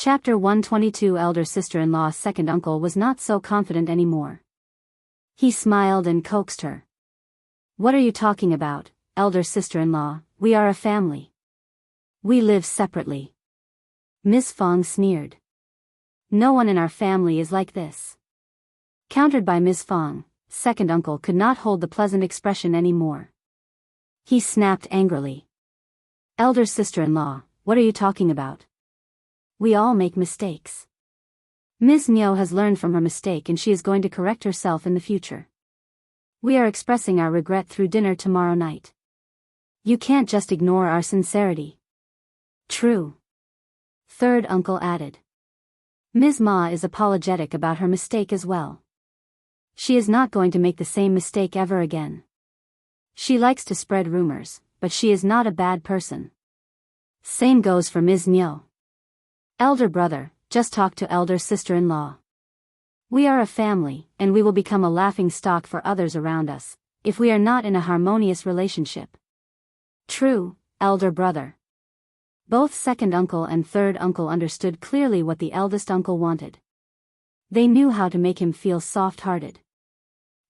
Chapter 122. Elder sister-in-law's second uncle was not so confident anymore. He smiled and coaxed her. "What are you talking about, elder sister-in-law? We are a family. We live separately." Miss Fang sneered. "No one in our family is like this." Countered by Miss Fang, second uncle could not hold the pleasant expression anymore. He snapped angrily. "Elder sister-in-law, what are you talking about? We all make mistakes. Ms. Qiao has learned from her mistake and she is going to correct herself in the future. We are expressing our regret through dinner tomorrow night. You can't just ignore our sincerity." "True," third uncle added. "Ms. Ma is apologetic about her mistake as well. She is not going to make the same mistake ever again. She likes to spread rumors, but she is not a bad person. Same goes for Ms. Qiao. Elder brother, just talk to elder sister-in-law. We are a family, and we will become a laughing stock for others around us, if we are not in a harmonious relationship." "True, elder brother." Both second uncle and third uncle understood clearly what the eldest uncle wanted. They knew how to make him feel soft-hearted.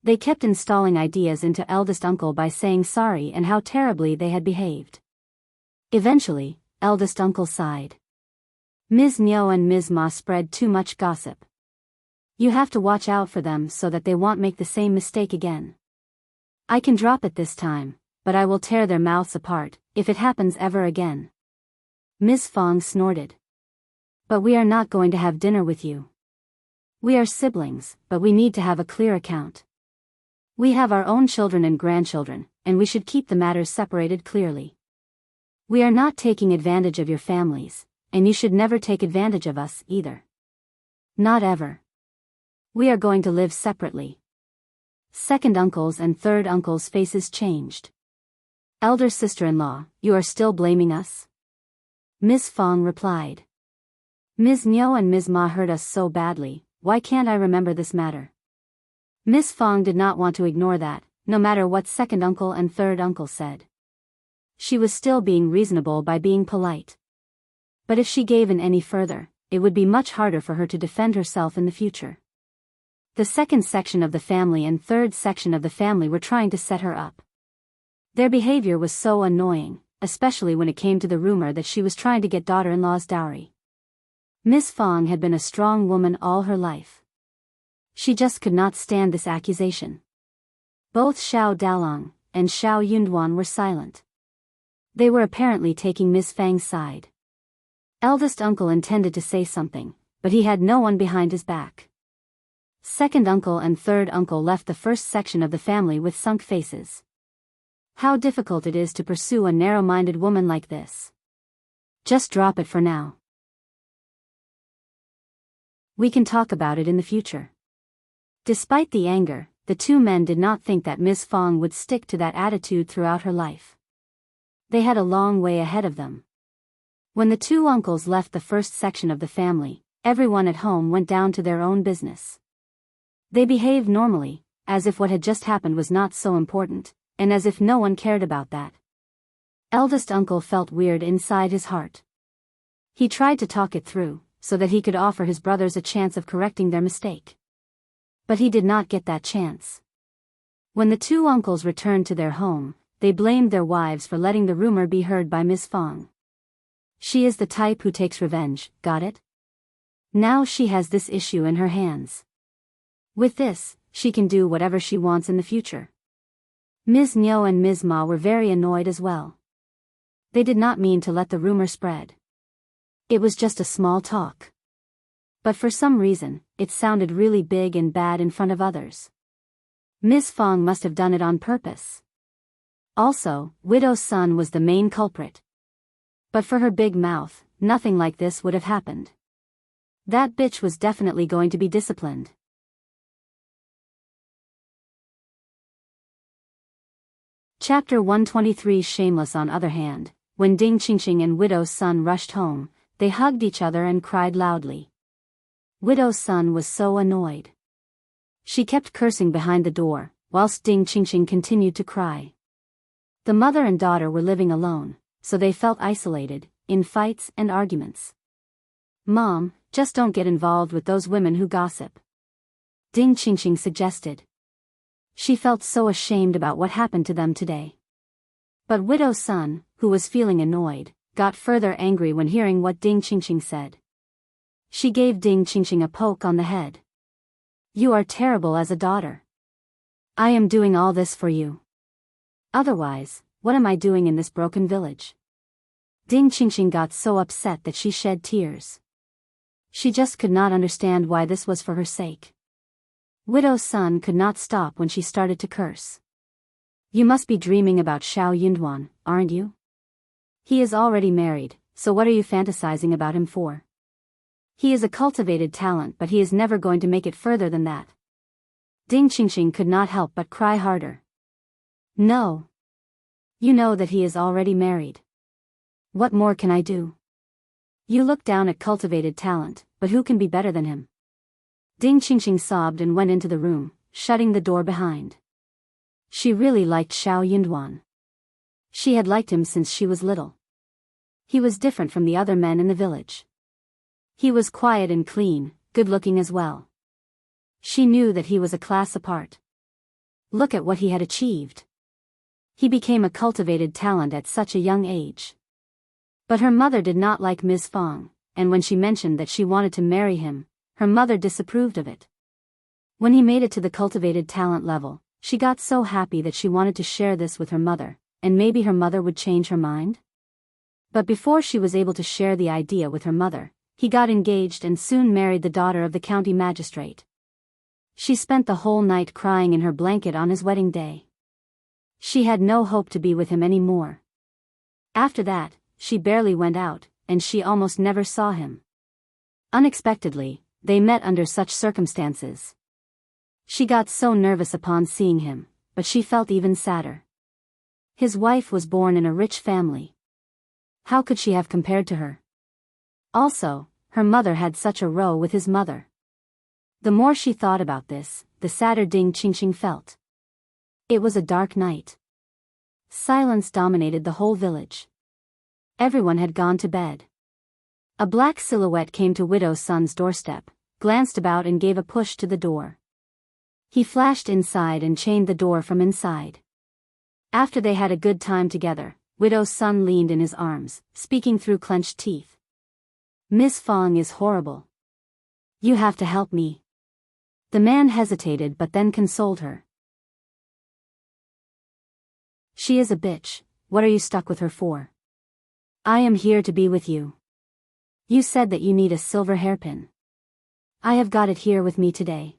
They kept installing ideas into eldest uncle by saying sorry and how terribly they had behaved. Eventually, eldest uncle sighed. "Ms. Qiao and Ms. Ma spread too much gossip. You have to watch out for them so that they won't make the same mistake again. I can drop it this time, but I will tear their mouths apart, if it happens ever again." Ms. Fang snorted. "But we are not going to have dinner with you. We are siblings, but we need to have a clear account. We have our own children and grandchildren, and we should keep the matters separated clearly. We are not taking advantage of your families, and you should never take advantage of us either. Not ever. We are going to live separately." Second uncle's and third uncle's faces changed. "Elder sister-in-law, you are still blaming us?" Miss Fang replied. "Ms. Qiao and Ms. Ma hurt us so badly, why can't I remember this matter?" Miss Fang did not want to ignore that, no matter what second uncle and third uncle said. She was still being reasonable by being polite. But if she gave in any further, it would be much harder for her to defend herself in the future. The second section of the family and third section of the family were trying to set her up. Their behavior was so annoying, especially when it came to the rumor that she was trying to get daughter-in-law's dowry. Miss Fang had been a strong woman all her life. She just could not stand this accusation. Both Xiao Dalong and Xiao Yunduan were silent. They were apparently taking Miss Fang's side. Eldest uncle intended to say something, but he had no one behind his back. Second uncle and third uncle left the first section of the family with sunk faces. How difficult it is to pursue a narrow-minded woman like this. Just drop it for now. We can talk about it in the future. Despite the anger, the two men did not think that Miss Fang would stick to that attitude throughout her life. They had a long way ahead of them. When the two uncles left the first section of the family, everyone at home went down to their own business. They behaved normally, as if what had just happened was not so important, and as if no one cared about that. Eldest uncle felt weird inside his heart. He tried to talk it through, so that he could offer his brothers a chance of correcting their mistake. But he did not get that chance. When the two uncles returned to their home, they blamed their wives for letting the rumor be heard by Miss Fang. She is the type who takes revenge, got it? Now she has this issue in her hands. With this, she can do whatever she wants in the future. Ms. Qiao and Ms. Ma were very annoyed as well. They did not mean to let the rumor spread. It was just a small talk. But for some reason, it sounded really big and bad in front of others. Miss Fang must have done it on purpose. Also, widow's son was the main culprit. But for her big mouth, nothing like this would have happened. That bitch was definitely going to be disciplined. Chapter 123. Shameless. On other hand, when Ding Qingqing and widow's son rushed home, they hugged each other and cried loudly. Widow's son was so annoyed. She kept cursing behind the door, whilst Ding Qingqing continued to cry. The mother and daughter were living alone, so they felt isolated, in fights and arguments. Mom, just don't get involved with those women who gossip. Ding Qingqing suggested. She felt so ashamed about what happened to them today. But Widow Sun, who was feeling annoyed, got further angry when hearing what Ding Qingqing said. She gave Ding Qingqing a poke on the head. You are terrible as a daughter. I am doing all this for you. Otherwise, what am I doing in this broken village? Ding Qingqing got so upset that she shed tears. She just could not understand why this was for her sake. Widow Sun could not stop when she started to curse. You must be dreaming about Xiao Yunduan, aren't you? He is already married, so what are you fantasizing about him for? He is a cultivated talent, but he is never going to make it further than that. Ding Qingqing could not help but cry harder. No. You know that he is already married. What more can I do? You look down at cultivated talent, but who can be better than him? Ding Qingqing sobbed and went into the room, shutting the door behind. She really liked Xiao Yunduan. She had liked him since she was little. He was different from the other men in the village. He was quiet and clean, good-looking as well. She knew that he was a class apart. Look at what he had achieved. He became a cultivated talent at such a young age. But her mother did not like Ms. Fang, and when she mentioned that she wanted to marry him, her mother disapproved of it. When he made it to the cultivated talent level, she got so happy that she wanted to share this with her mother, and maybe her mother would change her mind? But before she was able to share the idea with her mother, he got engaged and soon married the daughter of the county magistrate. She spent the whole night crying in her blanket on his wedding day. She had no hope to be with him anymore. After that, she barely went out, and she almost never saw him. Unexpectedly, they met under such circumstances. She got so nervous upon seeing him, but she felt even sadder. His wife was born in a rich family. How could she have compared to her? Also, her mother had such a row with his mother. The more she thought about this, the sadder Ding Qingqing felt. It was a dark night. Silence dominated the whole village. Everyone had gone to bed. A black silhouette came to Widow Sun's doorstep, glanced about and gave a push to the door. He flashed inside and chained the door from inside. After they had a good time together, Widow Sun leaned in his arms, speaking through clenched teeth. Miss Fang is horrible. You have to help me. The man hesitated but then consoled her. She is a bitch, what are you stuck with her for? I am here to be with you. You said that you need a silver hairpin. I have got it here with me today.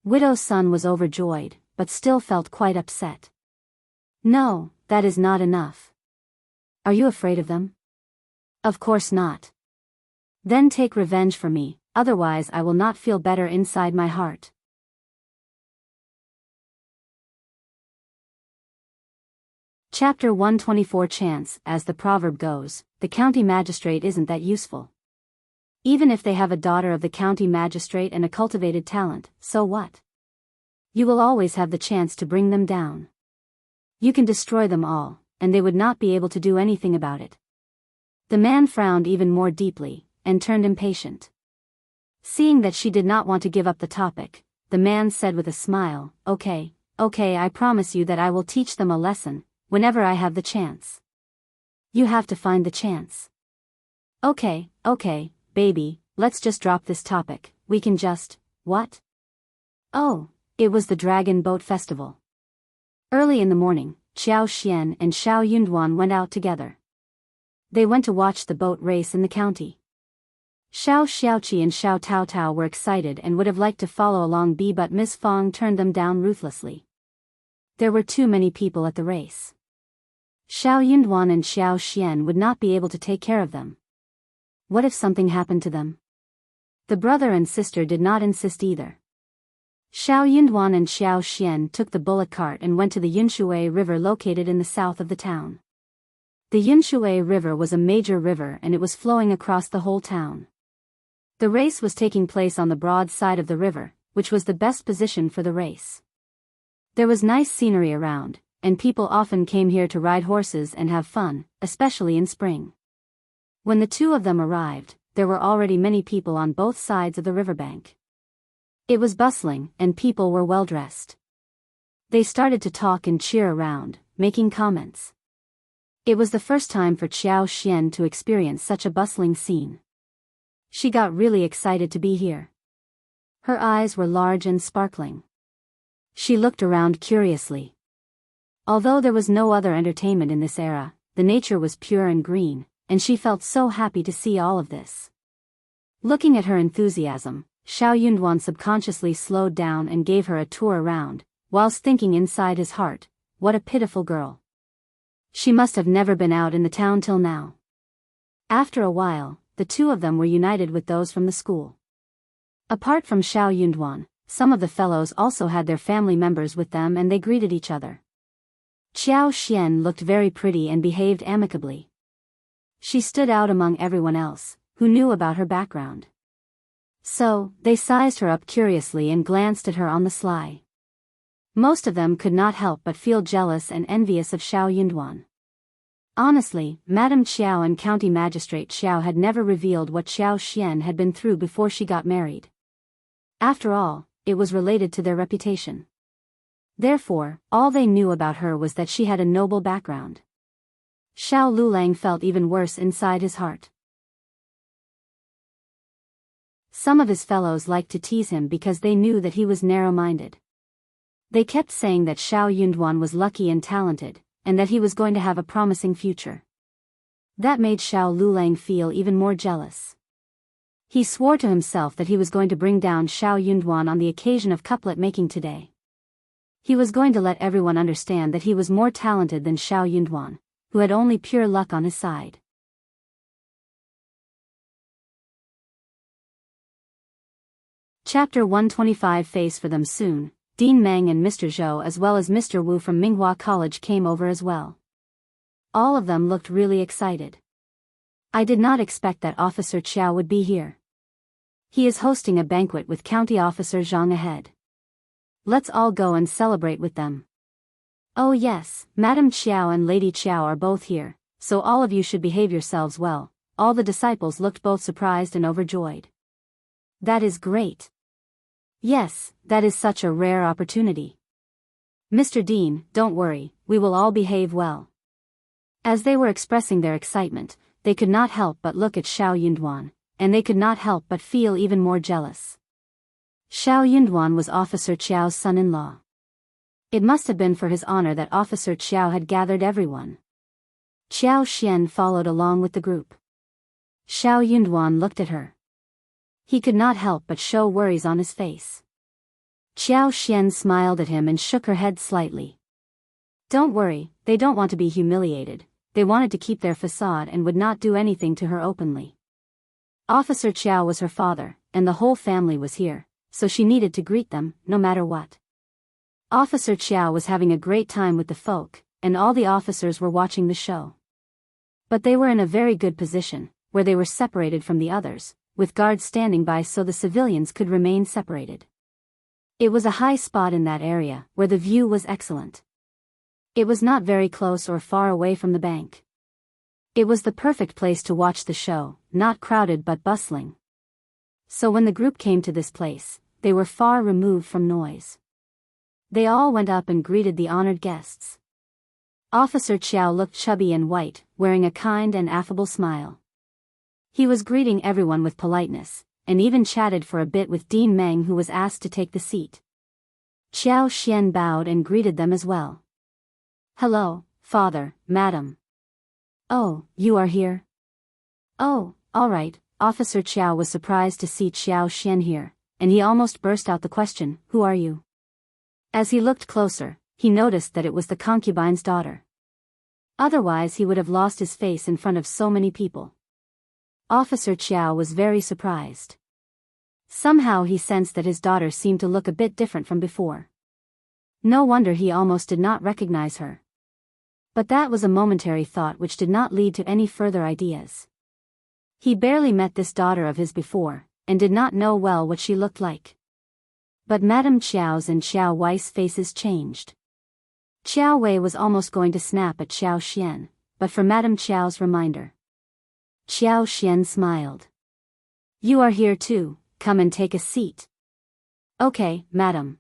Widow Sun was overjoyed, but still felt quite upset. No, that is not enough. Are you afraid of them? Of course not. Then take revenge for me, otherwise I will not feel better inside my heart. Chapter 124 Chance. As the proverb goes, the county magistrate isn't that useful. Even if they have a daughter of the county magistrate and a cultivated talent, so what? You will always have the chance to bring them down. You can destroy them all, and they would not be able to do anything about it. The man frowned even more deeply, and turned impatient. Seeing that she did not want to give up the topic, the man said with a smile, Okay, I promise you that I will teach them a lesson, whenever I have the chance. You have to find the chance. Okay, baby, let's just drop this topic, we can just, what? Oh, it was the Dragon Boat Festival. Early in the morning, Qiao Xian and Xiao Yunduan went out together. They went to watch the boat race in the county. Xiao Xiaoqi and Xiao Taotao were excited and would have liked to follow along but Miss Fang turned them down ruthlessly. There were too many people at the race. Xiao Yunduan and Xiao Xian would not be able to take care of them. What if something happened to them? The brother and sister did not insist either. Xiao Yunduan and Xiao Xian took the bullock cart and went to the Yunshui River located in the south of the town. The Yunshui River was a major river and it was flowing across the whole town. The race was taking place on the broad side of the river, which was the best position for the race. There was nice scenery around, and people often came here to ride horses and have fun, especially in spring. When the two of them arrived, there were already many people on both sides of the riverbank. It was bustling, and people were well dressed. They started to talk and cheer around, making comments. It was the first time for Qiao Xian to experience such a bustling scene. She got really excited to be here. Her eyes were large and sparkling. She looked around curiously. Although there was no other entertainment in this era, the nature was pure and green, and she felt so happy to see all of this. Looking at her enthusiasm, Xiao Yunduan subconsciously slowed down and gave her a tour around, whilst thinking inside his heart, what a pitiful girl. She must have never been out in the town till now. After a while, the two of them were united with those from the school. Apart from Xiao Yunduan, some of the fellows also had their family members with them and they greeted each other. Qiao Xian looked very pretty and behaved amicably. She stood out among everyone else, who knew about her background. So, they sized her up curiously and glanced at her on the sly. Most of them could not help but feel jealous and envious of Xiao Yunduan. Honestly, Madame Qiao and County Magistrate Xiao had never revealed what Xiao Xian had been through before she got married. After all, it was related to their reputation. Therefore, all they knew about her was that she had a noble background. Xiao Lulang felt even worse inside his heart. Some of his fellows liked to tease him because they knew that he was narrow-minded. They kept saying that Xiao Yunduan was lucky and talented, and that he was going to have a promising future. That made Xiao Lulang feel even more jealous. He swore to himself that he was going to bring down Xiao Yunduan on the occasion of couplet making today. He was going to let everyone understand that he was more talented than Xiao Yunduan, who had only pure luck on his side. Chapter 125 Face for them soon. Dean Meng and Mr. Zhou as well as Mr. Wu from Minghua College came over as well. All of them looked really excited. I did not expect that Officer Qiao would be here. He is hosting a banquet with County Officer Zhang ahead. Let's all go and celebrate with them. Oh yes, Madam Qiao and Lady Qiao are both here, so all of you should behave yourselves well. All the disciples looked both surprised and overjoyed. That is great. Yes, that is such a rare opportunity. Mr. Dean, don't worry, we will all behave well. As they were expressing their excitement, they could not help but look at Xiao Yunduan, and they could not help but feel even more jealous. Xiao Yunduan was Officer Qiao's son-in-law. It must have been for his honor that Officer Qiao had gathered everyone. Qiao Xian followed along with the group. Xiao Yunduan looked at her. He could not help but show worries on his face. Qiao Xian smiled at him and shook her head slightly. Don't worry, they don't want to be humiliated, they wanted to keep their facade and would not do anything to her openly. Officer Qiao was her father, and the whole family was here, so she needed to greet them, no matter what. Officer Qiao was having a great time with the folk, and all the officers were watching the show. But they were in a very good position, where they were separated from the others, with guards standing by so the civilians could remain separated. It was a high spot in that area, where the view was excellent. It was not very close or far away from the bank. It was the perfect place to watch the show, not crowded but bustling. So when the group came to this place, they were far removed from noise. They all went up and greeted the honored guests. Officer Qiao looked chubby and white, wearing a kind and affable smile. He was greeting everyone with politeness, and even chatted for a bit with Dean Meng, who was asked to take the seat. Qiao Xian bowed and greeted them as well. Hello, father, madam. Oh, you are here? Oh, all right. Officer Qiao was surprised to see Qiao Xian here, and he almost burst out the question, who are you? As he looked closer, he noticed that it was the concubine's daughter. Otherwise he would have lost his face in front of so many people. Officer Qiao was very surprised. Somehow he sensed that his daughter seemed to look a bit different from before. No wonder he almost did not recognize her. But that was a momentary thought which did not lead to any further ideas. He barely met this daughter of his before, and did not know well what she looked like. But Madame Qiao's and Qiao Wei's faces changed. Qiao Wei was almost going to snap at Qiao Xian, but for Madame Qiao's reminder. Qiao Xian smiled. You are here too, come and take a seat. Okay, madam.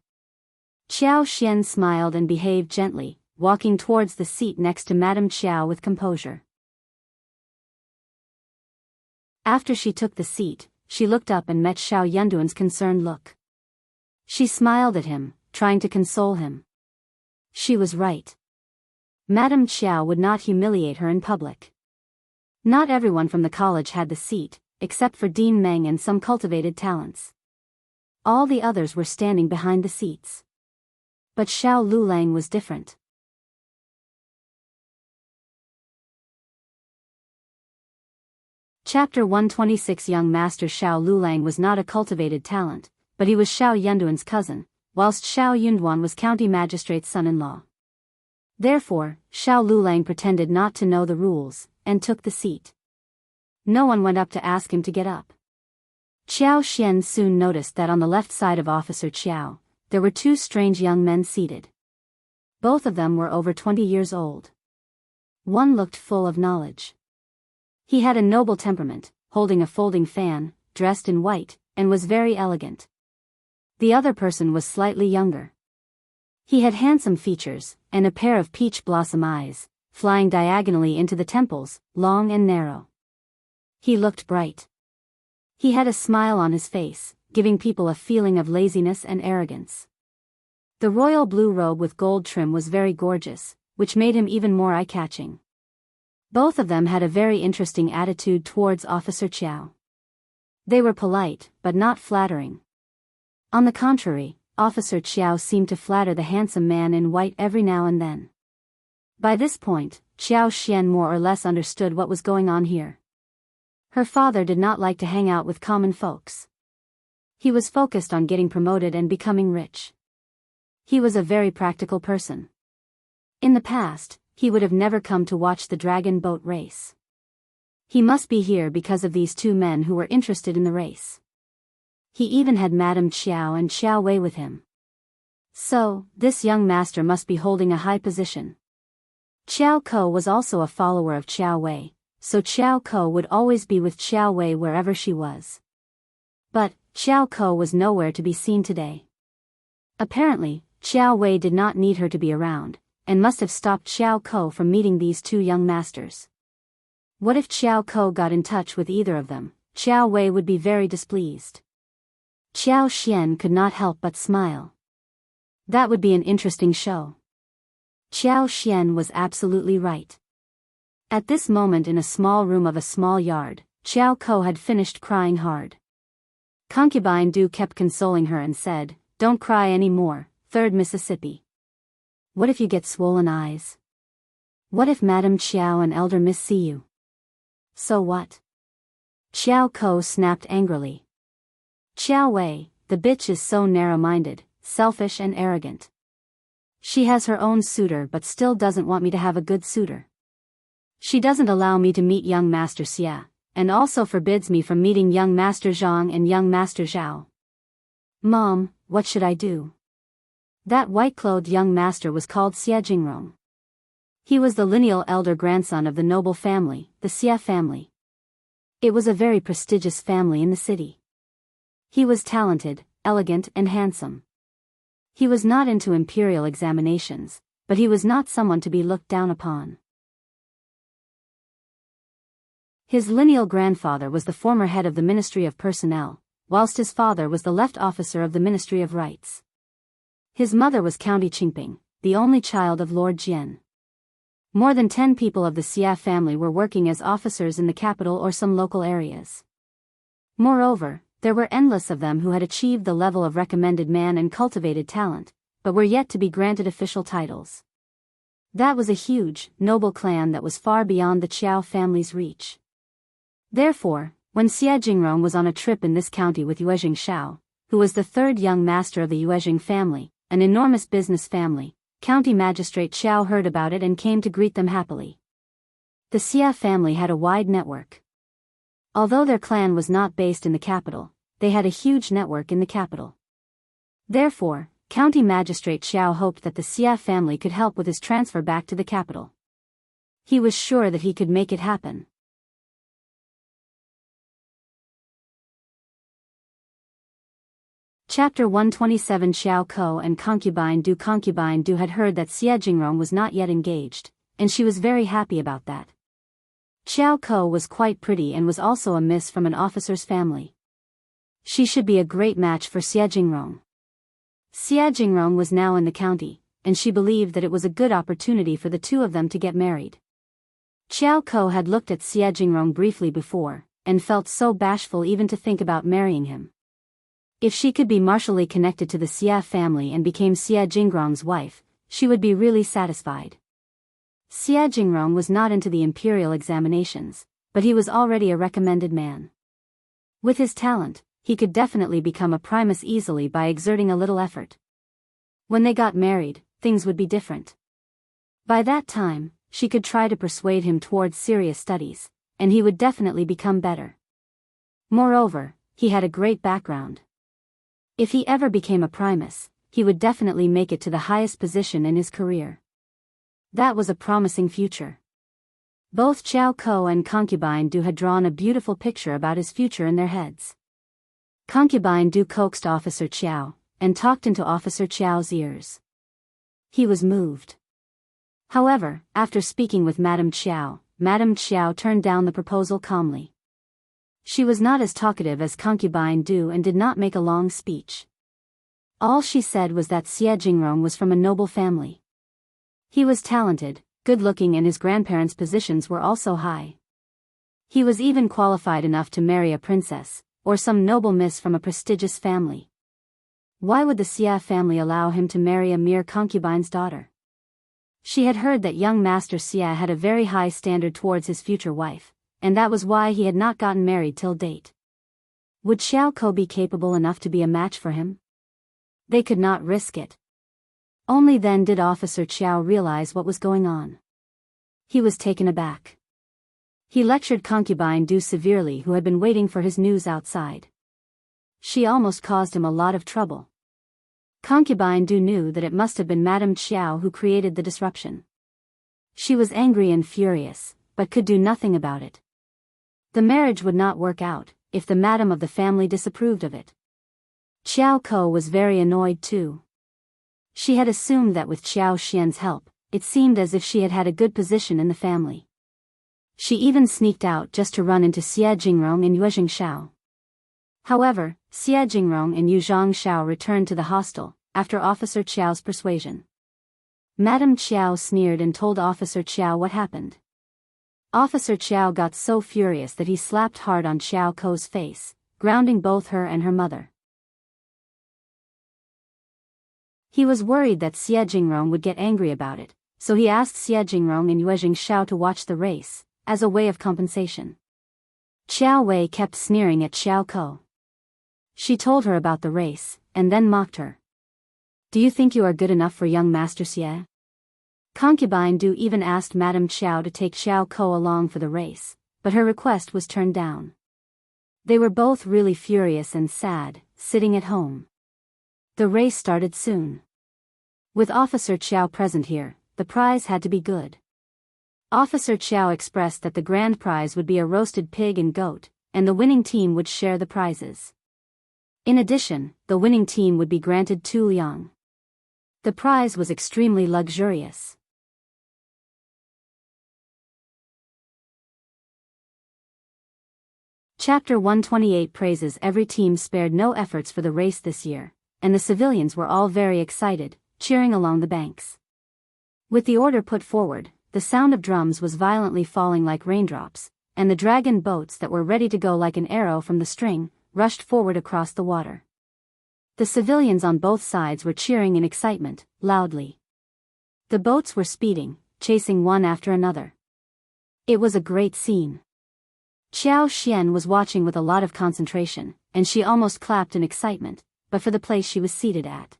Qiao Xian smiled and behaved gently, walking towards the seat next to Madame Qiao with composure. After she took the seat, she looked up and met Xiao Yunduan's concerned look. She smiled at him, trying to console him. She was right. Madame Qiao would not humiliate her in public. Not everyone from the college had the seat, except for Dean Meng and some cultivated talents. All the others were standing behind the seats. But Xiao Lulang was different. Chapter 126. Young Master Xiao Lulang was not a cultivated talent, but he was Xiao Yunduan's cousin, whilst Xiao Yunduan was County Magistrate's son-in-law. Therefore, Xiao Lulang pretended not to know the rules, and took the seat. No one went up to ask him to get up. Qiao Xian soon noticed that on the left side of Officer Qiao, there were two strange young men seated. Both of them were over 20 years old. One looked full of knowledge. He had a noble temperament, holding a folding fan, dressed in white, and was very elegant. The other person was slightly younger. He had handsome features, and a pair of peach blossom eyes, flying diagonally into the temples, long and narrow. He looked bright. He had a smile on his face, giving people a feeling of laziness and arrogance. The royal blue robe with gold trim was very gorgeous, which made him even more eye-catching. Both of them had a very interesting attitude towards Officer Qiao. They were polite, but not flattering. On the contrary, Officer Qiao seemed to flatter the handsome man in white every now and then. By this point, Qiao Xian more or less understood what was going on here. Her father did not like to hang out with common folks. He was focused on getting promoted and becoming rich. He was a very practical person. In the past, he would have never come to watch the dragon boat race. He must be here because of these two men who were interested in the race. He even had Madame Qiao and Xiao Wei with him. So, this young master must be holding a high position. Qiao Ko was also a follower of Xiao Wei, so Qiao Ko would always be with Xiao Wei wherever she was. But, Qiao Ko was nowhere to be seen today. Apparently, Xiao Wei did not need her to be around, and must have stopped Qiao Ko from meeting these two young masters. What if Qiao Ko got in touch with either of them? Xiao Wei would be very displeased. Qiao Xian could not help but smile. That would be an interesting show. Qiao Xian was absolutely right. At this moment in a small room of a small yard, Qiao Ko had finished crying hard. Concubine Du kept consoling her and said, "Don't cry any more, 3rd Mississippi. What if you get swollen eyes? What if Madame Qiao and Elder Miss see you? So what?" Qiao Ko snapped angrily. "Xiao Wei, the bitch is so narrow-minded, selfish and arrogant. She has her own suitor but still doesn't want me to have a good suitor. She doesn't allow me to meet young Master Xia, and also forbids me from meeting young Master Zhang and young Master Xiao. Mom, what should I do?" That white-clothed young master was called Xia Jingrong. He was the lineal elder grandson of the noble family, the Xia family. It was a very prestigious family in the city. He was talented, elegant and handsome. He was not into imperial examinations, but he was not someone to be looked down upon. His lineal grandfather was the former head of the Ministry of Personnel, whilst his father was the left officer of the Ministry of Rights. His mother was County Qingping, the only child of Lord Jian. More than 10 people of the Xia family were working as officers in the capital or some local areas. Moreover, there were endless of them who had achieved the level of recommended man and cultivated talent, but were yet to be granted official titles. That was a huge, noble clan that was far beyond the Qiao family's reach. Therefore, when Xia Jingrong was on a trip in this county with Yuezheng Xiao, who was the 3rd young master of the Yuezheng family, an enormous business family, County Magistrate Xiao heard about it and came to greet them happily. The Xia family had a wide network. Although their clan was not based in the capital, they had a huge network in the capital. Therefore, County Magistrate Xiao hoped that the Xia family could help with his transfer back to the capital. He was sure that he could make it happen. Chapter 127 Xiao Ko and Concubine Du. Concubine Du had heard that Xie Jingrong was not yet engaged, and she was very happy about that. Xiao Ko was quite pretty and was also a miss from an officer's family. She should be a great match for Xie Jingrong. Xie Jingrong was now in the county, and she believed that it was a good opportunity for the two of them to get married. Xiao Ko had looked at Xie Jingrong briefly before, and felt so bashful even to think about marrying him. If she could be martially connected to the Xie family and became Xie Jingrong's wife, she would be really satisfied. Xie Jingrong was not into the imperial examinations, but he was already a recommended man. With his talent, he could definitely become a primus easily by exerting a little effort. When they got married, things would be different. By that time, she could try to persuade him towards serious studies, and he would definitely become better. Moreover, he had a great background. If he ever became a primus, he would definitely make it to the highest position in his career. That was a promising future. Both Xiao Ko and Concubine Du had drawn a beautiful picture about his future in their heads. Concubine Du coaxed Officer Qiao, and talked into Officer Qiao's ears. He was moved. However, after speaking with Madame Qiao turned down the proposal calmly. She was not as talkative as Concubine Du and did not make a long speech. All she said was that Xie Jingrong was from a noble family. He was talented, good-looking, and his grandparents' positions were also high. He was even qualified enough to marry a princess, or some noble miss from a prestigious family. Why would the Xie family allow him to marry a mere concubine's daughter? She had heard that young Master Xie had a very high standard towards his future wife, and that was why he had not gotten married till date. Would Xiao Ko be capable enough to be a match for him? They could not risk it. Only then did Officer Qiao realize what was going on. He was taken aback. He lectured Concubine Du severely, who had been waiting for his news outside. She almost caused him a lot of trouble. Concubine Du knew that it must have been Madame Qiao who created the disruption. She was angry and furious, but could do nothing about it. The marriage would not work out, if the madam of the family disapproved of it. Xiao Ko was very annoyed too. She had assumed that with Xiao Xian's help, it seemed as if she had had a good position in the family. She even sneaked out just to run into Xie Jingrong and Yuezheng Xiao. However, Xie Jingrong and Yuezheng Xiao returned to the hostel, after Officer Qiao's persuasion. Madame Qiao sneered and told Officer Qiao what happened. Officer Qiao got so furious that he slapped hard on Xiao Ko's face, grounding both her and her mother. He was worried that Xie Jingrong would get angry about it, so he asked Xie Jingrong and Yuezheng Xiao to watch the race, as a way of compensation. Qiao Wei kept sneering at Xiao Ko. She told her about the race, and then mocked her. Do you think you are good enough for young Master Xie? Concubine Du even asked Madame Qiao to take Xiao Ko along for the race, but her request was turned down. They were both really furious and sad, sitting at home. The race started soon. With Officer Qiao present here, the prize had to be good. Officer Qiao expressed that the grand prize would be a roasted pig and goat, and the winning team would share the prizes. In addition, the winning team would be granted 2 liang. The prize was extremely luxurious. Chapter 128 praises every team spared no efforts for the race this year, and the civilians were all very excited, cheering along the banks. With the order put forward, the sound of drums was violently falling like raindrops, and the dragon boats that were ready to go like an arrow from the string, rushed forward across the water. The civilians on both sides were cheering in excitement, loudly. The boats were speeding, chasing one after another. It was a great scene. Xiao Xian was watching with a lot of concentration, and she almost clapped in excitement, but for the place she was seated at.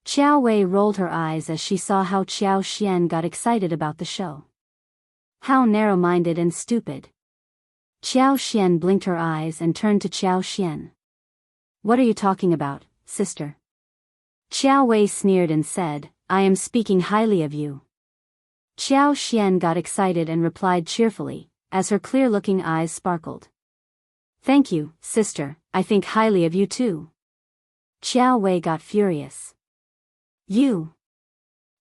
Qiao Wei rolled her eyes as she saw how Xiao Xian got excited about the show. How narrow-minded and stupid. Xiao Xian blinked her eyes and turned to Xiao Xian. What are you talking about, sister? Qiao Wei sneered and said, I am speaking highly of you. Xiao Xian got excited and replied cheerfully, as her clear-looking eyes sparkled. Thank you, sister, I think highly of you too. Qiao Wei got furious. You!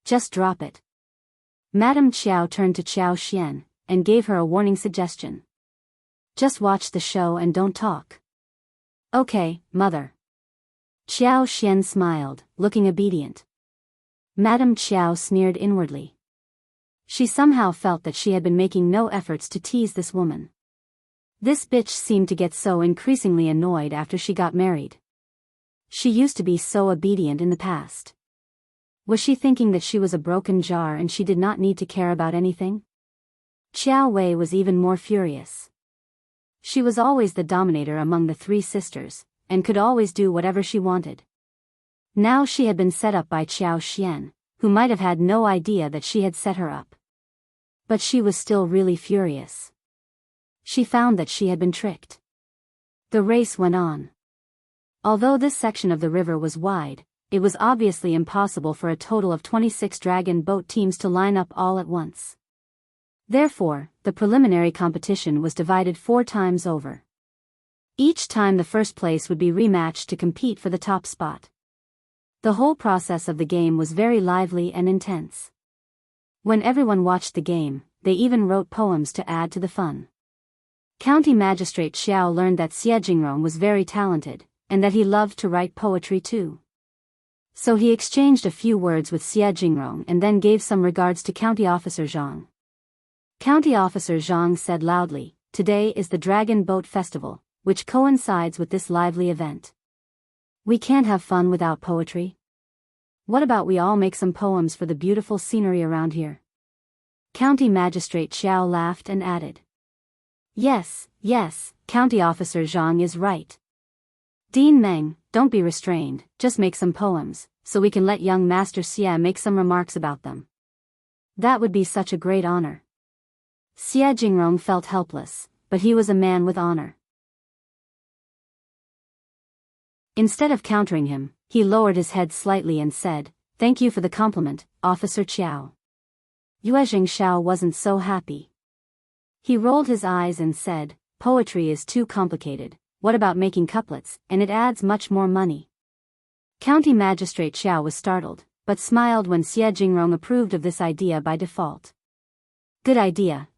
Just drop it. Madame Qiao turned to Qiao Xian and gave her a warning suggestion. Just watch the show and don't talk. Okay, mother. Qiao Xian smiled, looking obedient. Madame Qiao sneered inwardly. She somehow felt that she had been making no efforts to tease this woman. This bitch seemed to get so increasingly annoyed after she got married. She used to be so obedient in the past. Was she thinking that she was a broken jar and she did not need to care about anything? Qiao Wei was even more furious. She was always the dominator among the three sisters, and could always do whatever she wanted. Now she had been set up by Qiao Xian, who might have had no idea that she had set her up. But she was still really furious. She found that she had been tricked. The race went on. Although this section of the river was wide, it was obviously impossible for a total of 26 dragon boat teams to line up all at once. Therefore, the preliminary competition was divided 4 times over. Each time the first place would be rematched to compete for the top spot. The whole process of the game was very lively and intense. When everyone watched the game, they even wrote poems to add to the fun. County Magistrate Xiao learned that Yuezheng was very talented, and that he loved to write poetry too. So he exchanged a few words with Yuezheng and then gave some regards to County Officer Zhang. County Officer Zhang said loudly, "Today is the Dragon Boat Festival, which coincides with this lively event. We can't have fun without poetry. What about we all make some poems for the beautiful scenery around here?" County Magistrate Xiao laughed and added, Yes, County Officer Zhang is right. Dean Meng, don't be restrained, just make some poems, so we can let young Master Xie make some remarks about them. That would be such a great honor." Yuezheng felt helpless, but he was a man with honor. Instead of countering him, he lowered his head slightly and said, "Thank you for the compliment, Officer Qiao." Yuezheng wasn't so happy. He rolled his eyes and said, "Poetry is too complicated. What about making couplets, and it adds much more money?" County Magistrate Xiao was startled, but smiled when Yuezheng approved of this idea by default. Good idea.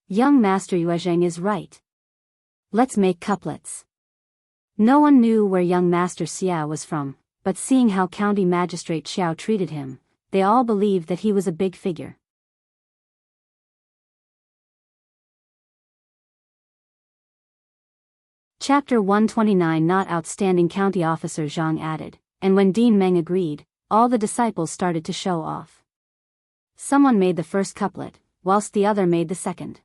Young Master Yuezheng is right. Let's make couplets." No one knew where young Master Xie was from, but seeing how County Magistrate Xiao treated him, they all believed that he was a big figure. Chapter 129 Not outstanding. County Officer Zhang added, and when Dean Meng agreed, all the disciples started to show off. Someone made the first couplet, whilst the other made the second.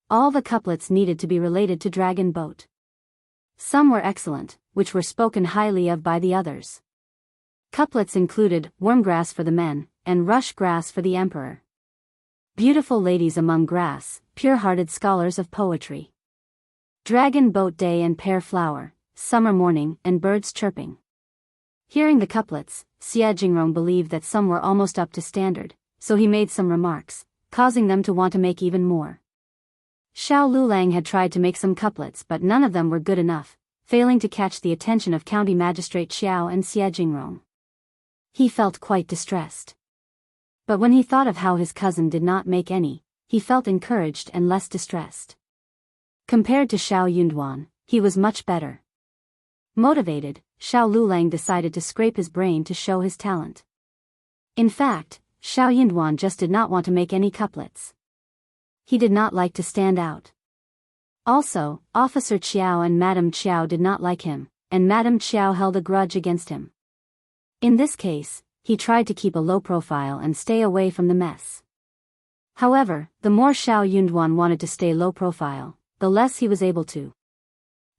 All the couplets needed to be related to Dragon Boat. Some were excellent, which were spoken highly of by the others. Couplets included Wormgrass for the men, and Rush Grass for the Emperor. Beautiful ladies among grass, pure-hearted scholars of poetry. Dragon Boat Day and Pear Flower, Summer Morning, and Birds Chirping. Hearing the couplets, Yuezheng believed that some were almost up to standard, so he made some remarks, causing them to want to make even more. Xiao Lulang had tried to make some couplets but none of them were good enough, failing to catch the attention of County Magistrate Xiao and Yuezheng. He felt quite distressed. But when he thought of how his cousin did not make any, he felt encouraged and less distressed. Compared to Xiao Yunduan, he was much better. Motivated, Xiao Lulang decided to scrape his brain to show his talent. In fact, Xiao Yunduan just did not want to make any couplets. He did not like to stand out. Also, Officer Qiao and Madame Qiao did not like him, and Madame Qiao held a grudge against him. In this case, he tried to keep a low profile and stay away from the mess. However, the more Xiao Yunduan wanted to stay low profile, the less he was able to.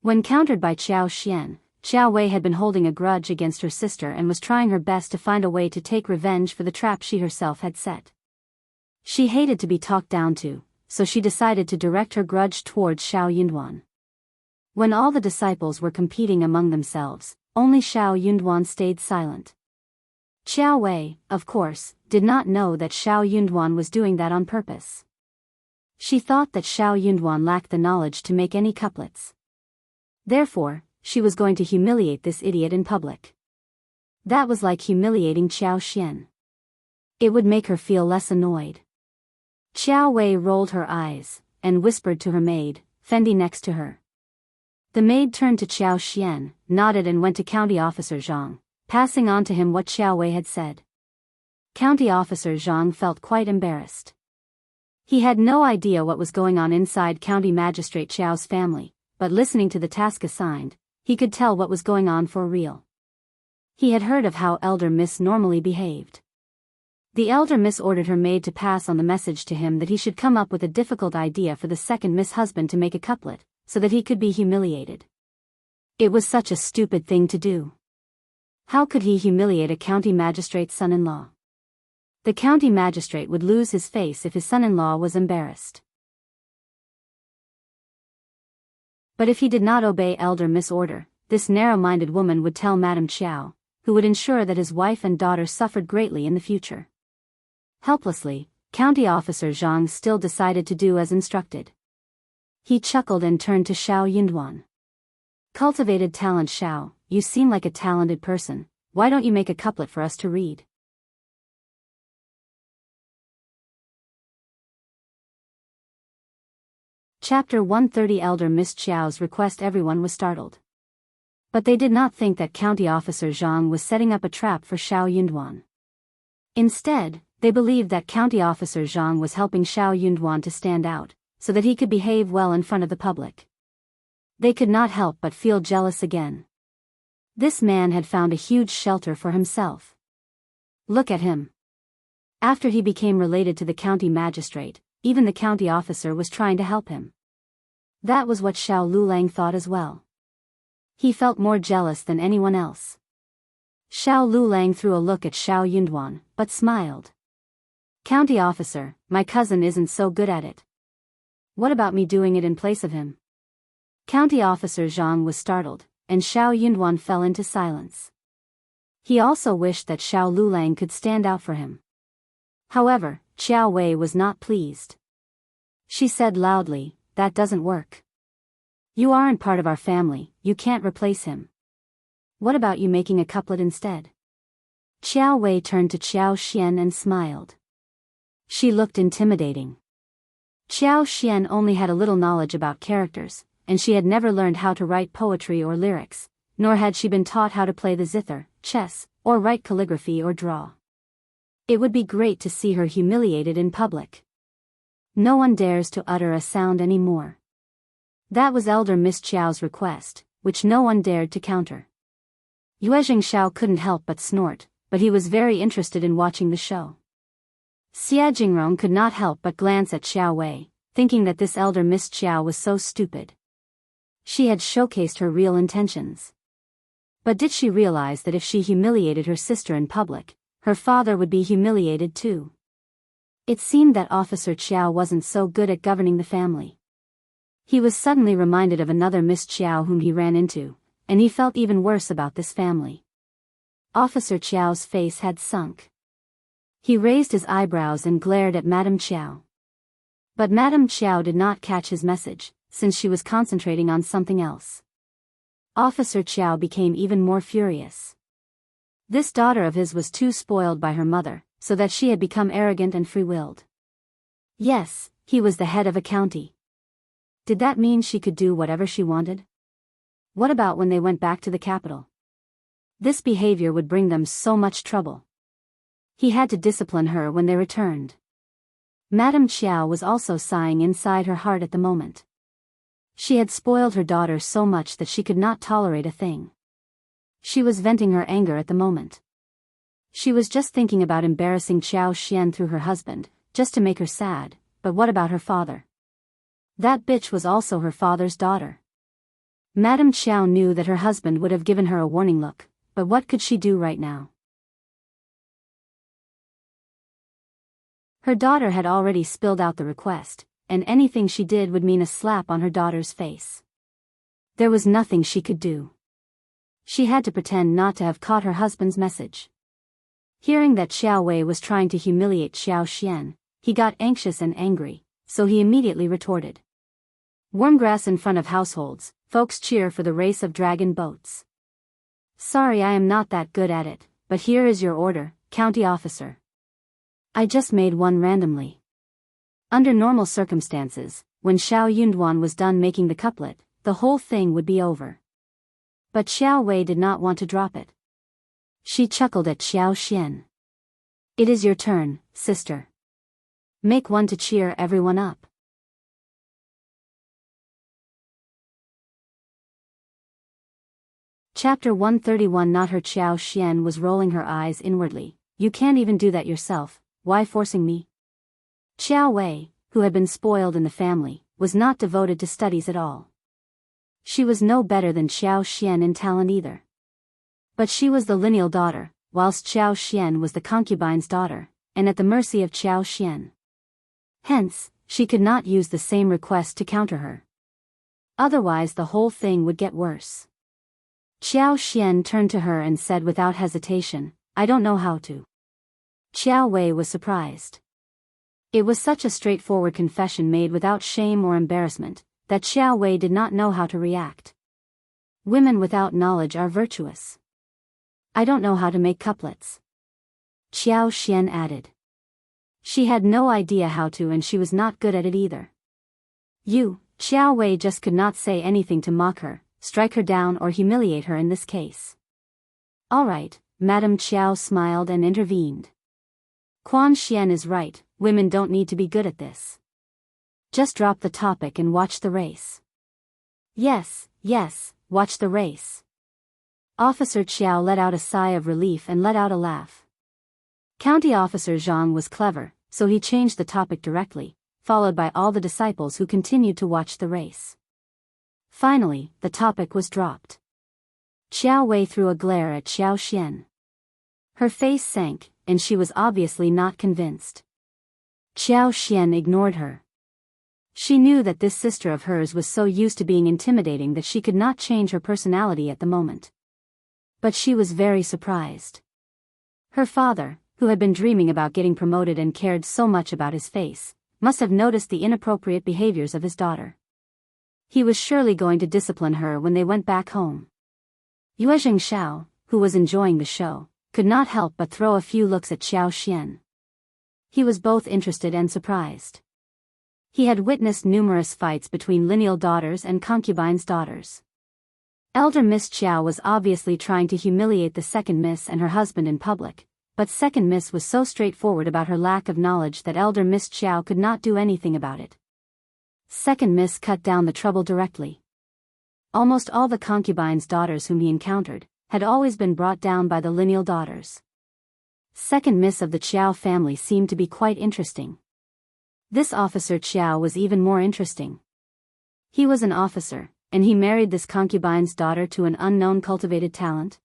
When countered by Qiao Xian, Qiao Wei had been holding a grudge against her sister and was trying her best to find a way to take revenge for the trap she herself had set. She hated to be talked down to, so she decided to direct her grudge towards Xiao Yunduan. When all the disciples were competing among themselves, only Xiao Yunduan stayed silent. Qiao Wei, of course, did not know that Xiao Yunduan was doing that on purpose. She thought that Xiao Yunduan lacked the knowledge to make any couplets. Therefore, she was going to humiliate this idiot in public. That was like humiliating Qiao Xian. It would make her feel less annoyed. Qiao Wei rolled her eyes, and whispered to her maid, Fendi next to her. The maid turned to Qiao Xian, nodded and went to County Officer Zhang, passing on to him what Qiao Wei had said. County Officer Zhang felt quite embarrassed. He had no idea what was going on inside County Magistrate Qiao's family, but listening to the task assigned, he could tell what was going on for real. He had heard of how Elder Miss normally behaved. The Elder Miss ordered her maid to pass on the message to him that he should come up with a difficult idea for the second Miss husband to make a couplet, so that he could be humiliated. It was such a stupid thing to do. How could he humiliate a county magistrate's son-in-law? The county magistrate would lose his face if his son-in-law was embarrassed. But if he did not obey Elder Miss' order, this narrow-minded woman would tell Madame Qiao, who would ensure that his wife and daughter suffered greatly in the future. Helplessly, County Officer Zhang still decided to do as instructed. He chuckled and turned to Xiao Yunduan. Cultivated talent Xiao, you seem like a talented person, why don't you make a couplet for us to read? Chapter 130 Elder Miss Qiao's request. Everyone was startled. But they did not think that County Officer Zhang was setting up a trap for Xiao Yunduan. Instead, they believed that County Officer Zhang was helping Xiao Yunduan to stand out, so that he could behave well in front of the public. They could not help but feel jealous again. This man had found a huge shelter for himself. Look at him. After he became related to the county magistrate, even the county officer was trying to help him. That was what Xiao Lulang thought as well. He felt more jealous than anyone else. Xiao Lulang threw a look at Xiao Yunduan, but smiled. County officer, my cousin isn't so good at it. What about me doing it in place of him? County Officer Zhang was startled, and Xiao Yunduan fell into silence. He also wished that Xiao Lulang could stand out for him. However, Qiao Wei was not pleased. She said loudly, that doesn't work. You aren't part of our family, you can't replace him. What about you making a couplet instead? Qiao Wei turned to Qiao Xian and smiled. She looked intimidating. Qiao Xian only had a little knowledge about characters, and she had never learned how to write poetry or lyrics, nor had she been taught how to play the zither, chess, or write calligraphy or draw. It would be great to see her humiliated in public. No one dares to utter a sound anymore. That was Elder Miss Qiao's request, which no one dared to counter. Yuezheng Xiao couldn't help but snort, but he was very interested in watching the show. Xia Jingrong could not help but glance at Xiao Wei, thinking that this Elder Miss Qiao was so stupid. She had showcased her real intentions. But did she realize that if she humiliated her sister in public, her father would be humiliated too? It seemed that Officer Qiao wasn't so good at governing the family. He was suddenly reminded of another Miss Qiao whom he ran into, and he felt even worse about this family. Officer Qiao's face had sunk. He raised his eyebrows and glared at Madame Qiao. But Madame Qiao did not catch his message, since she was concentrating on something else. Officer Qiao became even more furious. This daughter of his was too spoiled by her mother, so that she had become arrogant and free-willed. Yes, he was the head of a county. Did that mean she could do whatever she wanted? What about when they went back to the capital? This behavior would bring them so much trouble. He had to discipline her when they returned. Madame Qiao was also sighing inside her heart at the moment. She had spoiled her daughter so much that she could not tolerate a thing. She was venting her anger at the moment. She was just thinking about embarrassing Qiao Xian through her husband, just to make her sad, but what about her father? That bitch was also her father's daughter. Madame Qiao knew that her husband would have given her a warning look, but what could she do right now? Her daughter had already spilled out the request, and anything she did would mean a slap on her daughter's face. There was nothing she could do. She had to pretend not to have caught her husband's message. Hearing that Xiao Wei was trying to humiliate Xiao Xian, he got anxious and angry, so he immediately retorted. Wormgrass in front of households, folks cheer for the race of dragon boats. Sorry, I am not that good at it, but here is your order, county officer. I just made one randomly. Under normal circumstances, when Xiao Yunduan was done making the couplet, the whole thing would be over. But Xiao Wei did not want to drop it. She chuckled at Xiao Xian. It is your turn, sister. Make one to cheer everyone up. Chapter 131. Not her. Xiao Xian was rolling her eyes inwardly. You can't even do that yourself, why forcing me? Xiao Wei, who had been spoiled in the family, was not devoted to studies at all. She was no better than Xiao Xian in talent either. But she was the lineal daughter, whilst Xiao Xian was the concubine's daughter, and at the mercy of Xiao Xian. Hence, she could not use the same request to counter her. Otherwise the whole thing would get worse. Xiao Xian turned to her and said without hesitation, I don't know how to. Xiao Wei was surprised. It was such a straightforward confession made without shame or embarrassment, that Xiao Wei did not know how to react. Women without knowledge are virtuous. I don't know how to make couplets. Xiao Xian added. She had no idea how to, and she was not good at it either. Xiao Wei just could not say anything to mock her, strike her down or humiliate her in this case. All right, Madame Qiao smiled and intervened. Quan Xian is right, women don't need to be good at this. Just drop the topic and watch the race. Yes, watch the race. Officer Qiao let out a sigh of relief and let out a laugh. County Officer Zhang was clever, so he changed the topic directly, followed by all the disciples who continued to watch the race. Finally, the topic was dropped. Xiao Wei threw a glare at Xiao Xian. Her face sank, and she was obviously not convinced. Xiao Xian ignored her. She knew that this sister of hers was so used to being intimidating that she could not change her personality at the moment. But she was very surprised. Her father, who had been dreaming about getting promoted and cared so much about his face, must have noticed the inappropriate behaviors of his daughter. He was surely going to discipline her when they went back home. Yuezheng Xiao, who was enjoying the show, could not help but throw a few looks at Xiao Xian. He was both interested and surprised. He had witnessed numerous fights between lineal daughters and concubines' daughters. Elder Miss Qiao was obviously trying to humiliate the second miss and her husband in public, but second miss was so straightforward about her lack of knowledge that Elder Miss Qiao could not do anything about it. Second miss cut down the trouble directly. Almost all the concubines' daughters whom he encountered had always been brought down by the lineal daughters. Second miss of the Qiao family seemed to be quite interesting. This officer Qiao was even more interesting. He was an officer, and he married this concubine's daughter to an unknown cultivated talent.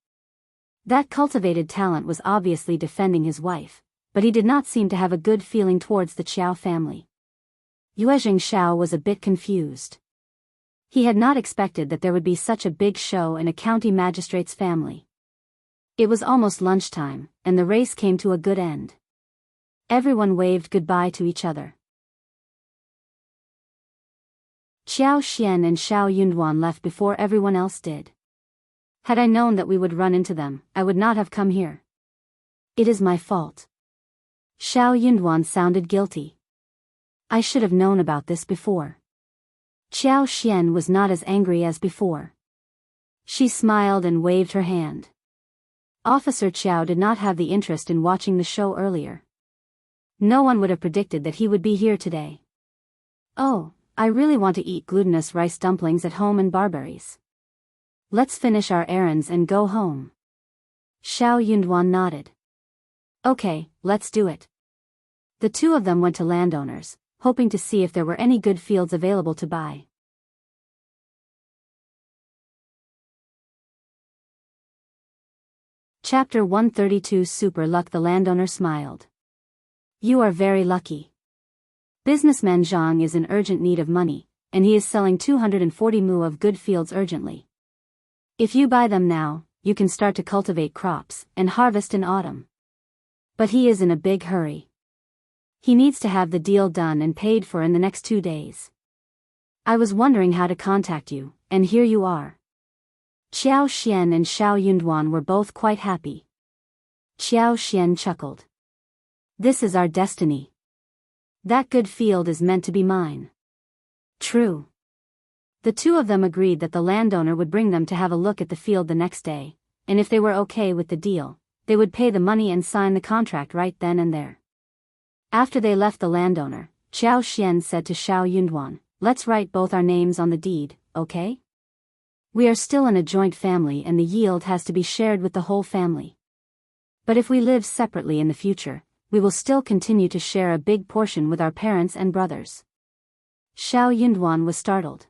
That cultivated talent was obviously defending his wife, but he did not seem to have a good feeling towards the Qiao family. Yuezheng Xiao was a bit confused. He had not expected that there would be such a big show in a county magistrate's family. It was almost lunchtime, and the race came to a good end. Everyone waved goodbye to each other. Xiao Xian and Xiao Yunduan left before everyone else did. Had I known that we would run into them, I would not have come here. It is my fault. Xiao Yunduan sounded guilty. I should have known about this before. Xiao Xian was not as angry as before. She smiled and waved her hand. Officer Qiao did not have the interest in watching the show earlier. No one would have predicted that he would be here today. Oh, I really want to eat glutinous rice dumplings at home and barberries. Let's finish our errands and go home. Xiao Yunduan nodded. Okay, let's do it. The two of them went to landowners, hoping to see if there were any good fields available to buy. Chapter 132. Super Luck. The landowner smiled. You are very lucky. Businessman Zhang is in urgent need of money, and he is selling 240 mu of good fields urgently. If you buy them now, you can start to cultivate crops and harvest in autumn. But he is in a big hurry. He needs to have the deal done and paid for in the next 2 days. I was wondering how to contact you, and here you are. Qiao Xian and Xiao Yunduan were both quite happy. Qiao Xian chuckled. This is our destiny. That good field is meant to be mine. True. The two of them agreed that the landowner would bring them to have a look at the field the next day, and if they were okay with the deal, they would pay the money and sign the contract right then and there. After they left the landowner, Qiao Xian said to Xiao Yunduan, let's write both our names on the deed, okay? We are still in a joint family and the yield has to be shared with the whole family. But if we live separately in the future, we will still continue to share a big portion with our parents and brothers. Xiao Yunduan was startled.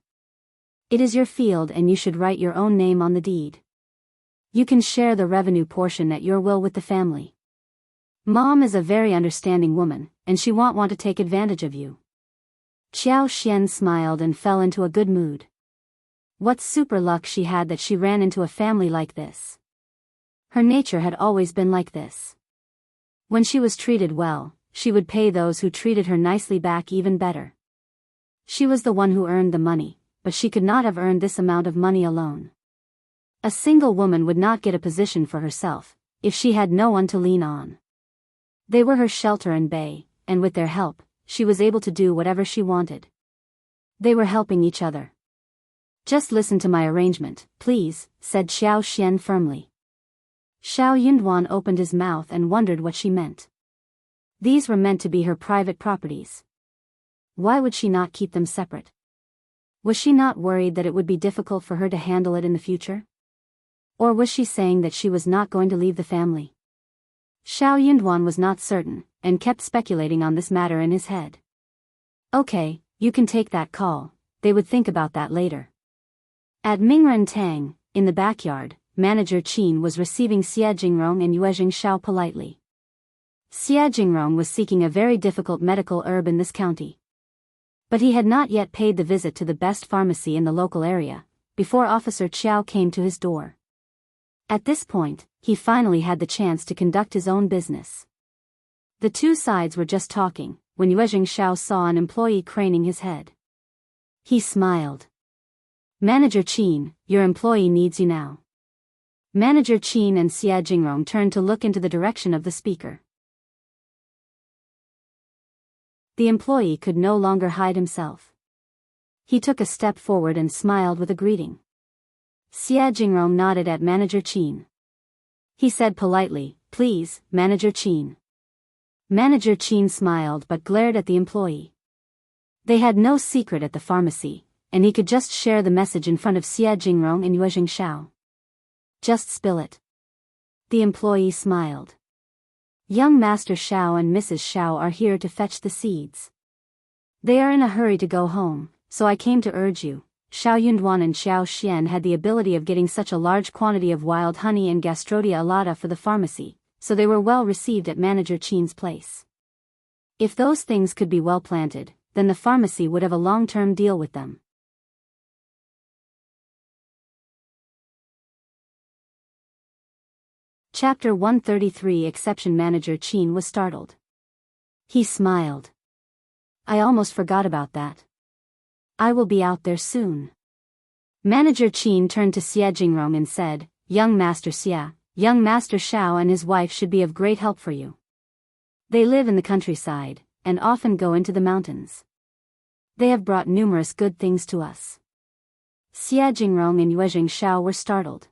It is your field and you should write your own name on the deed. You can share the revenue portion at your will with the family. Mom is a very understanding woman, and she won't want to take advantage of you. Qiao Xian smiled and fell into a good mood. What super luck she had that she ran into a family like this. Her nature had always been like this. When she was treated well, she would pay those who treated her nicely back even better. She was the one who earned the money, but she could not have earned this amount of money alone. A single woman would not get a position for herself, if she had no one to lean on. They were her shelter and bay, and with their help, she was able to do whatever she wanted. They were helping each other. Just listen to my arrangement, please, said Xiao Xian firmly. Xiao Yunduan opened his mouth and wondered what she meant. These were meant to be her private properties. Why would she not keep them separate? Was she not worried that it would be difficult for her to handle it in the future? Or was she saying that she was not going to leave the family? Xiao Yunduan was not certain, and kept speculating on this matter in his head. Okay, you can take that call, they would think about that later. At Mingren Tang, in the backyard, Manager Qin was receiving Xia Jingrong and Yuezheng Xiao politely. Xia Jingrong was seeking a very difficult medical herb in this county. But he had not yet paid the visit to the best pharmacy in the local area, before Officer Qiao came to his door. At this point, he finally had the chance to conduct his own business. The two sides were just talking, when Yuezheng Xiao saw an employee craning his head. He smiled. Manager Qin, your employee needs you now. Manager Qin and Xia Jingrong turned to look into the direction of the speaker. The employee could no longer hide himself. He took a step forward and smiled with a greeting. Xia Jingrong nodded at Manager Qin. He said politely, please, Manager Qin. Manager Qin smiled but glared at the employee. They had no secret at the pharmacy, and he could just share the message in front of Xia Jingrong and Yuezheng Xiao. Just spill it. The employee smiled. Young Master Xiao and Mrs. Xiao are here to fetch the seeds. They are in a hurry to go home, so I came to urge you. Xiao Yunduan and Xiao Xian had the ability of getting such a large quantity of wild honey and Gastrodia alata for the pharmacy, so they were well received at Manager Qin's place. If those things could be well planted, then the pharmacy would have a long-term deal with them. Chapter 133 Exception. Manager Qin was startled. He smiled. I almost forgot about that. I will be out there soon. Manager Qin turned to Xia Jingrong and said, Young Master Xia, young Master Xiao and his wife should be of great help for you. They live in the countryside, and often go into the mountains. They have brought numerous good things to us. Xia Jingrong and Yuezheng Xiao were startled.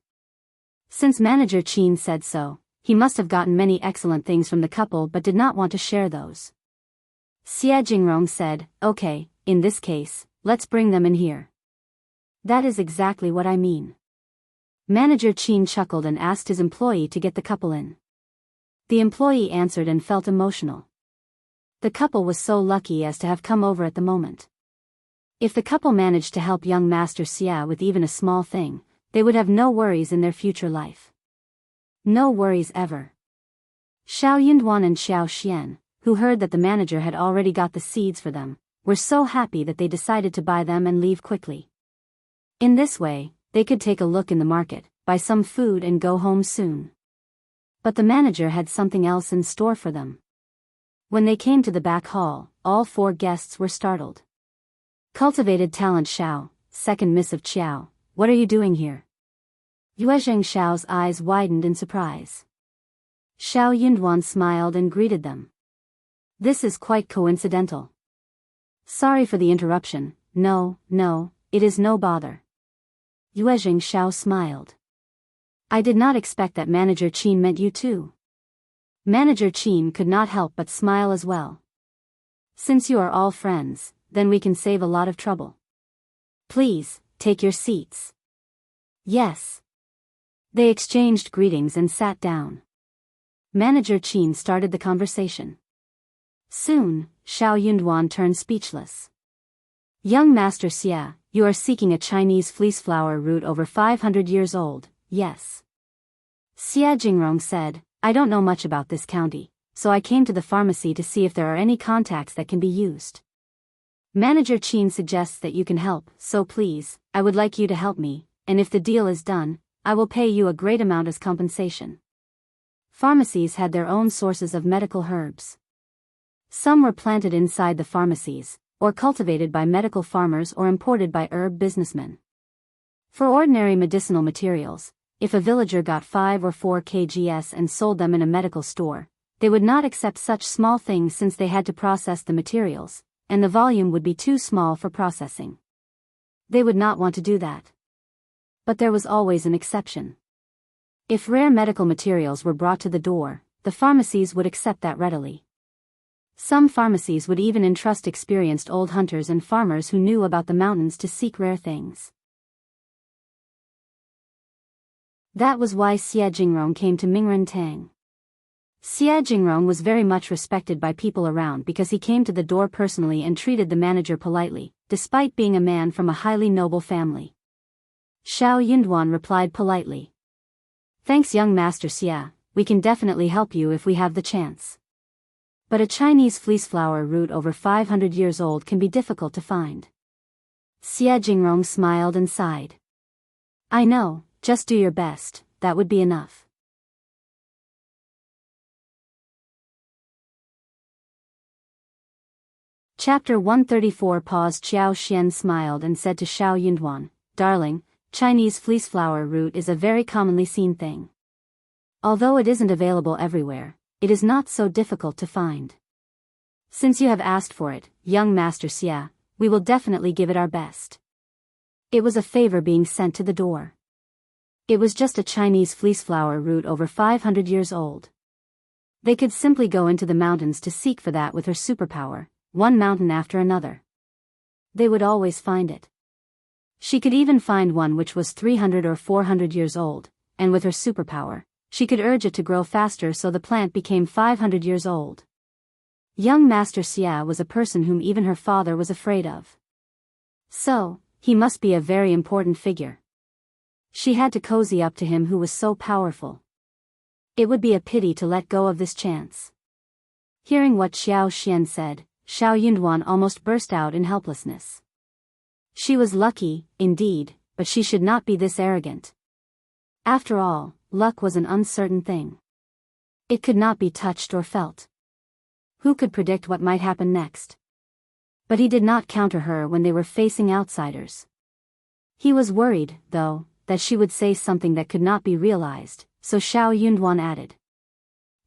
Since Manager Qin said so, he must have gotten many excellent things from the couple but did not want to share those. Xia Jingrong said, okay, in this case, let's bring them in here. That is exactly what I mean. Manager Qin chuckled and asked his employee to get the couple in. The employee answered and felt emotional. The couple was so lucky as to have come over at the moment. If the couple managed to help young Master Xia with even a small thing, they would have no worries in their future life. No worries ever. Xiao Yunduan and Xiao Xian, who heard that the manager had already got the seeds for them, were so happy that they decided to buy them and leave quickly. In this way, they could take a look in the market, buy some food and go home soon. But the manager had something else in store for them. When they came to the back hall, all four guests were startled. Cultivated talent Xiao, second miss of Qiao, what are you doing here? Yuezheng Xiao's eyes widened in surprise. Xiao Yunduan smiled and greeted them. This is quite coincidental. Sorry for the interruption, no, it is no bother. Yuezheng Xiao smiled. I did not expect that Manager Qin meant you too. Manager Qin could not help but smile as well. Since you are all friends, then we can save a lot of trouble. Please, take your seats. Yes. They exchanged greetings and sat down. Manager Qin started the conversation. Soon, Xiao Yunduan turned speechless. Young Master Xia, you are seeking a Chinese fleece flower root over 500 years old, yes. Xia Jingrong said, I don't know much about this county, so I came to the pharmacy to see if there are any contacts that can be used. Manager Qin suggests that you can help, so please, I would like you to help me, and if the deal is done, I will pay you a great amount as compensation. Pharmacies had their own sources of medical herbs. Some were planted inside the pharmacies, or cultivated by medical farmers or imported by herb businessmen. For ordinary medicinal materials, if a villager got 5 or 4 kgs and sold them in a medical store, they would not accept such small things since they had to process the materials, and the volume would be too small for processing. They would not want to do that. But there was always an exception. If rare medical materials were brought to the door, the pharmacies would accept that readily. Some pharmacies would even entrust experienced old hunters and farmers who knew about the mountains to seek rare things. That was why Xia Jingrong came to Mingren Tang. Xia Jingrong was very much respected by people around because he came to the door personally and treated the manager politely, despite being a man from a highly noble family. Xiao Yunduan replied politely. Thanks young Master Xia, we can definitely help you if we have the chance. But a Chinese fleece flower root over 500 years old can be difficult to find. Xia Jingrong smiled and sighed. I know, just do your best, that would be enough. Chapter 134 Pause. Qiao Xian smiled and said to Xiao Yunduan, Darling, Chinese fleece flower root is a very commonly seen thing. Although it isn't available everywhere, it is not so difficult to find. Since you have asked for it, young Master Xia, we will definitely give it our best. It was a favor being sent to the door. It was just a Chinese fleece flower root over 500 years old. They could simply go into the mountains to seek for that with her superpower, one mountain after another. They would always find it. She could even find one which was 300 or 400 years old, and with her superpower, she could urge it to grow faster so the plant became 500 years old. Young Master Xia was a person whom even her father was afraid of. So, he must be a very important figure. She had to cozy up to him who was so powerful. It would be a pity to let go of this chance. Hearing what Xiao Xian said, Xiao Yunduan almost burst out in helplessness. She was lucky, indeed, but she should not be this arrogant. After all, luck was an uncertain thing. It could not be touched or felt. Who could predict what might happen next? But he did not counter her when they were facing outsiders. He was worried, though, that she would say something that could not be realized, so Xiao Yunduan added.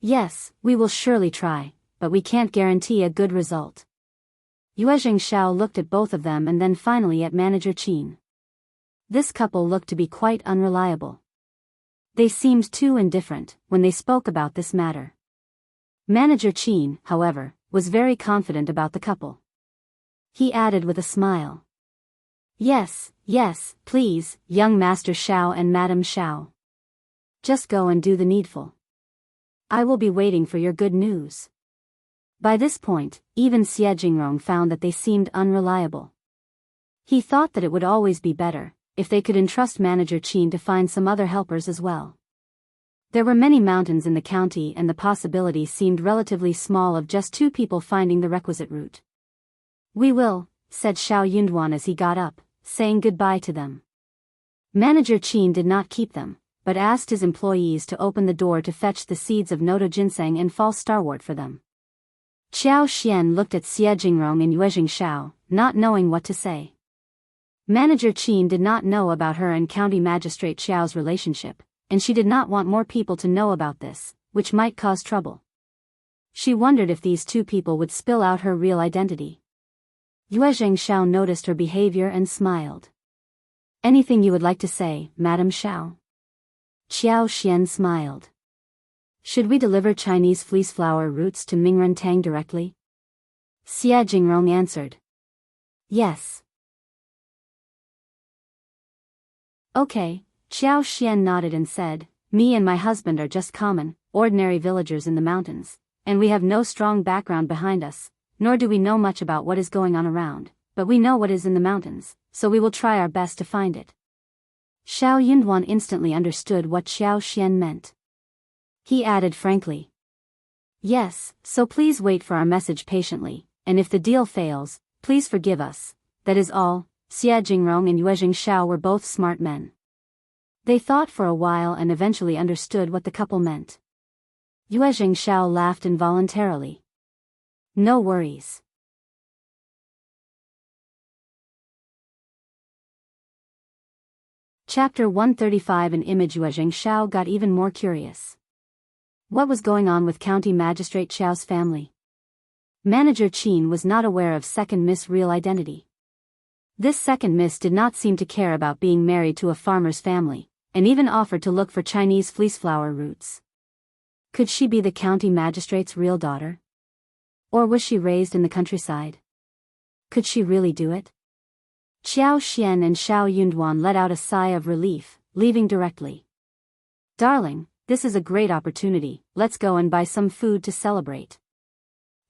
Yes, we will surely try, but we can't guarantee a good result. Yuezheng Xiao looked at both of them and then finally at Manager Qin. This couple looked to be quite unreliable. They seemed too indifferent when they spoke about this matter. Manager Qin, however, was very confident about the couple. He added with a smile. Yes, please, young Master Xiao and Madam Xiao. Just go and do the needful. I will be waiting for your good news. By this point, even Xia Jingrong found that they seemed unreliable. He thought that it would always be better if they could entrust Manager Qin to find some other helpers as well. There were many mountains in the county and the possibility seemed relatively small of just 2 people finding the requisite route. We will, said Xiao Yunduan as he got up, saying goodbye to them. Manager Qin did not keep them, but asked his employees to open the door to fetch the seeds of noto ginseng and false starwort for them. Qiao Xian looked at Xia Jingrong and Yuezheng Xiao, not knowing what to say. Manager Qin did not know about her and County Magistrate Xiao's relationship, and she did not want more people to know about this, which might cause trouble. She wondered if these two people would spill out her real identity. Yuezheng Xiao noticed her behavior and smiled. Anything you would like to say, Madam Xiao? Qiao Xian smiled. Should we deliver Chinese fleece flower roots to Mingrentang directly? Xia Jingrong answered. Yes. Okay, Qiao Xian nodded and said, me and my husband are just common, ordinary villagers in the mountains, and we have no strong background behind us, nor do we know much about what is going on around, but we know what is in the mountains, so we will try our best to find it. Xiao Yunduan instantly understood what Qiao Xian meant. He added frankly. Yes, so please wait for our message patiently, and if the deal fails, please forgive us, that is all. Xia Jingrong and Yuezheng Xiao were both smart men. They thought for a while and eventually understood what the couple meant. Yuezheng Xiao laughed involuntarily. No worries. Chapter 135. An image. Yuezheng Xiao got even more curious. What was going on with County Magistrate Xiao's family? Manager Qin was not aware of second Miss' real identity. This second miss did not seem to care about being married to a farmer's family, and even offered to look for Chinese fleeceflower roots. Could she be the county magistrate's real daughter? Or was she raised in the countryside? Could she really do it? Qiao Xian and Xiao Yunduan let out a sigh of relief, leaving directly. Darling, this is a great opportunity, let's go and buy some food to celebrate.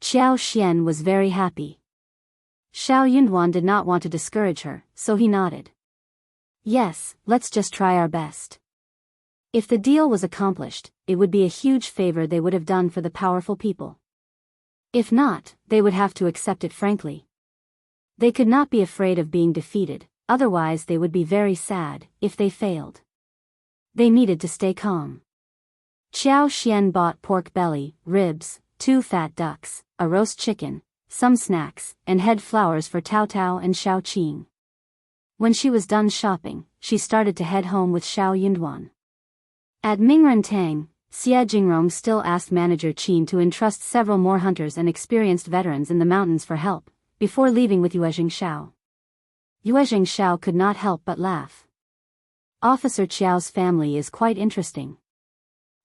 Qiao Xian was very happy. Xiao Yunduan did not want to discourage her, so he nodded. Yes, let's just try our best. If the deal was accomplished, it would be a huge favor they would have done for the powerful people. If not, they would have to accept it frankly. They could not be afraid of being defeated, otherwise they would be very sad if they failed. They needed to stay calm. Qiao Xian bought pork belly, ribs, 2 fat ducks, a roast chicken, some snacks, and head flowers for Tao Tao and Xiao Qing. When she was done shopping, she started to head home with Xiao Yunduan. At Mingrentang, Xia Jingrong still asked Manager Qin to entrust several more hunters and experienced veterans in the mountains for help, before leaving with Yuezheng Xiao. Yuezheng Xiao could not help but laugh. Officer Qiao's family is quite interesting.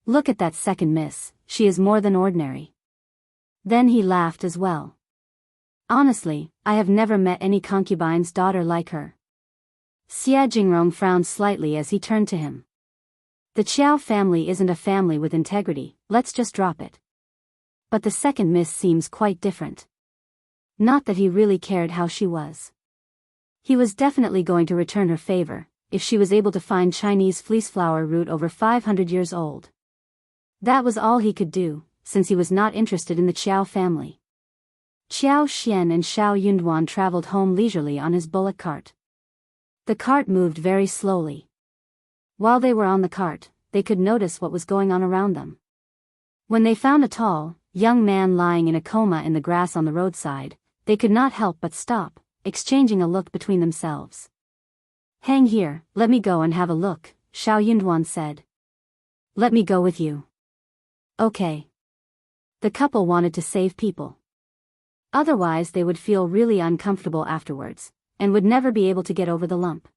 Look at that second miss, she is more than ordinary. Then he laughed as well. Honestly, I have never met any concubine's daughter like her. Xia Jingrong frowned slightly as he turned to him. The Qiao family isn't a family with integrity, let's just drop it. But the second miss seems quite different. Not that he really cared how she was. He was definitely going to return her favor, if she was able to find Chinese fleeceflower root over 500 years old. That was all he could do, since he was not interested in the Qiao family. Qiao Xian and Xiao Yunduan traveled home leisurely on his bullock cart. The cart moved very slowly. While they were on the cart, they could notice what was going on around them. When they found a tall, young man lying in a coma in the grass on the roadside, they could not help but stop, exchanging a look between themselves. Hang here, let me go and have a look, Xiao Yunduan said. Let me go with you. Okay. The couple wanted to save people. Otherwise they would feel really uncomfortable afterwards, and would never be able to get over the lump.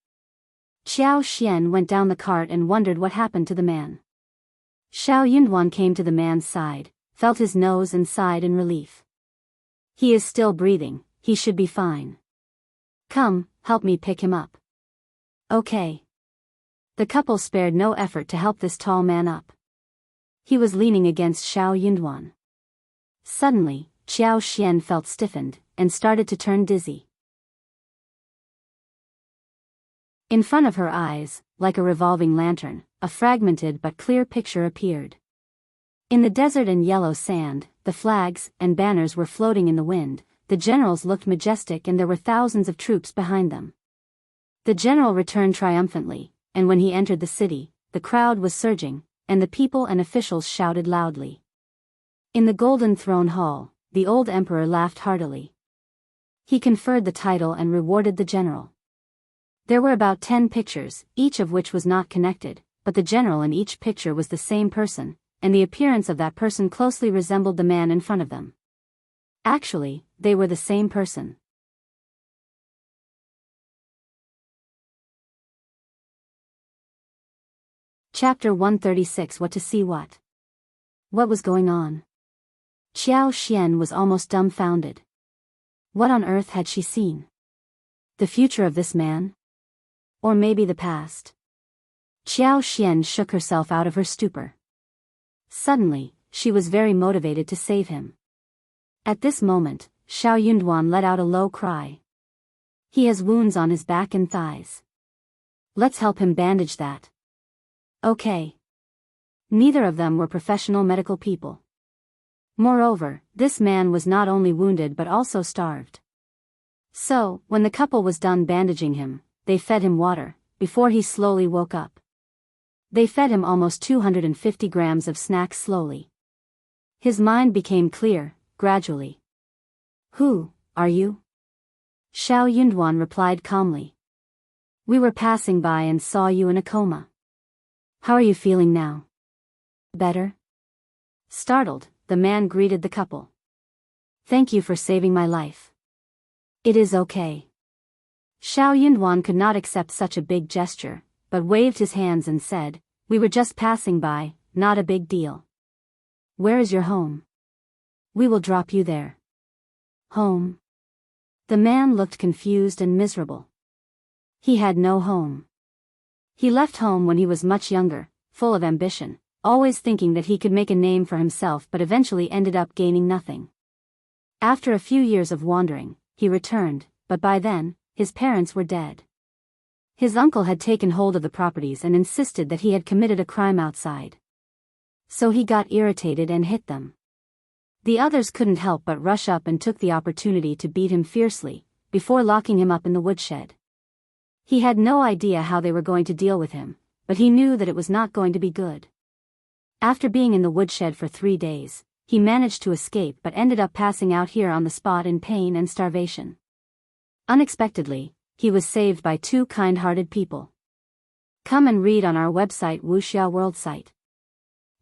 Qiao Xian went down the cart and wondered what happened to the man. Xiao Yunduan came to the man's side, felt his nose and sighed in relief. He is still breathing, he should be fine. Come, help me pick him up. Okay. The couple spared no effort to help this tall man up. He was leaning against Xiao Yunduan. Suddenly, Qiao Xian felt stiffened, and started to turn dizzy. In front of her eyes, like a revolving lantern, a fragmented but clear picture appeared. In the desert and yellow sand, the flags and banners were floating in the wind, the generals looked majestic and there were thousands of troops behind them. The general returned triumphantly, and when he entered the city, the crowd was surging, and the people and officials shouted loudly. In the Golden Throne Hall, the old emperor laughed heartily. He conferred the title and rewarded the general. There were about 10 pictures, each of which was not connected, but the general in each picture was the same person, and the appearance of that person closely resembled the man in front of them. Actually, they were the same person. Chapter 136. What to see what? What was going on? Qiao Xian was almost dumbfounded. What on earth had she seen? The future of this man? Or maybe the past? Qiao Xian shook herself out of her stupor. Suddenly, she was very motivated to save him. At this moment, Xiao Yunduan let out a low cry. He has wounds on his back and thighs. Let's help him bandage that. Okay. Neither of them were professional medical people. Moreover, this man was not only wounded but also starved. So, when the couple was done bandaging him, they fed him water, before he slowly woke up. They fed him almost 250 grams of snacks slowly. His mind became clear, gradually. Who are you? Xiao Yunduan replied calmly. We were passing by and saw you in a coma. How are you feeling now? Better? Startled, the man greeted the couple. Thank you for saving my life. It is okay. Xiao Yunduan could not accept such a big gesture, but waved his hands and said, we were just passing by, not a big deal. Where is your home? We will drop you there. Home? The man looked confused and miserable. He had no home. He left home when he was much younger, full of ambition, always thinking that he could make a name for himself but eventually ended up gaining nothing. After a few years of wandering, he returned, but by then, his parents were dead. His uncle had taken hold of the properties and insisted that he had committed a crime outside. So he got irritated and hit them. The others couldn't help but rush up and took the opportunity to beat him fiercely, before locking him up in the woodshed. He had no idea how they were going to deal with him, but he knew that it was not going to be good. After being in the woodshed for 3 days, he managed to escape but ended up passing out here on the spot in pain and starvation. Unexpectedly, he was saved by 2 kind-hearted people. Come and read on our website Wuxia World site.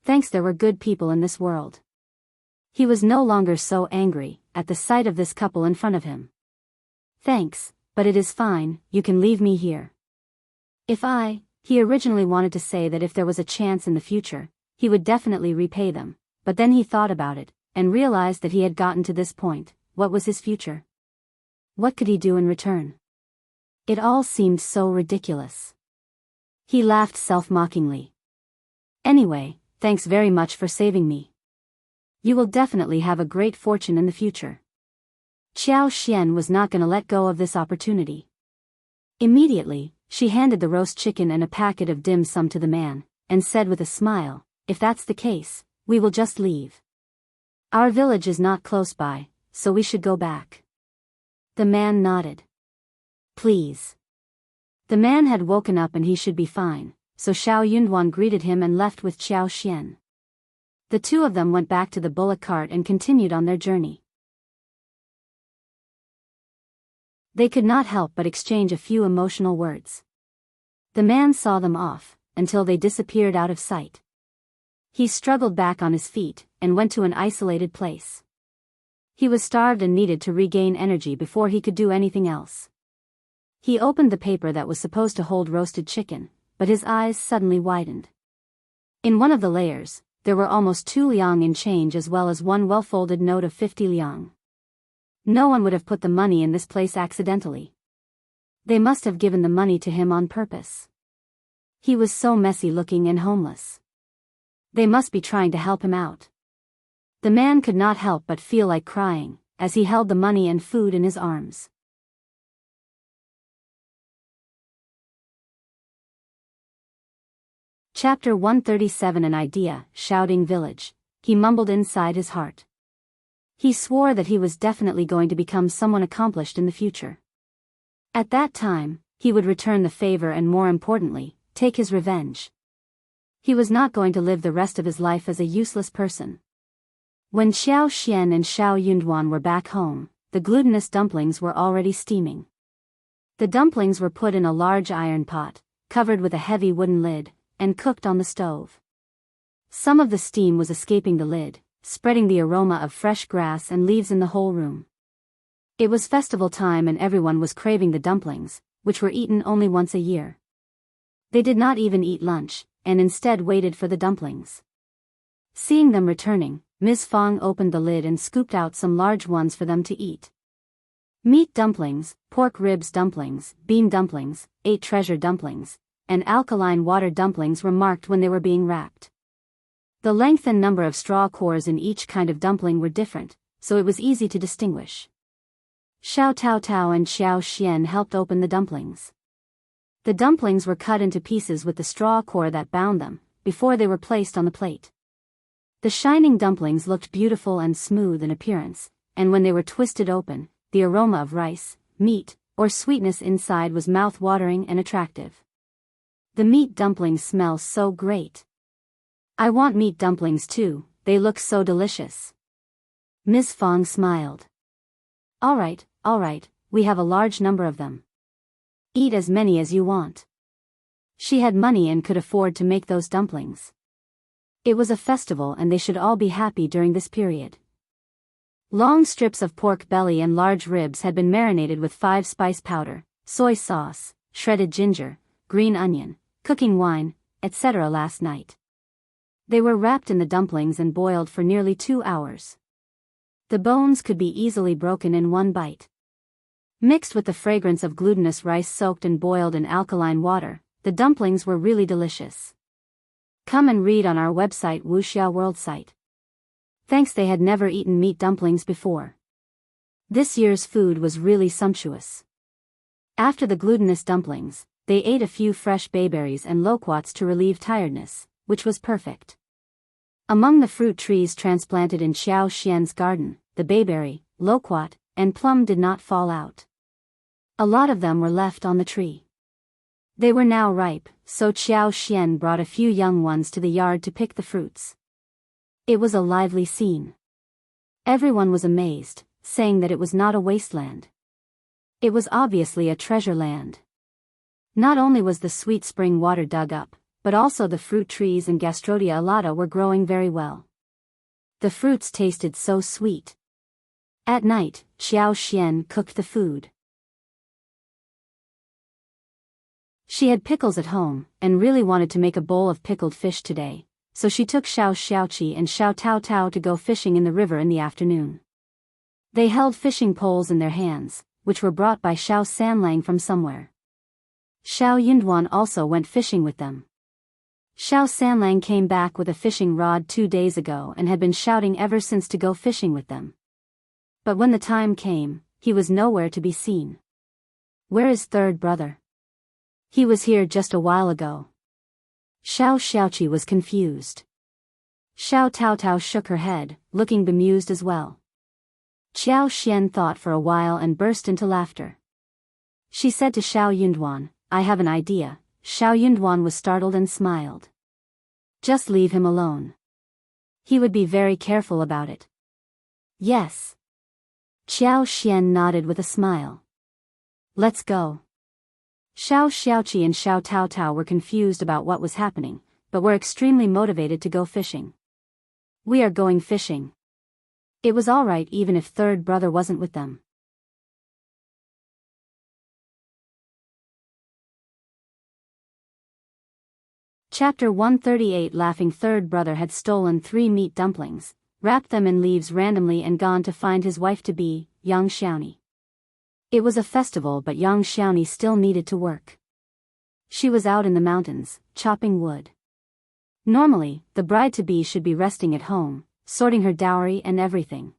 Thanks, there were good people in this world. He was no longer so angry at the sight of this couple in front of him. Thanks, but it is fine, you can leave me here. He originally wanted to say that if there was a chance in the future, he would definitely repay them, but then he thought about it, and realized that he had gotten to this point. What was his future? What could he do in return? It all seemed so ridiculous. He laughed self-mockingly. Anyway, thanks very much for saving me. You will definitely have a great fortune in the future. Qiao Xian was not going to let go of this opportunity. Immediately, she handed the roast chicken and a packet of dim sum to the man, and said with a smile, if that's the case, we will just leave. Our village is not close by, so we should go back. The man nodded. Please. The man had woken up and he should be fine, so Xiao Yunduan greeted him and left with Qiao Xian. The 2 of them went back to the bullock cart and continued on their journey. They could not help but exchange a few emotional words. The man saw them off, until they disappeared out of sight. He struggled back on his feet, and went to an isolated place. He was starved and needed to regain energy before he could do anything else. He opened the paper that was supposed to hold roasted chicken, but his eyes suddenly widened. In one of the layers, there were almost 2 liang in change as well as 1 well-folded note of 50 liang. No one would have put the money in this place accidentally. They must have given the money to him on purpose. He was so messy looking and homeless. They must be trying to help him out. The man could not help but feel like crying, as he held the money and food in his arms. Chapter 137. An idea, shouting village, he mumbled inside his heart. He swore that he was definitely going to become someone accomplished in the future. At that time, he would return the favor and more importantly, take his revenge. He was not going to live the rest of his life as a useless person. When Xiao Xian and Xiao Yunduan were back home, the glutinous dumplings were already steaming. The dumplings were put in a large iron pot, covered with a heavy wooden lid, and cooked on the stove. Some of the steam was escaping the lid, spreading the aroma of fresh grass and leaves in the whole room. It was festival time and everyone was craving the dumplings, which were eaten only once a year. They did not even eat lunch, and instead waited for the dumplings. Seeing them returning, Ms. Fang opened the lid and scooped out some large ones for them to eat. Meat dumplings, pork ribs dumplings, bean dumplings, 8 treasure dumplings, and alkaline water dumplings were marked when they were being wrapped. The length and number of straw cores in each kind of dumpling were different, so it was easy to distinguish. Xiao Tao Tao and Xiao Xian helped open the dumplings. The dumplings were cut into pieces with the straw core that bound them, before they were placed on the plate. The shining dumplings looked beautiful and smooth in appearance, and when they were twisted open, the aroma of rice, meat, or sweetness inside was mouth-watering and attractive. The meat dumplings smell so great. I want meat dumplings too, they look so delicious. Ms. Fang smiled. All right, we have a large number of them. Eat as many as you want. She had money and could afford to make those dumplings. It was a festival and they should all be happy during this period. Long strips of pork belly and large ribs had been marinated with 5-spice powder, soy sauce, shredded ginger, green onion, cooking wine, etc. last night. They were wrapped in the dumplings and boiled for nearly 2 hours. The bones could be easily broken in one bite. Mixed with the fragrance of glutinous rice soaked and boiled in alkaline water, the dumplings were really delicious. Come and read on our website Wuxia World site. Thanks, they had never eaten meat dumplings before. This year's food was really sumptuous. After the glutinous dumplings, they ate a few fresh bayberries and loquats to relieve tiredness, which was perfect. Among the fruit trees transplanted in Xiao Xian's garden, the bayberry, loquat, and plum did not fall out. A lot of them were left on the tree. They were now ripe, so Xiao Xian brought a few young ones to the yard to pick the fruits. It was a lively scene. Everyone was amazed, saying that it was not a wasteland. It was obviously a treasure land. Not only was the sweet spring water dug up, but also the fruit trees and Gastrodia alata were growing very well. The fruits tasted so sweet. At night, Xiao Xian cooked the food. She had pickles at home, and really wanted to make a bowl of pickled fish today, so she took Xiao Xiaoqi and Xiao Tao Tao to go fishing in the river in the afternoon. They held fishing poles in their hands, which were brought by Xiao Sanlang from somewhere. Xiao Yunduan also went fishing with them. Xiao Sanlang came back with a fishing rod 2 days ago and had been shouting ever since to go fishing with them. But when the time came, he was nowhere to be seen. Where is third brother? He was here just a while ago. Xiao Xiaoqi was confused. Xiao Tao Tao shook her head, looking bemused as well. Xiao Xian thought for a while and burst into laughter. She said to Xiao Yunduan, I have an idea. Xiao Yunduan was startled and smiled. Just leave him alone. He would be very careful about it. Yes. Xiao Xian nodded with a smile. Let's go. Xiao Xiaoqi and Xiao Tao Tao were confused about what was happening, but were extremely motivated to go fishing. We are going fishing. It was all right even if third brother wasn't with them. Chapter 138. Laughing third brother had stolen 3 meat dumplings, wrapped them in leaves randomly and gone to find his wife-to-be, Yang Xiaoni. It was a festival but Yang Xiaoni still needed to work. She was out in the mountains, chopping wood. Normally, the bride-to-be should be resting at home, sorting her dowry and everything.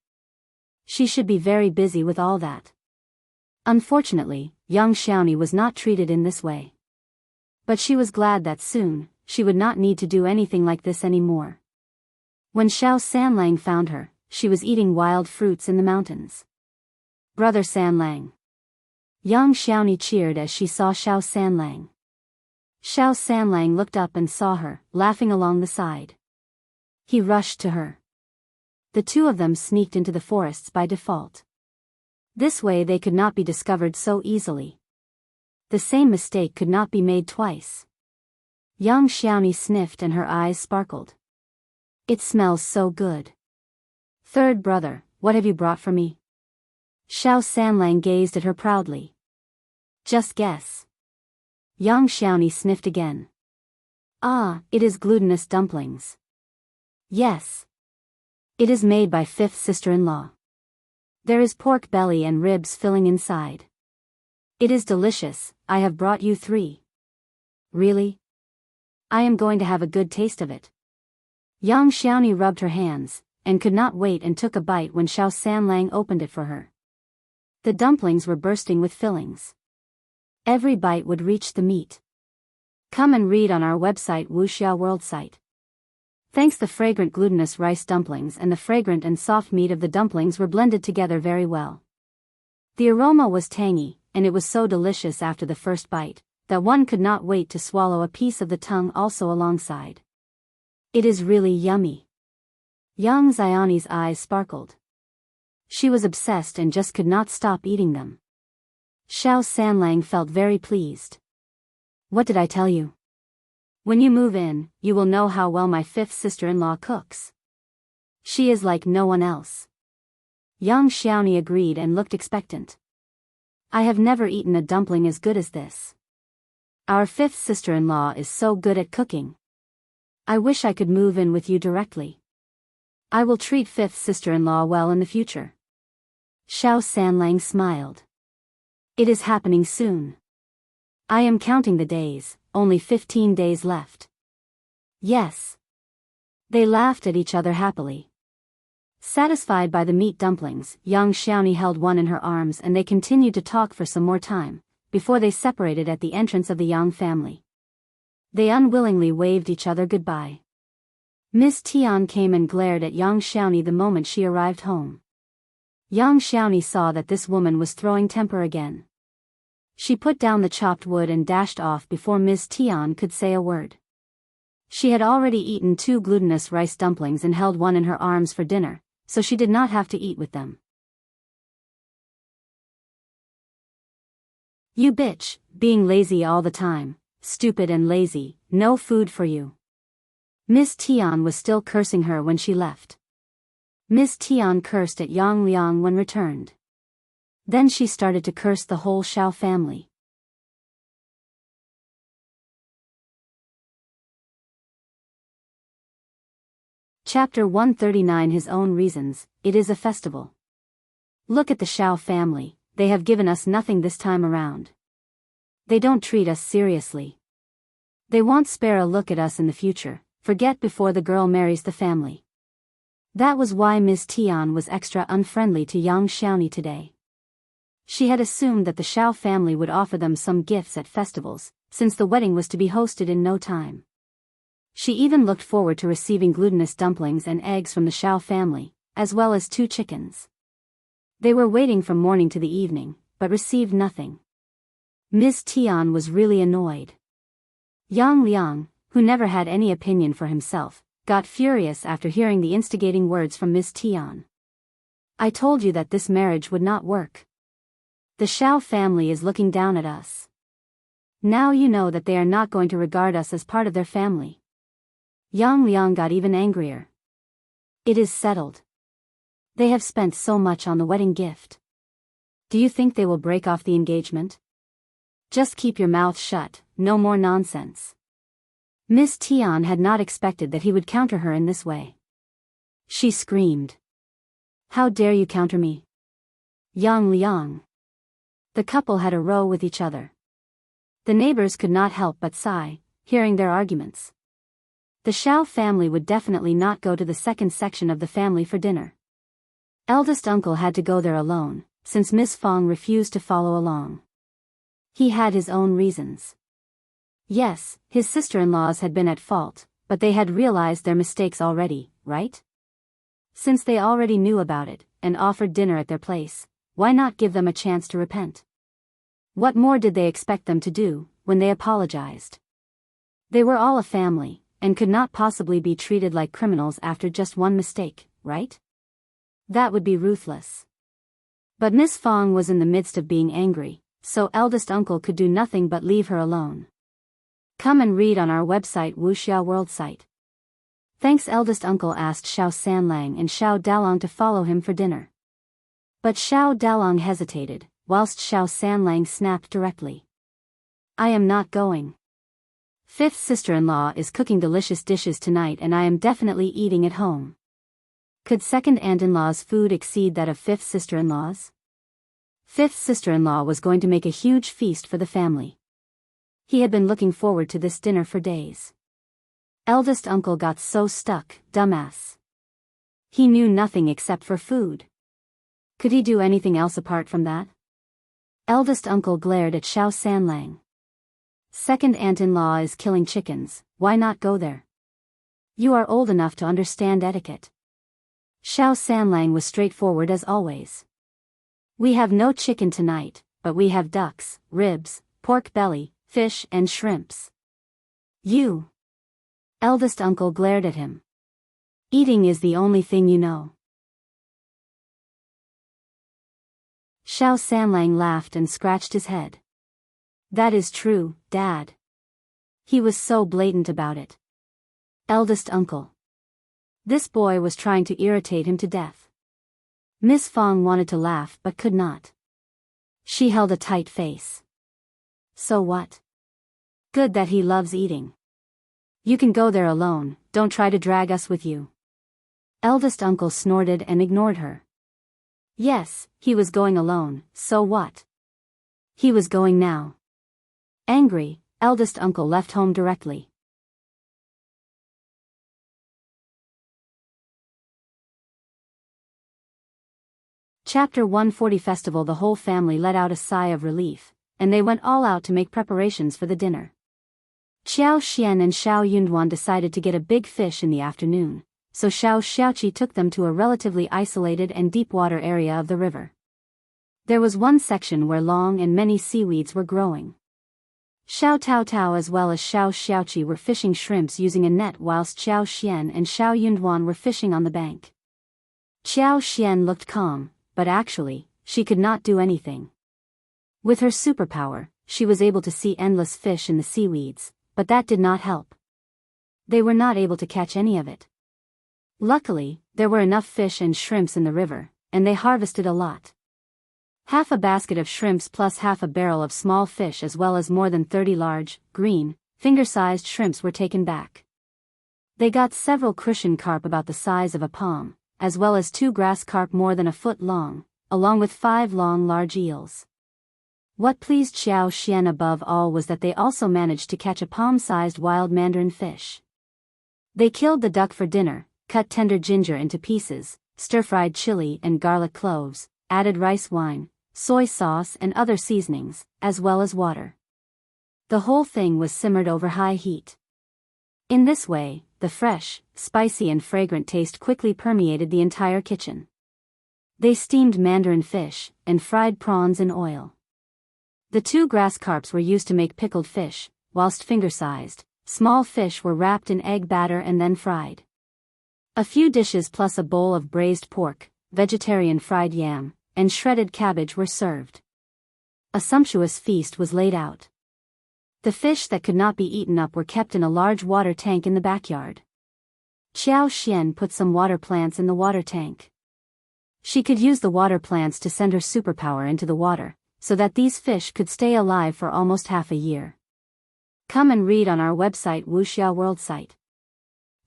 She should be very busy with all that. Unfortunately, Yang Xiaoni was not treated in this way. But she was glad that soon, she would not need to do anything like this anymore. When Xiao Sanlang found her, she was eating wild fruits in the mountains. Brother Sanlang. Yang Xiaoni cheered as she saw Xiao Sanlang. Xiao Sanlang looked up and saw her, laughing along the side. He rushed to her. The two of them sneaked into the forests by default. This way they could not be discovered so easily. The same mistake could not be made twice. Young Xiaoni sniffed and her eyes sparkled. It smells so good. Third brother, what have you brought for me? Xiao Sanlang gazed at her proudly. Just guess. Young Xiaoni sniffed again. Ah, it is glutinous dumplings. Yes. It is made by fifth sister-in-law. There is pork belly and ribs filling inside. It is delicious, I have brought you 3. Really? I am going to have a good taste of it. Young Xiaoni rubbed her hands, and could not wait and took a bite when Xiao Sanlang opened it for her. The dumplings were bursting with fillings. Every bite would reach the meat. Come and read on our website Wuxia World site. Thanks, the fragrant glutinous rice dumplings and the fragrant and soft meat of the dumplings were blended together very well. The aroma was tangy, and it was so delicious after the first bite, that one could not wait to swallow a piece of the tongue also alongside. It is really yummy. Young Xiaoni's eyes sparkled. She was obsessed and just could not stop eating them. Xiao Sanlang felt very pleased. What did I tell you? When you move in, you will know how well my fifth sister-in-law cooks. She is like no one else. Young Xiaoni agreed and looked expectant. I have never eaten a dumpling as good as this. Our fifth sister-in-law is so good at cooking. I wish I could move in with you directly. I will treat fifth sister-in-law well in the future. Xiao Sanlang smiled. It is happening soon. I am counting the days, only 15 days left. Yes. They laughed at each other happily. Satisfied by the meat dumplings, young Xiaoni held one in her arms and they continued to talk for some more time, before they separated at the entrance of the Yang family. They unwillingly waved each other goodbye. Miss Tian came and glared at young Xiaoni the moment she arrived home. Young Xiaoni saw that this woman was throwing temper again. She put down the chopped wood and dashed off before Miss Tian could say a word. She had already eaten 2 glutinous rice dumplings and held one in her arms for dinner, so she did not have to eat with them. You bitch, being lazy all the time, stupid and lazy, no food for you. Miss Tian was still cursing her when she left. Miss Tian cursed at Yang Liang when returned. Then she started to curse the whole Xiao family. Chapter 139, His Own Reasons. It is a festival. Look at the Xiao family, they have given us nothing this time around. They don't treat us seriously. They won't spare a look at us in the future, forget before the girl marries the family. That was why Miss Tian was extra unfriendly to young Xiaoni today. She had assumed that the Xiao family would offer them some gifts at festivals, since the wedding was to be hosted in no time. She even looked forward to receiving glutinous dumplings and eggs from the Xiao family, as well as 2 chickens. They were waiting from morning to the evening, but received nothing. Miss Tian was really annoyed. Yang Liang, who never had any opinion for himself, got furious after hearing the instigating words from Miss Tian. I told you that this marriage would not work. The Xiao family is looking down at us. Now you know that they are not going to regard us as part of their family. Yang Liang got even angrier. It is settled. They have spent so much on the wedding gift. Do you think they will break off the engagement? Just keep your mouth shut, no more nonsense. Miss Tian had not expected that he would counter her in this way. She screamed. How dare you counter me? Yang Liang. The couple had a row with each other. The neighbors could not help but sigh, hearing their arguments. The Xiao family would definitely not go to the second section of the family for dinner. Eldest uncle had to go there alone, since Miss Fang refused to follow along. He had his own reasons. Yes, his sister-in-laws had been at fault, but they had realized their mistakes already, right? Since they already knew about it, and offered dinner at their place, why not give them a chance to repent? What more did they expect them to do, when they apologized? They were all a family, and could not possibly be treated like criminals after just one mistake, right? That would be ruthless. But Miss Fang was in the midst of being angry, so eldest uncle could do nothing but leave her alone. Come and read on our website Wuxia World site. Thanks. Eldest uncle asked Xiao Sanlang and Xiao Dalong to follow him for dinner. But Xiao Dalong hesitated, whilst Xiao Sanlang snapped directly. I am not going. Fifth sister-in-law is cooking delicious dishes tonight and I am definitely eating at home. Could second aunt-in-law's food exceed that of fifth sister-in-law's? Fifth sister-in-law was going to make a huge feast for the family. He had been looking forward to this dinner for days. Eldest uncle got so stuck, dumbass. He knew nothing except for food. Could he do anything else apart from that? Eldest uncle glared at Xiao Sanlang. Second aunt-in-law is killing chickens, why not go there? You are old enough to understand etiquette. Xiao Sanlang was straightforward as always. We have no chicken tonight, but we have ducks, ribs, pork belly, fish and shrimps. You. Eldest uncle glared at him. Eating is the only thing you know. Xiao Sanlang laughed and scratched his head. That is true, Dad. He was so blatant about it. Eldest uncle. This boy was trying to irritate him to death. Miss Fang wanted to laugh but could not. She held a tight face. So what? Good that he loves eating. You can go there alone, don't try to drag us with you. Eldest uncle snorted and ignored her. Yes, he was going alone, so what? He was going now. Angry, eldest uncle left home directly. Chapter 140 Festival. The whole family let out a sigh of relief, and they went all out to make preparations for the dinner. Qiao Xian and Xiao Yunduan decided to get a big fish in the afternoon, so Xiao Xiaoqi took them to a relatively isolated and deep water area of the river. There was one section where long and many seaweeds were growing. Xiao Tao Tao as well as Xiao Xiaoqi were fishing shrimps using a net whilst Xiao Xian and Xiao Yunduan were fishing on the bank. Xiao Xian looked calm, but actually, she could not do anything. With her superpower, she was able to see endless fish in the seaweeds, but that did not help. They were not able to catch any of it. Luckily, there were enough fish and shrimps in the river, and they harvested a lot. Half a basket of shrimps plus half a barrel of small fish as well as more than 30 large, green, finger-sized shrimps were taken back. They got several crucian carp about the size of a palm, as well as 2 grass carp more than a foot long, along with 5 long large eels. What pleased Xiao Xian above all was that they also managed to catch a palm-sized wild mandarin fish. They killed the duck for dinner, cut tender ginger into pieces, stir-fried chili and garlic cloves, added rice wine, soy sauce and other seasonings, as well as water. The whole thing was simmered over high heat. In this way, the fresh, spicy and fragrant taste quickly permeated the entire kitchen. They steamed mandarin fish, and fried prawns in oil. The 2 grass carps were used to make pickled fish, whilst finger-sized, small fish were wrapped in egg batter and then fried. A few dishes plus a bowl of braised pork, vegetarian fried yam, and shredded cabbage were served. A sumptuous feast was laid out. The fish that could not be eaten up were kept in a large water tank in the backyard. Qiao Xian put some water plants in the water tank. She could use the water plants to send her superpower into the water, so that these fish could stay alive for almost half a year. Come and read on our website Wuxia World site.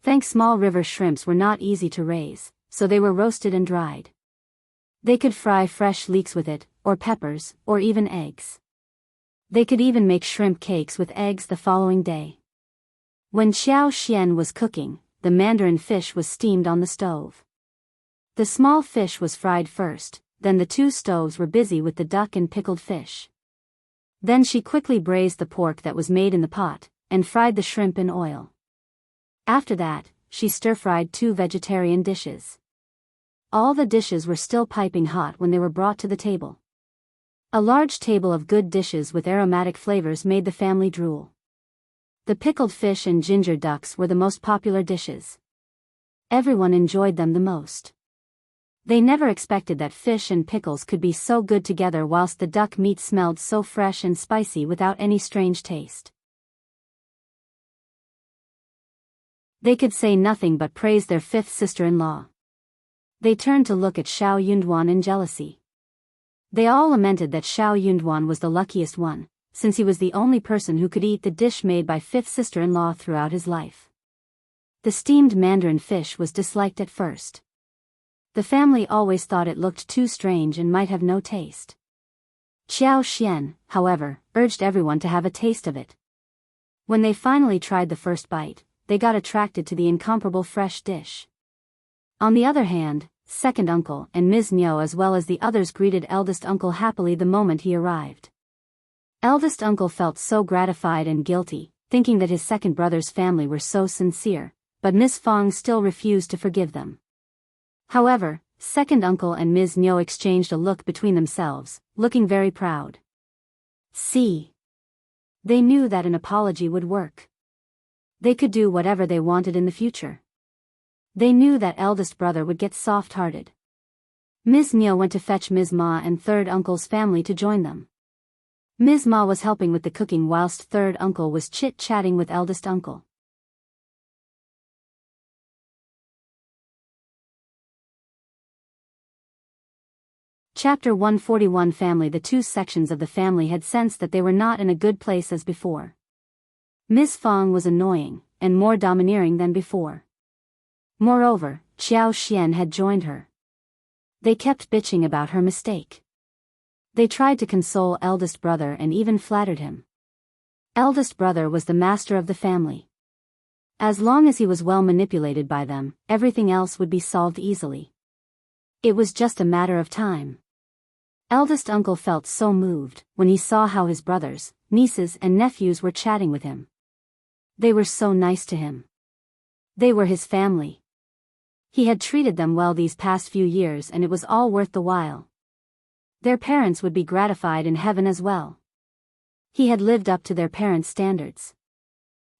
Thanks. Small river shrimps were not easy to raise, so they were roasted and dried. They could fry fresh leeks with it, or peppers, or even eggs. They could even make shrimp cakes with eggs the following day. When Xiao Xian was cooking, the mandarin fish was steamed on the stove. The small fish was fried first, then the 2 stoves were busy with the duck and pickled fish. Then she quickly braised the pork that was made in the pot, and fried the shrimp in oil. After that, she stir-fried 2 vegetarian dishes. All the dishes were still piping hot when they were brought to the table. A large table of good dishes with aromatic flavors made the family drool. The pickled fish and ginger ducks were the most popular dishes. Everyone enjoyed them the most. They never expected that fish and pickles could be so good together whilst the duck meat smelled so fresh and spicy without any strange taste. They could say nothing but praise their fifth sister-in-law. They turned to look at Xiao Yunduan in jealousy. They all lamented that Xiao Yunduan was the luckiest one, since he was the only person who could eat the dish made by fifth sister-in-law throughout his life. The steamed mandarin fish was disliked at first. The family always thought it looked too strange and might have no taste. Qiao Xian, however, urged everyone to have a taste of it. When they finally tried the first bite, they got attracted to the incomparable fresh dish. On the other hand, second uncle and Ms. Niu as well as the others greeted eldest uncle happily the moment he arrived. Eldest uncle felt so gratified and guilty, thinking that his second brother's family were so sincere, but Miss Fang still refused to forgive them. However, second uncle and Ms. Niu exchanged a look between themselves, looking very proud. See? They knew that an apology would work. They could do whatever they wanted in the future. They knew that eldest brother would get soft-hearted. Ms. Niu went to fetch Ms. Ma and third uncle's family to join them. Ms. Ma was helping with the cooking whilst third uncle was chit-chatting with eldest uncle. Chapter 141 Family. The two sections of the family had sensed that they were not in a good place as before. Ms. Fang was annoying, and more domineering than before. Moreover, Qiao Xian had joined her. They kept bitching about her mistake. They tried to console eldest brother and even flattered him. Eldest brother was the master of the family. As long as he was well manipulated by them, everything else would be solved easily. It was just a matter of time. Eldest uncle felt so moved when he saw how his brothers, nieces and nephews were chatting with him. They were so nice to him. They were his family. He had treated them well these past few years and it was all worth the while. Their parents would be gratified in heaven as well. He had lived up to their parents' standards.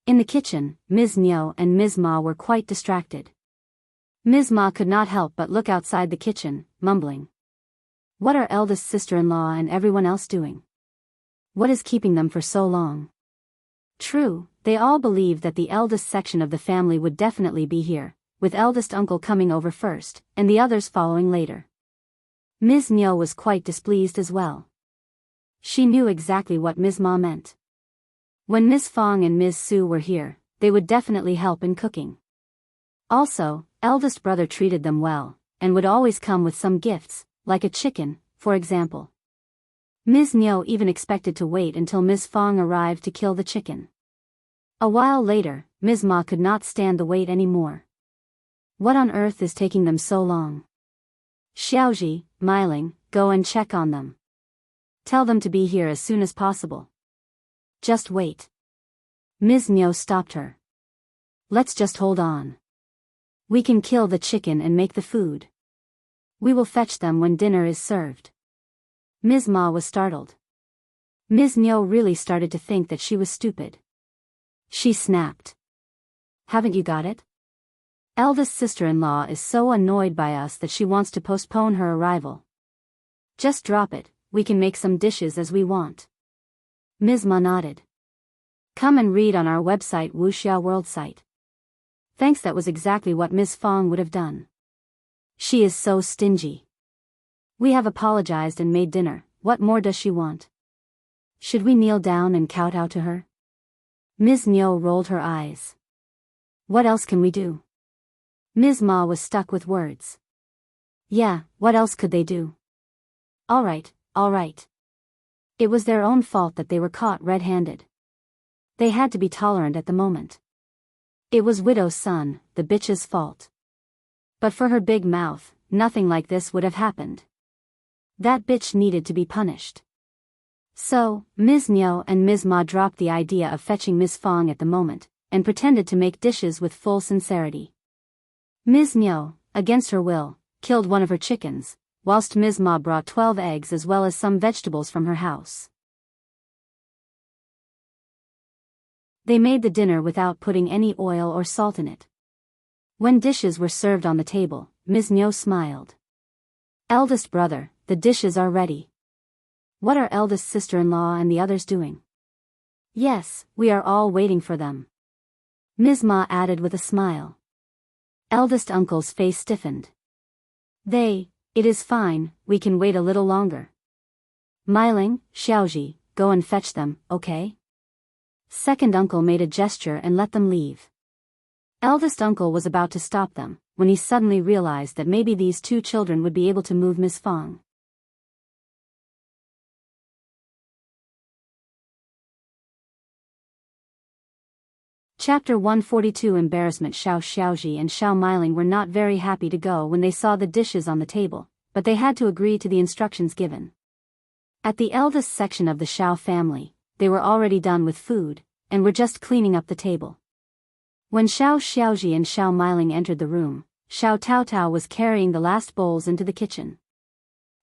In the kitchen, Ms. Niu and Ms. Ma were quite distracted. Ms. Ma could not help but look outside the kitchen, mumbling. What are eldest sister-in-law and everyone else doing? What is keeping them for so long? True, they all believed that the eldest section of the family would definitely be here, with eldest uncle coming over first, and the others following later. Ms. Niu was quite displeased as well. She knew exactly what Ms. Ma meant. When Ms. Fang and Ms. Su were here, they would definitely help in cooking. Also, eldest brother treated them well, and would always come with some gifts, like a chicken, for example. Ms. Niu even expected to wait until Ms. Fang arrived to kill the chicken. A while later, Ms. Ma could not stand the wait anymore. What on earth is taking them so long? Xiaoji, Miling, go and check on them. Tell them to be here as soon as possible. Just wait. Ms. Niu stopped her. Let's just hold on. We can kill the chicken and make the food. We will fetch them when dinner is served. Ms. Ma was startled. Ms. Niu really started to think that she was stupid. She snapped. Haven't you got it? Eldest sister-in-law is so annoyed by us that she wants to postpone her arrival. Just drop it, we can make some dishes as we want. Ms. Ma nodded. Come and read on our website Wuxia World site. Thanks, that was exactly what Ms. Fang would have done. She is so stingy. We have apologized and made dinner, what more does she want? Should we kneel down and kowtow to her? Ms. Niu rolled her eyes. What else can we do? Ms. Ma was stuck with words. Yeah, what else could they do? All right. It was their own fault that they were caught red-handed. They had to be tolerant at the moment. It was widow's son, the bitch's fault. But for her big mouth, nothing like this would have happened. That bitch needed to be punished. So, Ms. Niu and Ms. Ma dropped the idea of fetching Ms. Fang at the moment, and pretended to make dishes with full sincerity. Ms. Niu, against her will, killed one of her chickens, whilst Ms. Ma brought 12 eggs as well as some vegetables from her house. They made the dinner without putting any oil or salt in it. When dishes were served on the table, Ms. Niu smiled. Eldest brother, the dishes are ready. What are eldest sister-in-law and the others doing? Yes, we are all waiting for them. Ms. Ma added with a smile. Eldest uncle's face stiffened. It is fine, we can wait a little longer. Miling, Xiaoji, go and fetch them, okay? Second uncle made a gesture and let them leave. Eldest uncle was about to stop them, when he suddenly realized that maybe these two children would be able to move Miss Fang. Chapter 142 Embarrassment. Xiaoji and Xiao Miling were not very happy to go when they saw the dishes on the table, but they had to agree to the instructions given. At the eldest section of the Xiao family, they were already done with food, and were just cleaning up the table. When Xiaoji and Xiao Miling entered the room, Xiao Taotao was carrying the last bowls into the kitchen.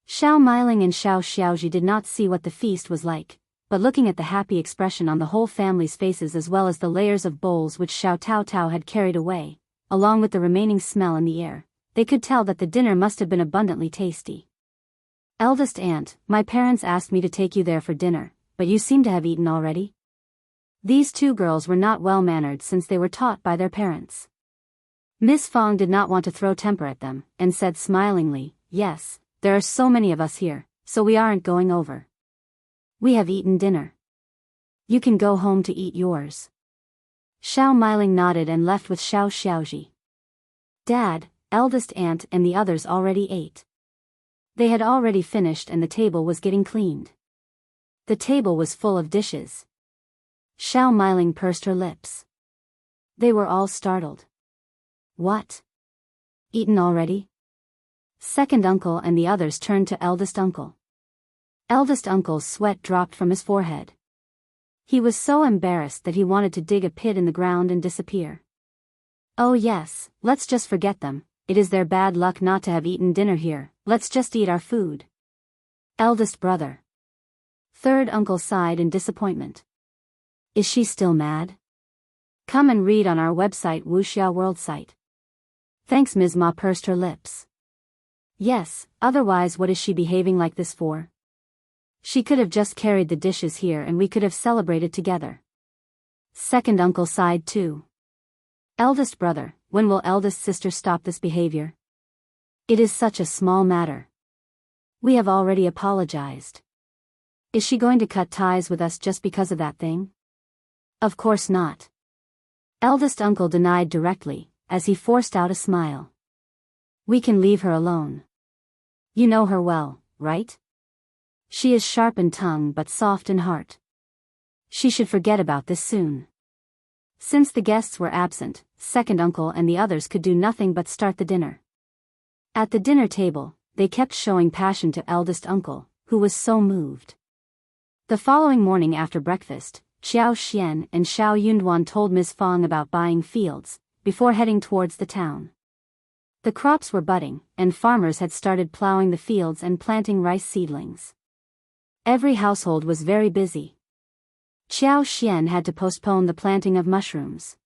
Xiao Miling and Xiaoji did not see what the feast was like, but looking at the happy expression on the whole family's faces as well as the layers of bowls which Xiao Taotao had carried away, along with the remaining smell in the air, they could tell that the dinner must have been abundantly tasty. Eldest aunt, my parents asked me to take you there for dinner, but you seem to have eaten already? These two girls were not well-mannered since they were taught by their parents. Miss Fang did not want to throw temper at them, and said smilingly, yes, there are so many of us here, so we aren't going over. We have eaten dinner. You can go home to eat yours. Xiao Miling nodded and left with Xiaoji. Dad, eldest aunt and the others already ate. They had already finished and the table was getting cleaned. The table was full of dishes. Xiao Miling pursed her lips. They were all startled. What? Eaten already? Second uncle and the others turned to eldest uncle. Eldest uncle's sweat dropped from his forehead. He was so embarrassed that he wanted to dig a pit in the ground and disappear. Oh yes, let's just forget them, it is their bad luck not to have eaten dinner here, let's just eat our food. Eldest brother. Third uncle sighed in disappointment. Is she still mad? Come and read on our website Wuxia World site. Thanks. Ms. Ma pursed her lips. Yes, otherwise what is she behaving like this for? She could have just carried the dishes here and we could have celebrated together. Second uncle sighed too. Eldest brother, when will eldest sister stop this behavior? It is such a small matter. We have already apologized. Is she going to cut ties with us just because of that thing? Of course not. Eldest uncle denied directly, as he forced out a smile. We can leave her alone. You know her well, right? She is sharp in tongue but soft in heart. She should forget about this soon. Since the guests were absent, second uncle and the others could do nothing but start the dinner. At the dinner table, they kept showing passion to eldest uncle, who was so moved. The following morning after breakfast, Qiao Xian and Xiao Yunduan told Ms. Fang about buying fields, before heading towards the town. The crops were budding, and farmers had started plowing the fields and planting rice seedlings. Every household was very busy. Qiao Xian had to postpone the planting of mushrooms.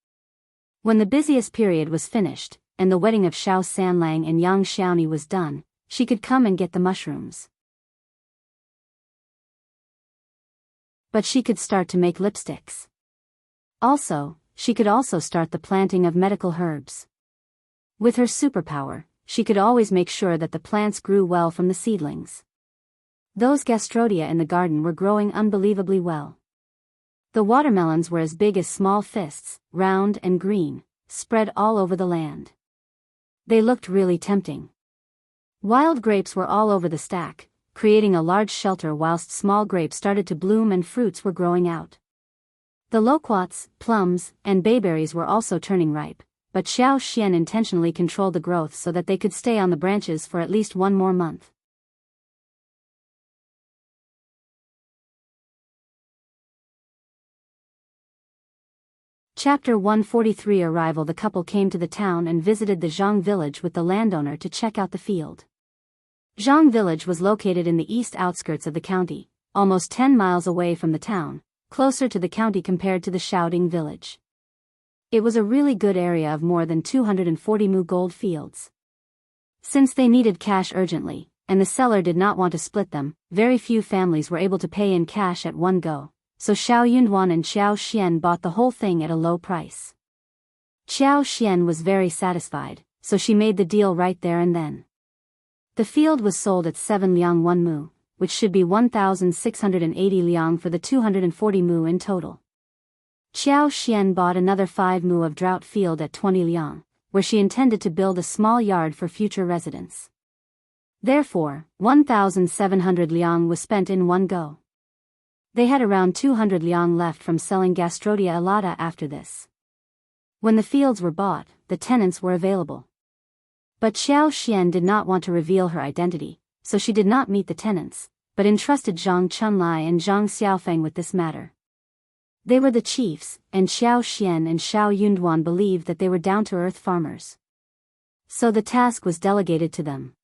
When the busiest period was finished, and the wedding of Xiao Sanlang and Yang Xiaoni was done, she could come and get the mushrooms. But she could start to make lipsticks. Also, she could also start the planting of medical herbs. With her superpower, she could always make sure that the plants grew well from the seedlings. Those gastrodia in the garden were growing unbelievably well. The watermelons were as big as small fists, round and green, spread all over the land. They looked really tempting. Wild grapes were all over the stack, creating a large shelter whilst small grapes started to bloom and fruits were growing out. The loquats, plums, and bayberries were also turning ripe, but Xiao Xian intentionally controlled the growth so that they could stay on the branches for at least one more month. Chapter 143 Arrival. The couple came to the town and visited the Zhang village with the landowner to check out the field. Zhang village was located in the east outskirts of the county, almost 10 miles away from the town, closer to the county compared to the Shaoding village. It was a really good area of more than 240 mu gold fields. Since they needed cash urgently, and the seller did not want to split them. Very few families were able to pay in cash at one go, so Xiao Yunduan and Xiao Xian bought the whole thing at a low price. Xiao Xian was very satisfied, so she made the deal right there and then. The field was sold at 7 liang 1 mu, which should be 1,680 liang for the 240 mu in total. Xiao Xian bought another 5 mu of drought field at 20 liang, where she intended to build a small yard for future residents. Therefore, 1,700 liang was spent in one go. They had around 200 liang left from selling Gastrodia Alata after this. When the fields were bought, the tenants were available. But Xiao Xian did not want to reveal her identity, so she did not meet the tenants, but entrusted Zhang Chunlai and Zhang Xiaofeng with this matter. They were the chiefs, and Xiao Xian and Xiao Yunduan believed that they were down-to-earth farmers. So the task was delegated to them.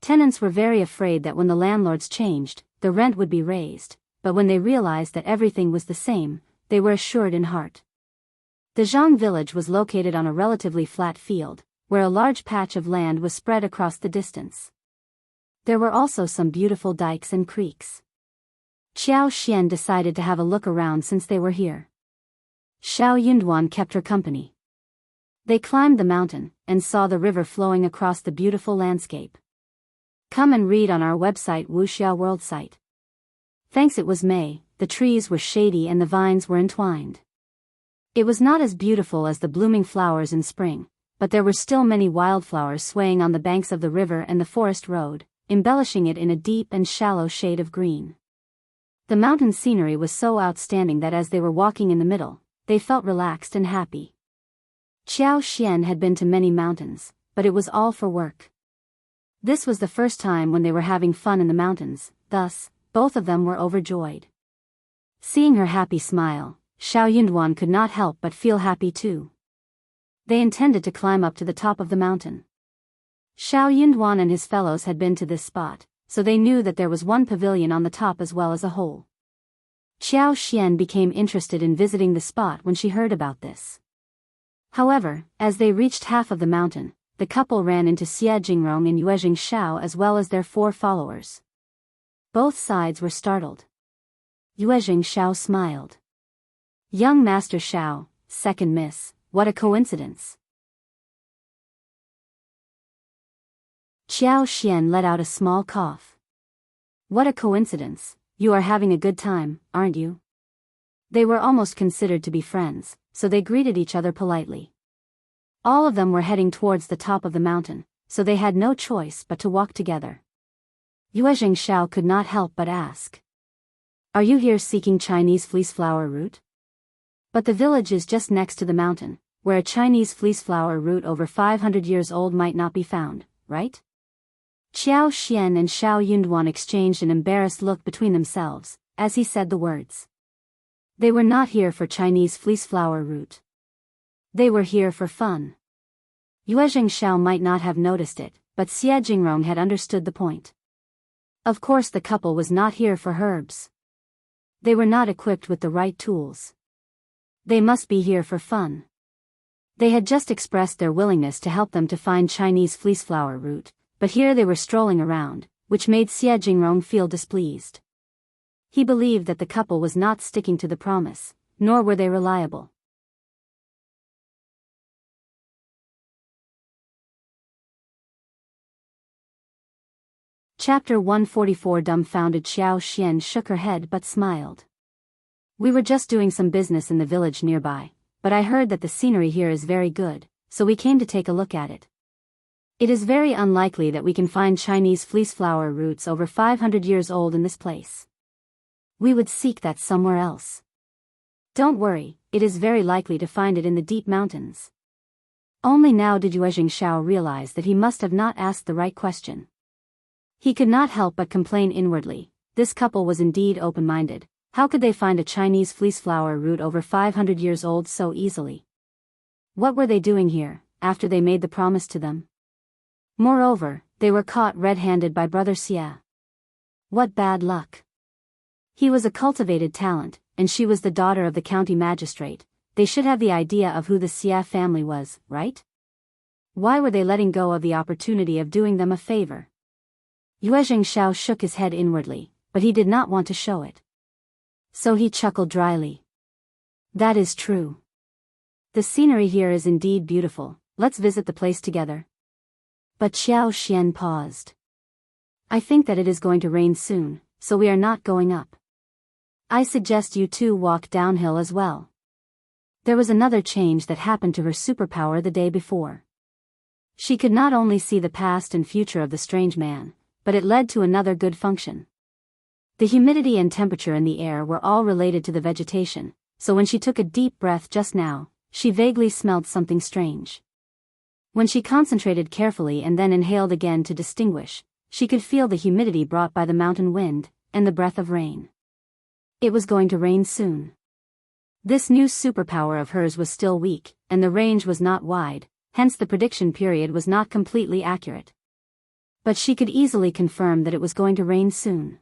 Tenants were very afraid that when the landlords changed, the rent would be raised, but when they realized that everything was the same, they were assured in heart. The Zhang village was located on a relatively flat field, where a large patch of land was spread across the distance. There were also some beautiful dikes and creeks. Xiao Xian decided to have a look around since they were here. Xiao Yunduan kept her company. They climbed the mountain, and saw the river flowing across the beautiful landscape. Come and read on our website Wuxia World site. Thanks. It was May, the trees were shady and the vines were entwined. It was not as beautiful as the blooming flowers in spring, but there were still many wildflowers swaying on the banks of the river and the forest road, embellishing it in a deep and shallow shade of green. The mountain scenery was so outstanding that as they were walking in the middle, they felt relaxed and happy. Xiao Xian had been to many mountains, but it was all for work. This was the first time when they were having fun in the mountains, thus, both of them were overjoyed. Seeing her happy smile, Xiao Yunduan could not help but feel happy too. They intended to climb up to the top of the mountain. Xiao Yunduan and his fellows had been to this spot, so they knew that there was one pavilion on the top as well as a hole. Xiao Xian became interested in visiting the spot when she heard about this. However, as they reached half of the mountain, the couple ran into Xie Jingrong and Yuezheng Xiao as well as their 4 followers. Both sides were startled. Yuezheng Xiao smiled. Young Master Xiao, second miss, what a coincidence. Xiao Xian let out a small cough. What a coincidence, you are having a good time, aren't you? They were almost considered to be friends, so they greeted each other politely. All of them were heading towards the top of the mountain, so they had no choice but to walk together. Yuezheng Xiao could not help but ask. Are you here seeking Chinese fleeceflower root? But the village is just next to the mountain, where a Chinese fleeceflower root over 500 years old might not be found, right? Xiao Xian and Xiao Yunduan exchanged an embarrassed look between themselves, as he said the words. They were not here for Chinese fleeceflower root. They were here for fun. Yuezheng Xiao might not have noticed it, but Xie Jingrong had understood the point. Of course the couple was not here for herbs. They were not equipped with the right tools. They must be here for fun. They had just expressed their willingness to help them to find Chinese fleeceflower root, but here they were strolling around, which made Xie Jingrong feel displeased. He believed that the couple was not sticking to the promise, nor were they reliable. Chapter 144. Dumbfounded Xiao Xian shook her head but smiled. We were just doing some business in the village nearby, but I heard that the scenery here is very good, so we came to take a look at it. It is very unlikely that we can find Chinese fleeceflower roots over 500 years old in this place. We would seek that somewhere else. Don't worry, it is very likely to find it in the deep mountains. Only now did Yuezheng Xiao realize that he must have not asked the right question. He could not help but complain inwardly. This couple was indeed open-minded. How could they find a Chinese fleeceflower root over 500 years old so easily? What were they doing here, after they made the promise to them? Moreover, they were caught red-handed by Brother Xie. What bad luck. He was a cultivated talent, and she was the daughter of the county magistrate. They should have the idea of who the Xie family was, right? Why were they letting go of the opportunity of doing them a favor? Yuezheng Xiao shook his head inwardly, but he did not want to show it. So he chuckled dryly. That is true. The scenery here is indeed beautiful, let's visit the place together. But Xiao Xian paused. I think that it is going to rain soon, so we are not going up. I suggest you two walk downhill as well. There was another change that happened to her superpower the day before. She could not only see the past and future of the strange man, but it led to another good function. The humidity and temperature in the air were all related to the vegetation, so when she took a deep breath just now, she vaguely smelled something strange. When she concentrated carefully and then inhaled again to distinguish, she could feel the humidity brought by the mountain wind, and the breath of rain. It was going to rain soon. This new superpower of hers was still weak, and the range was not wide, hence the prediction period was not completely accurate. But she could easily confirm that it was going to rain soon.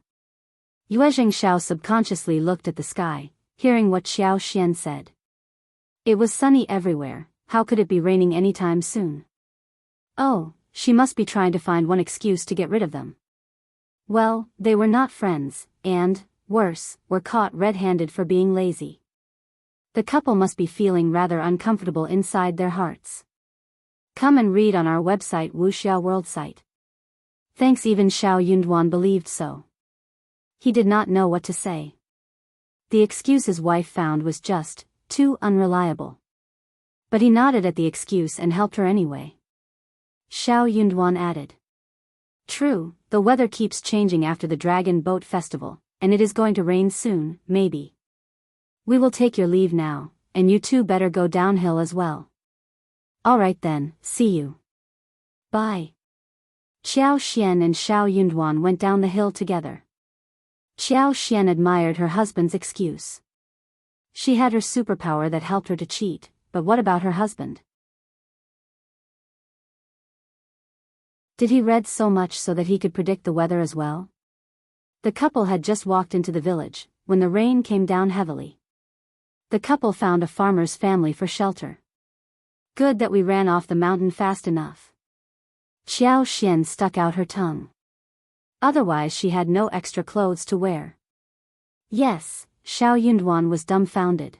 Yuezheng Xiao subconsciously looked at the sky, hearing what Xiao Xian said. It was sunny everywhere, how could it be raining anytime soon? Oh, she must be trying to find one excuse to get rid of them. Well, they were not friends, and, worse, were caught red-handed for being lazy. The couple must be feeling rather uncomfortable inside their hearts. Come and read on our website Wuxia World site. Thanks. Even Xiao Yunduan believed so. He did not know what to say. The excuse his wife found was just too unreliable. But he nodded at the excuse and helped her anyway. Xiao Yunduan added. True, the weather keeps changing after the Dragon Boat Festival, and it is going to rain soon, maybe. We will take your leave now, and you two better go downhill as well. Alright then, see you. Bye. Xiao Xian and Xiao Yunduan went down the hill together. Xiao Xian admired her husband's excuse. She had her superpower that helped her to cheat, but what about her husband? Did he read so much so that he could predict the weather as well? The couple had just walked into the village, when the rain came down heavily. The couple found a farmer's family for shelter. Good that we ran off the mountain fast enough. Xiao Xian stuck out her tongue. Otherwise she had no extra clothes to wear. Yes, Xiao Yunduan was dumbfounded.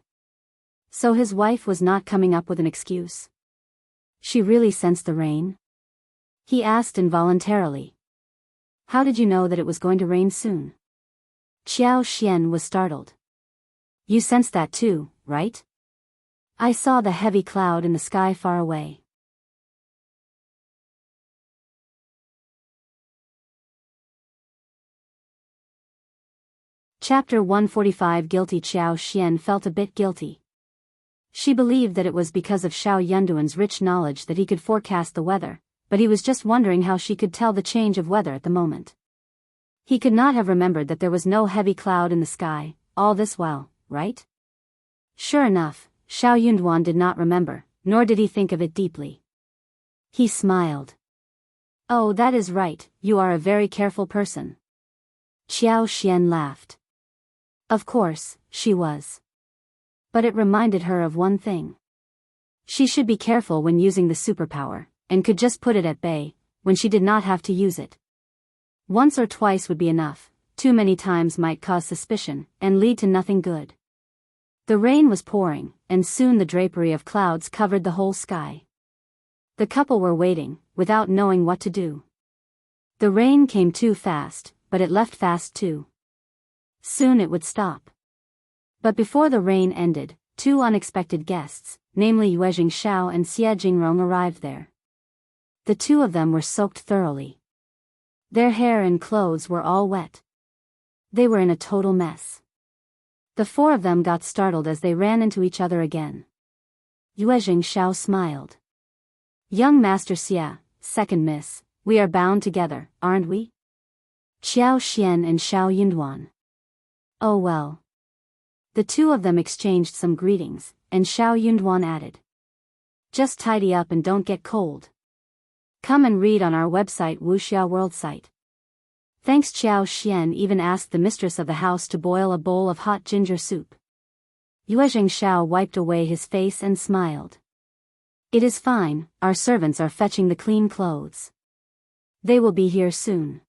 So his wife was not coming up with an excuse. She really sensed the rain? He asked involuntarily. How did you know that it was going to rain soon? Xiao Xian was startled. You sensed that too, right? I saw the heavy cloud in the sky far away. Chapter 145. Guilty. Xiao Xian felt a bit guilty. She believed that it was because of Xiao Yunduan's rich knowledge that he could forecast the weather, but he was just wondering how she could tell the change of weather at the moment. He could not have remembered that there was no heavy cloud in the sky, all this while, right? Sure enough, Xiao Yunduan did not remember, nor did he think of it deeply. He smiled. Oh, that is right, you are a very careful person. Xiao Xian laughed. Of course, she was. But it reminded her of one thing. She should be careful when using the superpower, and could just put it at bay, when she did not have to use it. Once or twice would be enough, too many times might cause suspicion, and lead to nothing good. The rain was pouring, and soon the drapery of clouds covered the whole sky. The couple were waiting, without knowing what to do. The rain came too fast, but it left fast too. Soon it would stop. But before the rain ended, two unexpected guests, namely Yuezheng Xiao and Xie Jingrong, arrived there. The two of them were soaked thoroughly. Their hair and clothes were all wet. They were in a total mess. The four of them got startled as they ran into each other again. Yuezheng Xiao smiled. Young Master Xie, second miss, we are bound together, aren't we? Xiao Xian and Xiao Yunduan. Oh well. The two of them exchanged some greetings, and Xiao Yunduan added. Just tidy up and don't get cold. Come and read on our website Wuxia World site. Thanks. Xiao Xian even asked the mistress of the house to boil a bowl of hot ginger soup. Yuezheng Xiao wiped away his face and smiled. It is fine, our servants are fetching the clean clothes. They will be here soon.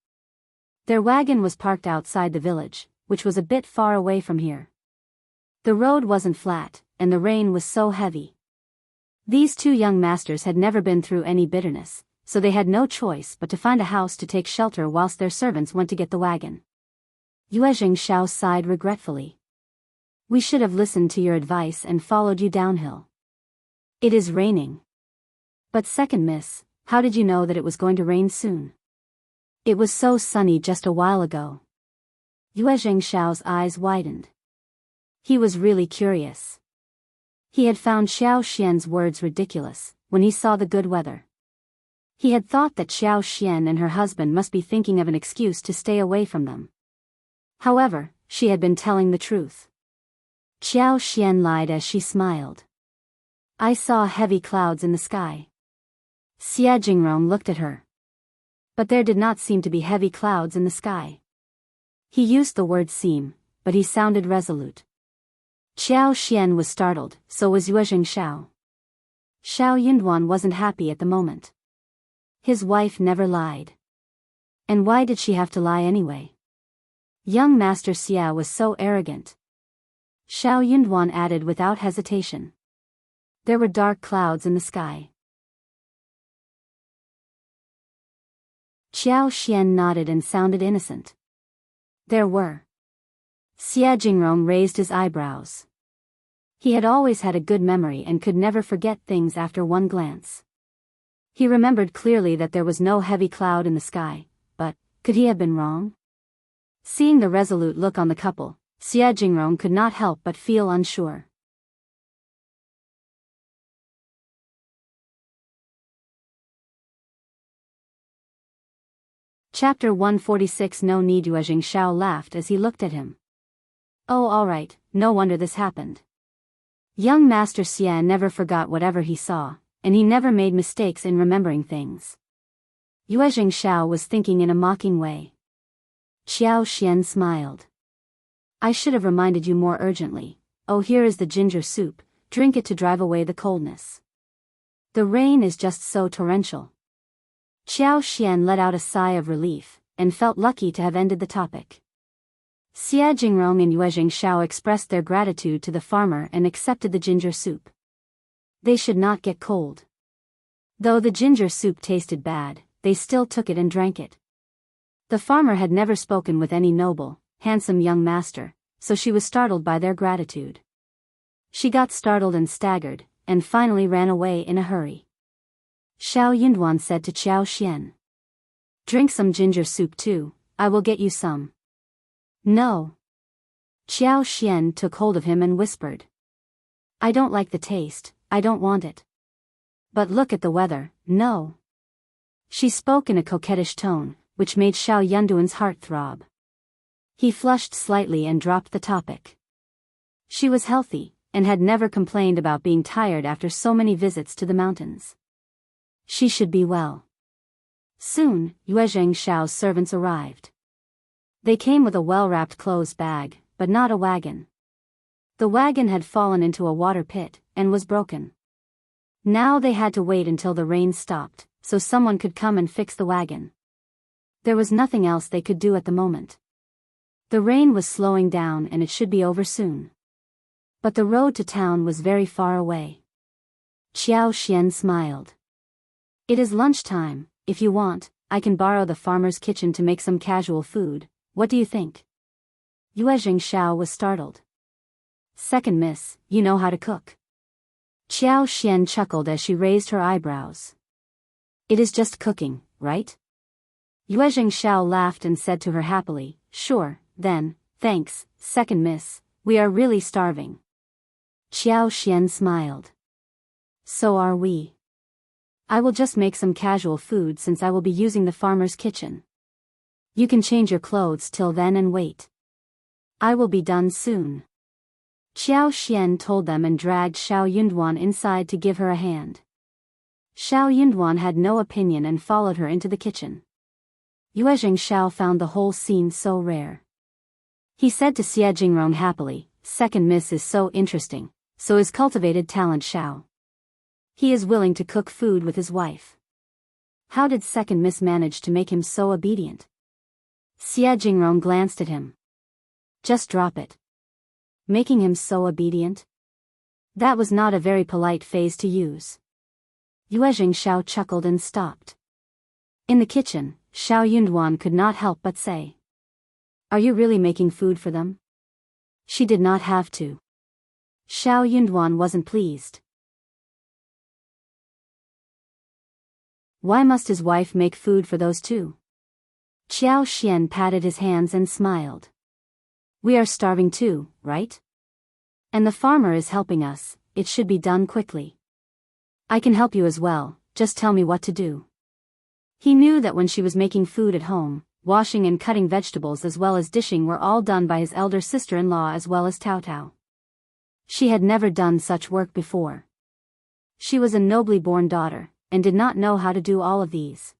Their wagon was parked outside the village, which was a bit far away from here. The road wasn't flat, and the rain was so heavy. These two young masters had never been through any bitterness, so they had no choice but to find a house to take shelter whilst their servants went to get the wagon. Yuezheng Xiao sighed regretfully. We should have listened to your advice and followed you downhill. It is raining. But second miss, how did you know that it was going to rain soon? It was so sunny just a while ago. Yuezheng Xiao's eyes widened. He was really curious. He had found Xiao Xian's words ridiculous when he saw the good weather. He had thought that Xiao Xian and her husband must be thinking of an excuse to stay away from them. However, she had been telling the truth. Xiao Xian lied as she smiled. I saw heavy clouds in the sky. Xia Jingrong looked at her. But there did not seem to be heavy clouds in the sky. He used the word seem, but he sounded resolute. Xiao Xian was startled, so was Yuezheng Xiao. Xiao Yunduan wasn't happy at the moment. His wife never lied. And why did she have to lie anyway? Young Master Xiao was so arrogant. Xiao Yunduan added without hesitation. There were dark clouds in the sky. Xiao Xian nodded and sounded innocent. There were. Xia Jingrong raised his eyebrows. He had always had a good memory and could never forget things after one glance. He remembered clearly that there was no heavy cloud in the sky, but, could he have been wrong? Seeing the resolute look on the couple, Xia Jingrong could not help but feel unsure. Chapter 146. No need. Yuezheng Xiao laughed as he looked at him. Oh, all right, no wonder this happened. Young Master Xian never forgot whatever he saw, and he never made mistakes in remembering things. Yuezheng Xiao was thinking in a mocking way. Xiao Xian smiled. I should have reminded you more urgently. Oh, here is the ginger soup, drink it to drive away the coldness. The rain is just so torrential. Xiao Xian let out a sigh of relief, and felt lucky to have ended the topic. Xia Jingrong and Yuezheng Xiao expressed their gratitude to the farmer and accepted the ginger soup. They should not get cold. Though the ginger soup tasted bad, they still took it and drank it. The farmer had never spoken with any noble, handsome young master, so she was startled by their gratitude. She got startled and staggered, and finally ran away in a hurry. Xiao Yunduan said to Xiao Xian. Drink some ginger soup too, I will get you some. No. Xiao Xian took hold of him and whispered. I don't like the taste, I don't want it. But look at the weather, no. She spoke in a coquettish tone, which made Xiao Yunduan's heart throb. He flushed slightly and dropped the topic. She was healthy, and had never complained about being tired after so many visits to the mountains. She should be well. Soon, Yuezheng Xiao's servants arrived. They came with a well-wrapped clothes bag, but not a wagon. The wagon had fallen into a water pit, and was broken. Now they had to wait until the rain stopped, so someone could come and fix the wagon. There was nothing else they could do at the moment. The rain was slowing down and it should be over soon. But the road to town was very far away. Xiao Xian smiled. It is lunchtime, if you want, I can borrow the farmer's kitchen to make some casual food, what do you think? Yuezheng Xiao was startled. Second miss, you know how to cook. Xiao Xian chuckled as she raised her eyebrows. It is just cooking, right? Yuezheng Xiao laughed and said to her happily, sure, then, thanks, second miss, we are really starving. Xiao Xian smiled. So are we. I will just make some casual food since I will be using the farmer's kitchen. You can change your clothes till then and wait. I will be done soon. Xiao Xian told them and dragged Xiao Yunduan inside to give her a hand. Xiao Yunduan had no opinion and followed her into the kitchen. Yuezheng Xiao found the whole scene so rare. He said to Xia Jingrong happily, second miss is so interesting, so is cultivated talent Xiao. He is willing to cook food with his wife. How did second miss manage to make him so obedient? Xiao glanced at him. Just drop it. Making him so obedient? That was not a very polite phrase to use. Yuezheng Xiao chuckled and stopped. In the kitchen, Xiao Yunduan could not help but say, "Are you really making food for them?" She did not have to. Xiao Yunduan wasn't pleased. Why must his wife make food for those two? Qiao Xian patted his hands and smiled. We are starving too, right? And the farmer is helping us, it should be done quickly. I can help you as well, just tell me what to do. He knew that when she was making food at home, washing and cutting vegetables as well as dishing were all done by his elder sister-in-law as well as Tao Tao. She had never done such work before. She was a nobly born daughter, and did not know how to do all of these.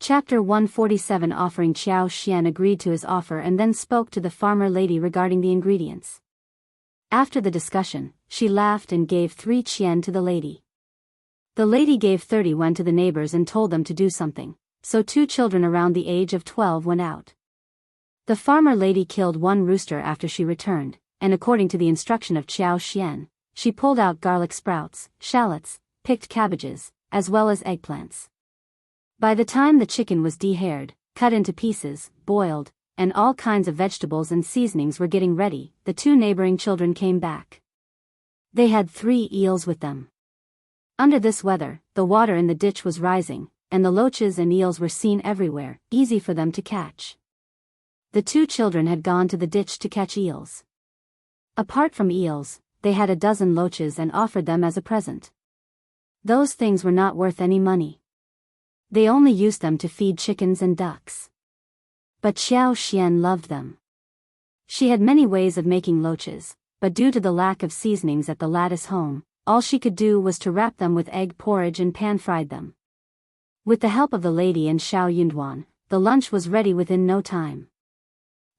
Chapter 147. Offering. Qiao Xian agreed to his offer and then spoke to the farmer lady regarding the ingredients. After the discussion, she laughed and gave 3 qian to the lady. The lady gave 30 yuan to the neighbors and told them to do something, so 2 children around the age of 12 went out. The farmer lady killed 1 rooster after she returned, and according to the instruction of Qiao Xian, she pulled out garlic sprouts, shallots, picked cabbages, as well as eggplants. By the time the chicken was dehaired, cut into pieces, boiled, and all kinds of vegetables and seasonings were getting ready, the 2 neighboring children came back. They had 3 eels with them. Under this weather, the water in the ditch was rising, and the loaches and eels were seen everywhere, easy for them to catch. The 2 children had gone to the ditch to catch eels. Apart from eels, they had a dozen loaches and offered them as a present. Those things were not worth any money. They only used them to feed chickens and ducks. But Qiao Xian loved them. She had many ways of making loaches, but due to the lack of seasonings at the lattice home, all she could do was to wrap them with egg porridge and pan-fried them. With the help of the lady and Xiao Yunduan, the lunch was ready within no time.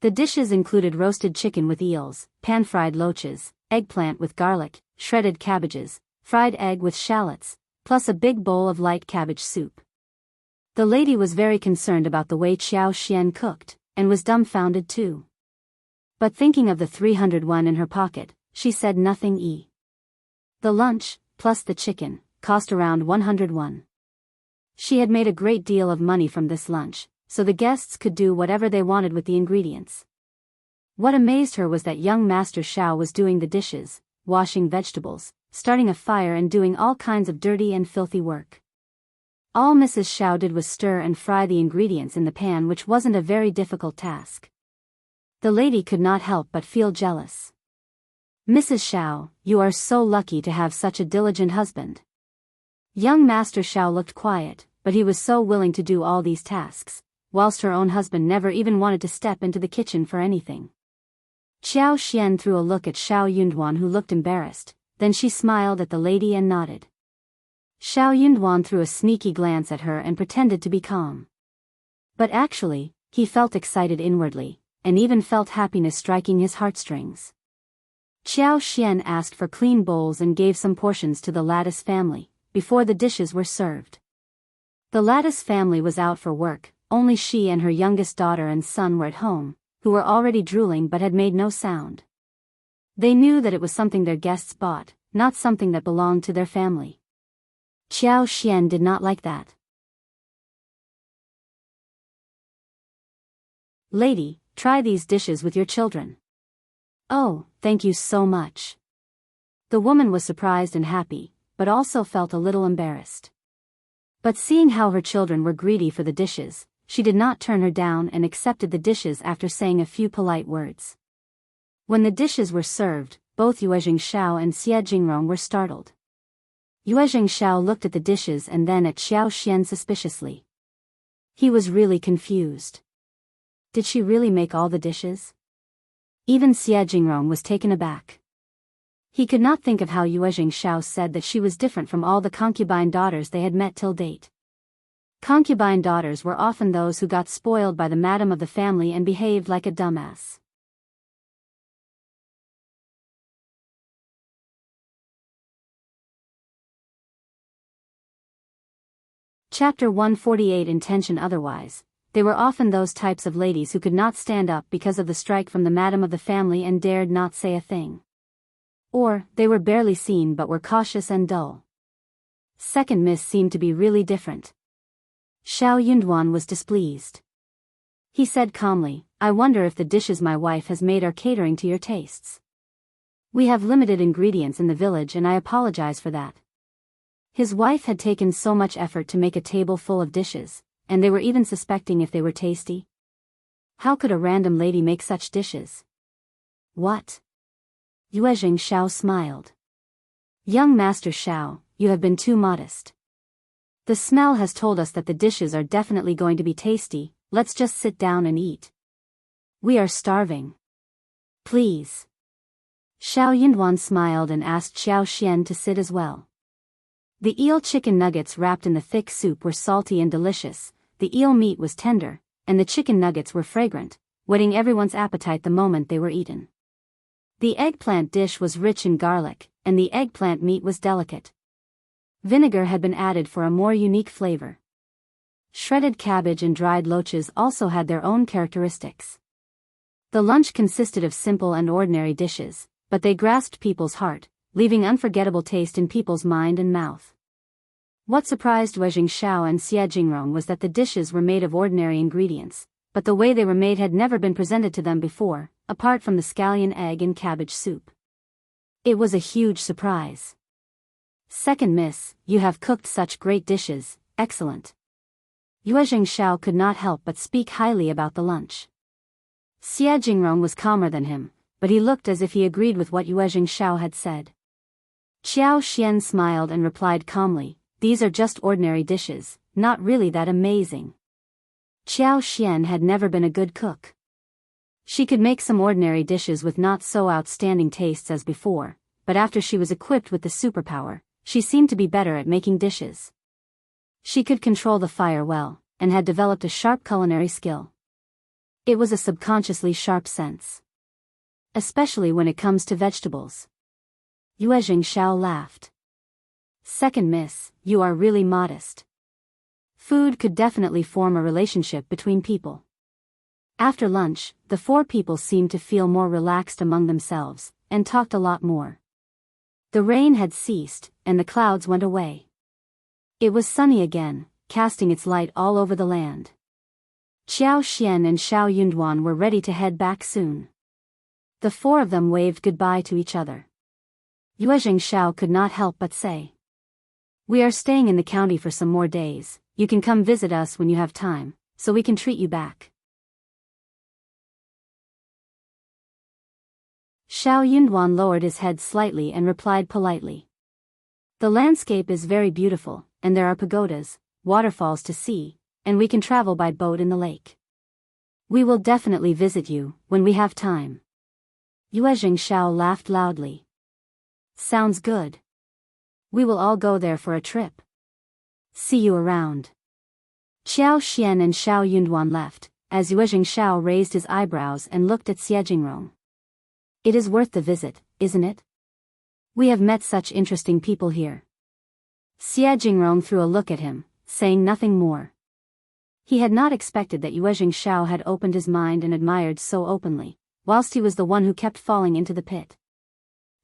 The dishes included roasted chicken with eels, pan-fried loaches, eggplant with garlic, shredded cabbages, fried egg with shallots, plus a big bowl of light cabbage soup. The lady was very concerned about the way Qiao Xian cooked, and was dumbfounded too. But thinking of the 300 yuan in her pocket, she said nothing. The lunch, plus the chicken, cost around 100 yuan. She had made a great deal of money from this lunch, so the guests could do whatever they wanted with the ingredients. What amazed her was that young Master Xiao was doing the dishes, washing vegetables, starting a fire and doing all kinds of dirty and filthy work. All Mrs. Xiao did was stir and fry the ingredients in the pan, which wasn't a very difficult task. The lady could not help but feel jealous. Mrs. Xiao, you are so lucky to have such a diligent husband. Young Master Xiao looked quiet, but he was so willing to do all these tasks, whilst her own husband never even wanted to step into the kitchen for anything. Qiao Xian threw a look at Xiao Yunduan, who looked embarrassed, then she smiled at the lady and nodded. Xiao Yunduan threw a sneaky glance at her and pretended to be calm. But actually, he felt excited inwardly, and even felt happiness striking his heartstrings. Qiao Xian asked for clean bowls and gave some portions to the Lattice family, before the dishes were served. The Lattice family was out for work, only she and her youngest daughter and son were at home, who were already drooling but had made no sound. They knew that it was something their guests bought, not something that belonged to their family. Qiao Xian did not like that. Lady, try these dishes with your children. Oh, thank you so much. The woman was surprised and happy, but also felt a little embarrassed. But seeing how her children were greedy for the dishes, she did not turn her down and accepted the dishes after saying a few polite words. When the dishes were served, both Yuezheng Xiao and Xiao were startled. Yuezheng Xiao looked at the dishes and then at Qiao Xian suspiciously. He was really confused. Did she really make all the dishes? Even Xiao was taken aback. He could not think of how Yuezheng Xiao said that she was different from all the concubine daughters they had met till date. Concubine daughters were often those who got spoiled by the madam of the family and behaved like a dumbass. Chapter 148. Intention otherwise. They were often those types of ladies who could not stand up because of the strike from the madam of the family and dared not say a thing. Or, they were barely seen but were cautious and dull. Second Miss seemed to be really different. Xiao Yunduan was displeased. He said calmly, I wonder if the dishes my wife has made are catering to your tastes. We have limited ingredients in the village and I apologize for that. His wife had taken so much effort to make a table full of dishes, and they were even suspecting if they were tasty. How could a random lady make such dishes? What? Yuezheng Xiao smiled. Young Master Xiao, you have been too modest. The smell has told us that the dishes are definitely going to be tasty, let's just sit down and eat. We are starving. Please. Xiao Yunduan smiled and asked Xiao Xian to sit as well. The eel chicken nuggets wrapped in the thick soup were salty and delicious, the eel meat was tender, and the chicken nuggets were fragrant, whetting everyone's appetite the moment they were eaten. The eggplant dish was rich in garlic, and the eggplant meat was delicate. Vinegar had been added for a more unique flavor. Shredded cabbage and dried loaches also had their own characteristics. The lunch consisted of simple and ordinary dishes, but they grasped people's heart, leaving unforgettable taste in people's mind and mouth. What surprised Yuezheng Xiao and Xie Jingrong was that the dishes were made of ordinary ingredients, but the way they were made had never been presented to them before, apart from the scallion egg and cabbage soup. It was a huge surprise. Second Miss, you have cooked such great dishes, excellent. Yuezheng Xiao could not help but speak highly about the lunch. Xie Jingrong was calmer than him, but he looked as if he agreed with what Yuezheng Xiao had said. Xiao Xian smiled and replied calmly, these are just ordinary dishes, not really that amazing. Xiao Xian had never been a good cook. She could make some ordinary dishes with not so outstanding tastes as before, but after she was equipped with the superpower, she seemed to be better at making dishes. She could control the fire well, and had developed a sharp culinary skill. It was a subconsciously sharp sense. Especially when it comes to vegetables. Yuezheng Xiao laughed. Second Miss, you are really modest. Food could definitely form a relationship between people. After lunch, the four people seemed to feel more relaxed among themselves, and talked a lot more. The rain had ceased, and the clouds went away. It was sunny again, casting its light all over the land. Xiao Xian and Xiao Yunduan were ready to head back soon. The four of them waved goodbye to each other. Yuezheng Xiao could not help but say, we are staying in the county for some more days, you can come visit us when you have time, so we can treat you back. Xiao Yunduan lowered his head slightly and replied politely. The landscape is very beautiful, and there are pagodas, waterfalls to see, and we can travel by boat in the lake. We will definitely visit you, when we have time. Yuezheng Xiao laughed loudly. Sounds good. We will all go there for a trip. See you around. Xiao Xian and Xiao Yunduan left, as Yuezheng Xiao raised his eyebrows and looked at Xie Jingrong. It is worth the visit, isn't it? We have met such interesting people here. Xie Jingrong threw a look at him, saying nothing more. He had not expected that Yuezheng Xiao had opened his mind and admired so openly, whilst he was the one who kept falling into the pit.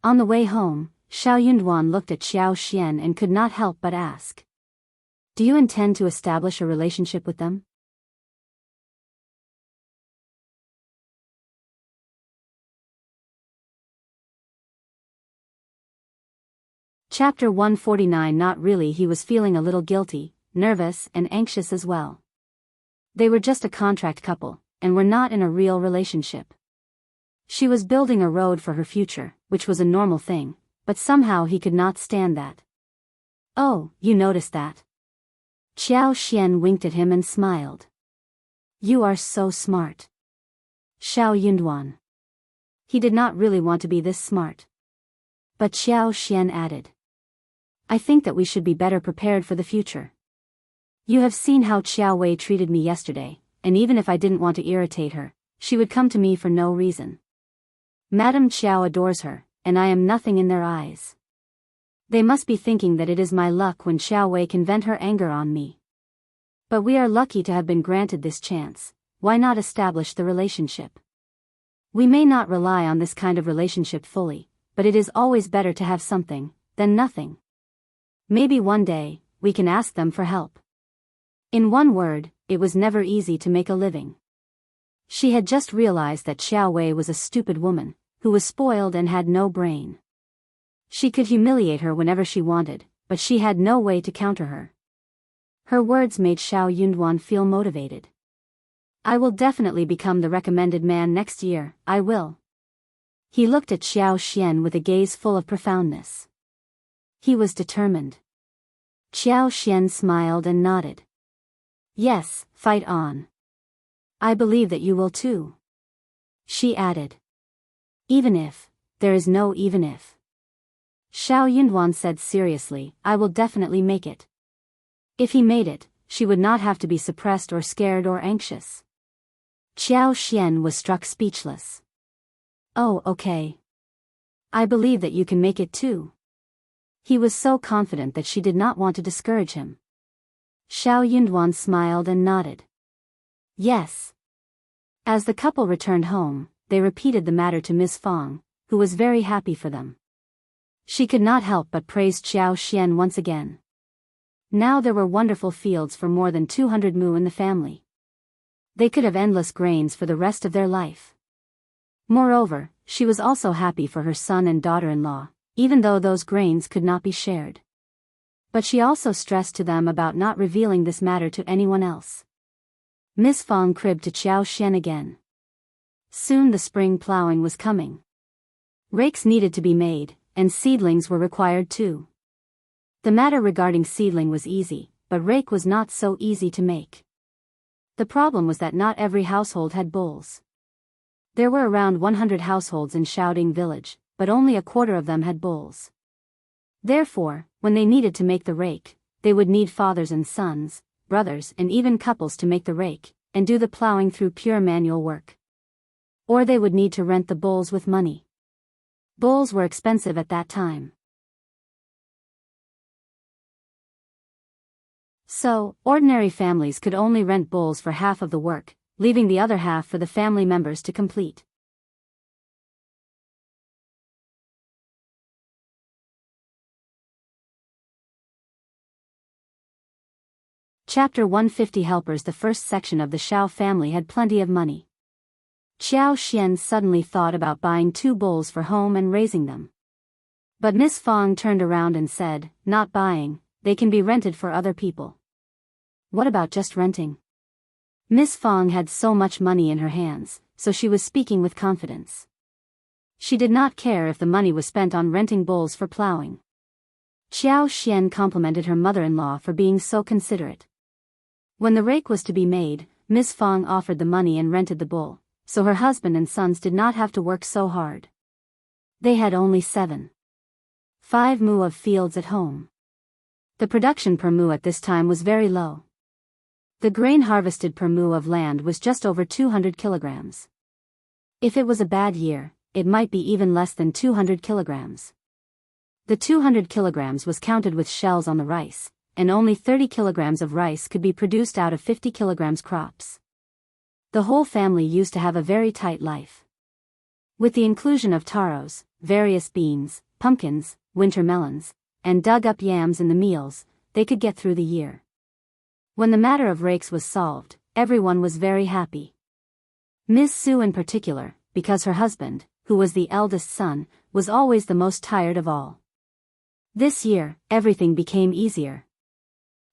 On the way home, Xiao Yunduan looked at Xiao Xian and could not help but ask. Do you intend to establish a relationship with them? Chapter 149. Not really. He was feeling a little guilty, nervous and anxious as well. They were just a contract couple, and were not in a real relationship. She was building a road for her future, which was a normal thing, but somehow he could not stand that. Oh, you noticed that? Xiao Xian winked at him and smiled. You are so smart. Xiao Yunduan. He did not really want to be this smart. But Xiao Xian added. I think that we should be better prepared for the future. You have seen how Qiao Wei treated me yesterday, and even if I didn't want to irritate her, she would come to me for no reason. Madame Qiao adores her, and I am nothing in their eyes. They must be thinking that it is my luck when Qiao Wei can vent her anger on me. But we are lucky to have been granted this chance. Why not establish the relationship? We may not rely on this kind of relationship fully, but it is always better to have something than nothing. Maybe one day, we can ask them for help. In one word, it was never easy to make a living. She had just realized that Xiao Wei was a stupid woman, who was spoiled and had no brain. She could humiliate her whenever she wanted, but she had no way to counter her. Her words made Xiao Yunduan feel motivated. I will definitely become the recommended man next year, I will. He looked at Xiao Xian with a gaze full of profoundness. He was determined. Xiao Xian smiled and nodded. Yes, fight on. I believe that you will too. She added. Even if, there is no even if. Xiao Yunduan said seriously, I will definitely make it. If he made it, she would not have to be suppressed or scared or anxious. Xiao Xian was struck speechless. Oh, okay. I believe that you can make it too. He was so confident that she did not want to discourage him. Xiao Yunduan smiled and nodded. Yes. As the couple returned home, they repeated the matter to Miss Fang, who was very happy for them. She could not help but praise Xiao Xian once again. Now there were wonderful fields for more than 200 mu in the family. They could have endless grains for the rest of their life. Moreover, she was also happy for her son and daughter-in-law, even though those grains could not be shared. But she also stressed to them about not revealing this matter to anyone else. Miss Fang cribbed to Xiao Xian again. Soon the spring plowing was coming. Rakes needed to be made, and seedlings were required too. The matter regarding seedling was easy, but rake was not so easy to make. The problem was that not every household had bulls. There were around 100 households in Shaoding village, but only a quarter of them had bulls. Therefore, when they needed to make the rake, they would need fathers and sons, brothers and even couples to make the rake, and do the plowing through pure manual work. Or they would need to rent the bulls with money. Bulls were expensive at that time. So, ordinary families could only rent bulls for half of the work, leaving the other half for the family members to complete. Chapter 150 Helpers. The first section of the Xiao family had plenty of money. Xiao Xian suddenly thought about buying 2 bulls for home and raising them. But Miss Fang turned around and said, not buying, they can be rented for other people. What about just renting? Miss Fang had so much money in her hands, so she was speaking with confidence. She did not care if the money was spent on renting bulls for plowing. Xiao Xian complimented her mother-in-law for being so considerate. When the rake was to be made, Miss Fang offered the money and rented the bull, so her husband and sons did not have to work so hard. They had only 7.5 mu of fields at home. The production per mu at this time was very low. The grain harvested per mu of land was just over 200 kilograms. If it was a bad year, it might be even less than 200 kilograms. The 200 kilograms was counted with shells on the rice, and only 30 kilograms of rice could be produced out of 50 kilograms crops. The whole family used to have a very tight life. With the inclusion of taros, various beans, pumpkins, winter melons, and dug-up yams in the meals, they could get through the year. When the matter of rakes was solved, everyone was very happy. Miss Su in particular, because her husband, who was the eldest son, was always the most tired of all. This year, everything became easier.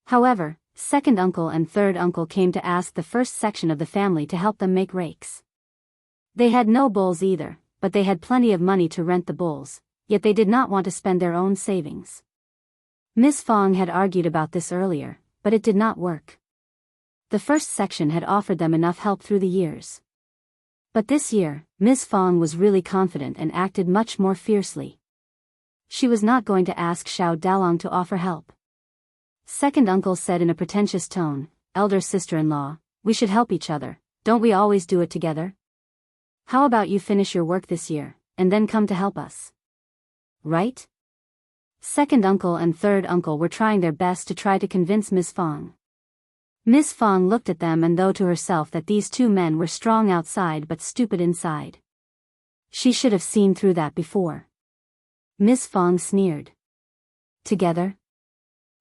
However, second uncle and third uncle came to ask the first section of the family to help them make rakes. They had no bulls either, but they had plenty of money to rent the bulls, yet they did not want to spend their own savings. Miss Fang had argued about this earlier, but it did not work. The first section had offered them enough help through the years. But this year, Miss Fang was really confident and acted much more fiercely. She was not going to ask Xiao Dalong to offer help. Second uncle said in a pretentious tone, elder sister-in-law, we should help each other, don't we always do it together? How about you finish your work this year, and then come to help us? Right? Second uncle and third uncle were trying their best to convince Miss Fang. Miss Fang looked at them and thought to herself that these two men were strong outside but stupid inside. She should have seen through that before. Miss Fang sneered. Together?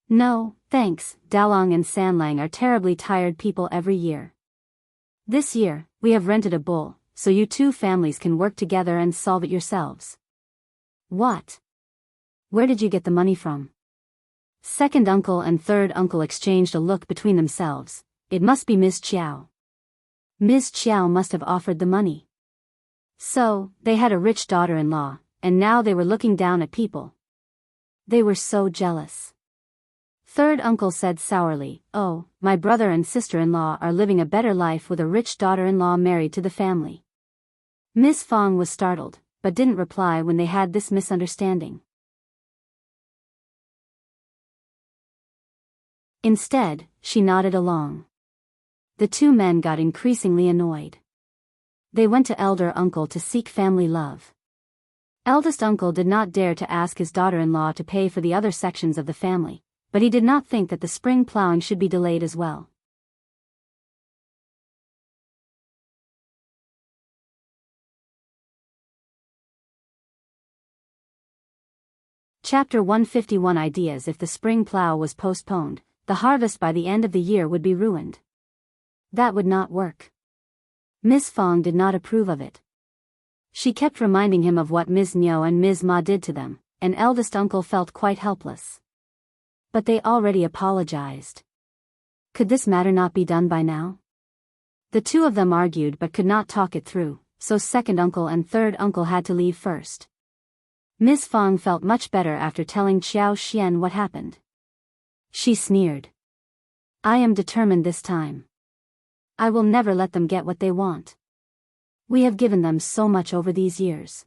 No, thanks. Dalong and Sanlang are terribly tired people every year. This year, we have rented a bull, so you two families can work together and solve it yourselves. What? Where did you get the money from? Second uncle and third uncle exchanged a look between themselves. It must be Miss Qiao. Miss Qiao must have offered the money. So, they had a rich daughter-in-law, and now they were looking down at people. They were so jealous. Third uncle said sourly, "Oh, my brother and sister-in-law are living a better life with a rich daughter-in-law married to the family." Miss Fang was startled, but didn't reply when they had this misunderstanding. Instead, she nodded along. The two men got increasingly annoyed. They went to elder uncle to seek family love. Eldest uncle did not dare to ask his daughter-in-law to pay for the other sections of the family, but he did not think that the spring plowing should be delayed as well. Chapter 151 Ideas. If the spring plow was postponed, the harvest by the end of the year would be ruined. That would not work. Miss Fang did not approve of it. She kept reminding him of what Ms. Niu and Ms. Ma did to them, and eldest uncle felt quite helpless. But they already apologized. Could this matter not be done by now? The two of them argued but could not talk it through, so second uncle and third uncle had to leave first. Miss Fang felt much better after telling Xiao Xian what happened. She sneered. I am determined this time. I will never let them get what they want. We have given them so much over these years.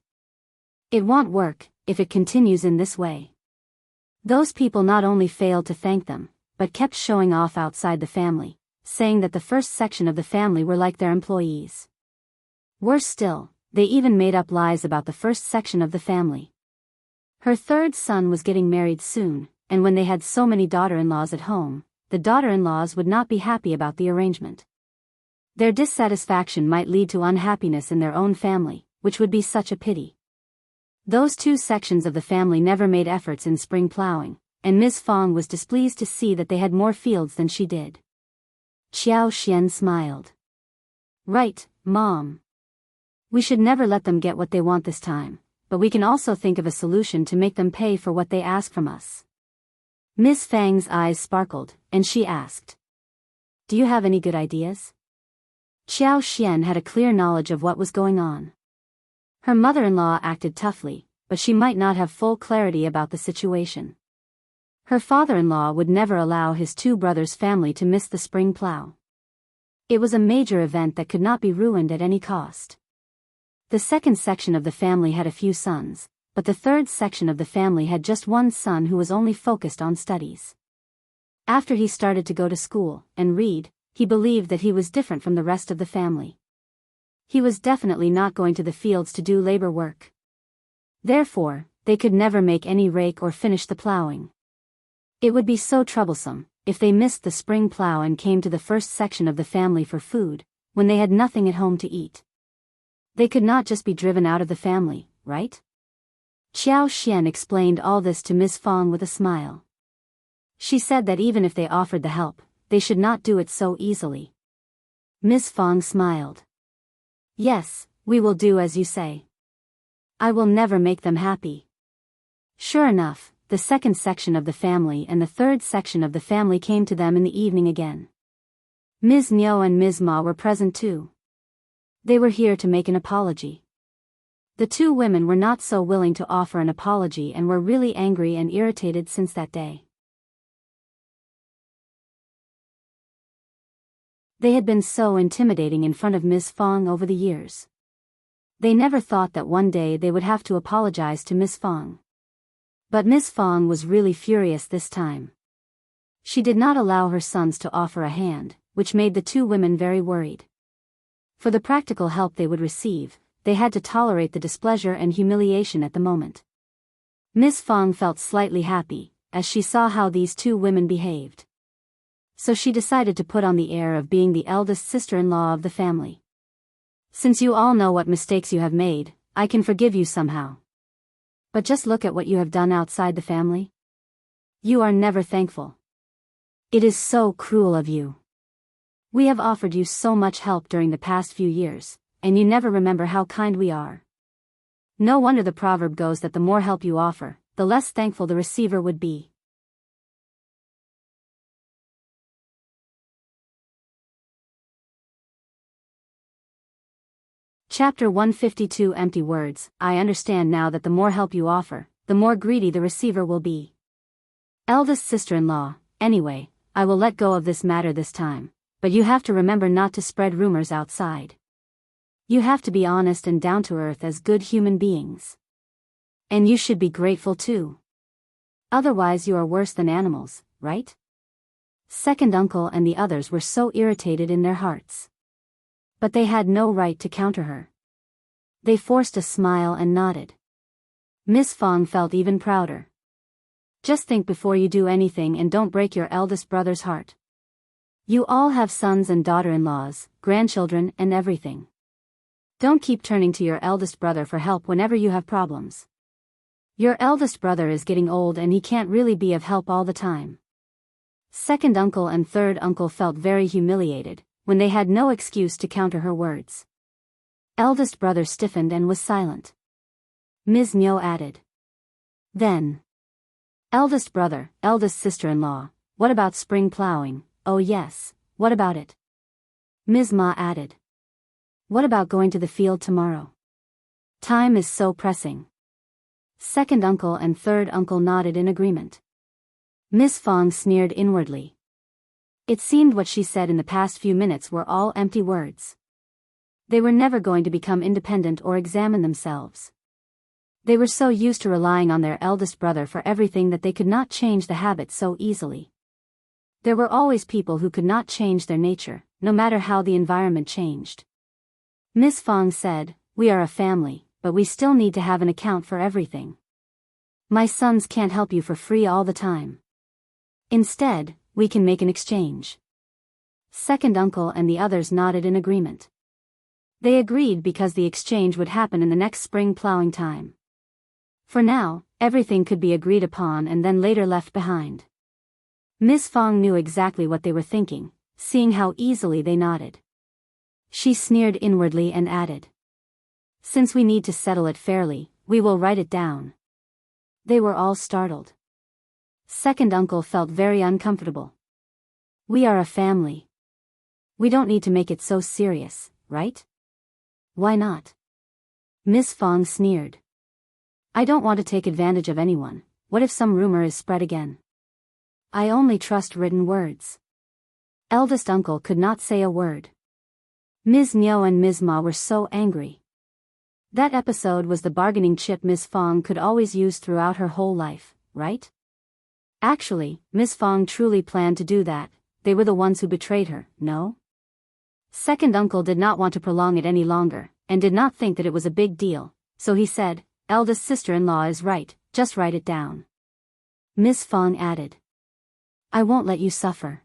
It won't work, if it continues in this way. Those people not only failed to thank them, but kept showing off outside the family, saying that the first section of the family were like their employees. Worse still, they even made up lies about the first section of the family. Her third son was getting married soon, and when they had so many daughter-in-laws at home, the daughter-in-laws would not be happy about the arrangement. Their dissatisfaction might lead to unhappiness in their own family, which would be such a pity. Those two sections of the family never made efforts in spring plowing, and Ms. Fang was displeased to see that they had more fields than she did. Xiao Xian smiled. Right, Mom. We should never let them get what they want this time, but we can also think of a solution to make them pay for what they ask from us. Miss Fang's eyes sparkled, and she asked, "Do you have any good ideas?" Xiao Xian had a clear knowledge of what was going on. Her mother-in-law acted toughly, but she might not have full clarity about the situation. Her father-in-law would never allow his two brothers' family to miss the spring plow. It was a major event that could not be ruined at any cost. The second section of the family had a few sons, but the third section of the family had just one son who was only focused on studies. After he started to go to school and read, he believed that he was different from the rest of the family. He was definitely not going to the fields to do labor work. Therefore, they could never make any rake or finish the plowing. It would be so troublesome if they missed the spring plow and came to the first section of the family for food, when they had nothing at home to eat. They could not just be driven out of the family, right? Xiao Xian explained all this to Miss Fang with a smile. She said that even if they offered the help, they should not do it so easily. Miss Fang smiled. Yes, we will do as you say. I will never make them happy. Sure enough, the second section of the family and the third section of the family came to them in the evening again. Ms. Niu and Ms. Ma were present too. They were here to make an apology. The two women were not so willing to offer an apology and were really angry and irritated since that day. They had been so intimidating in front of Miss Fang over the years. They never thought that one day they would have to apologize to Miss Fang. But Miss Fang was really furious this time. She did not allow her sons to offer a hand, which made the two women very worried. For the practical help they would receive, they had to tolerate the displeasure and humiliation at the moment. Miss Fang felt slightly happy, as she saw how these two women behaved. so she decided to put on the air of being the eldest sister-in-law of the family. Since you all know what mistakes you have made, I can forgive you somehow. But just look at what you have done outside the family. You are never thankful. It is so cruel of you. We have offered you so much help during the past few years, and you never remember how kind we are. No wonder the proverb goes that the more help you offer, the less thankful the receiver would be. Chapter 152 Empty Words. I understand now that the more help you offer, the more greedy the receiver will be. Eldest sister-in-law, anyway, I will let go of this matter this time, but you have to remember not to spread rumors outside. You have to be honest and down to earth as good human beings. And you should be grateful too. Otherwise you are worse than animals, right? Second uncle and the others were so irritated in their hearts. But they had no right to counter her. They forced a smile and nodded. Miss Fang felt even prouder. Just think before you do anything and don't break your eldest brother's heart. You all have sons and daughter-in-laws, grandchildren and everything. Don't keep turning to your eldest brother for help whenever you have problems. Your eldest brother is getting old and he can't really be of help all the time. Second uncle and third uncle felt very humiliated when they had no excuse to counter her words. Eldest brother stiffened and was silent. Ms. Niu added. Then. Eldest brother, eldest sister-in-law, what about spring plowing? Oh yes, what about it? Ms. Ma added. What about going to the field tomorrow? Time is so pressing. Second uncle and third uncle nodded in agreement. Miss Fang sneered inwardly. It seemed what she said in the past few minutes were all empty words. They were never going to become independent or examine themselves. They were so used to relying on their eldest brother for everything that they could not change the habit so easily. There were always people who could not change their nature, no matter how the environment changed. Miss Fang said, "We are a family, but we still need to have an account for everything. My sons can't help you for free all the time. Instead, we can make an exchange." Second uncle and the others nodded in agreement. They agreed because the exchange would happen in the next spring plowing time. For now, everything could be agreed upon and then later left behind. Miss Fang knew exactly what they were thinking, seeing how easily they nodded. She sneered inwardly and added. Since we need to settle it fairly, we will write it down. They were all startled. Second uncle felt very uncomfortable. We are a family. We don't need to make it so serious, right? Why not? Miss Fang sneered. I don't want to take advantage of anyone. What if some rumor is spread again? I only trust written words. Eldest uncle could not say a word. Ms. Niu and Ms. Ma were so angry. That episode was the bargaining chip Miss Fang could always use throughout her whole life, right? Actually, Miss Fang truly planned to do that. They were the ones who betrayed her, no? Second uncle did not want to prolong it any longer, and did not think that it was a big deal, so he said, eldest sister-in-law is right, just write it down. Miss Fang added. I won't let you suffer.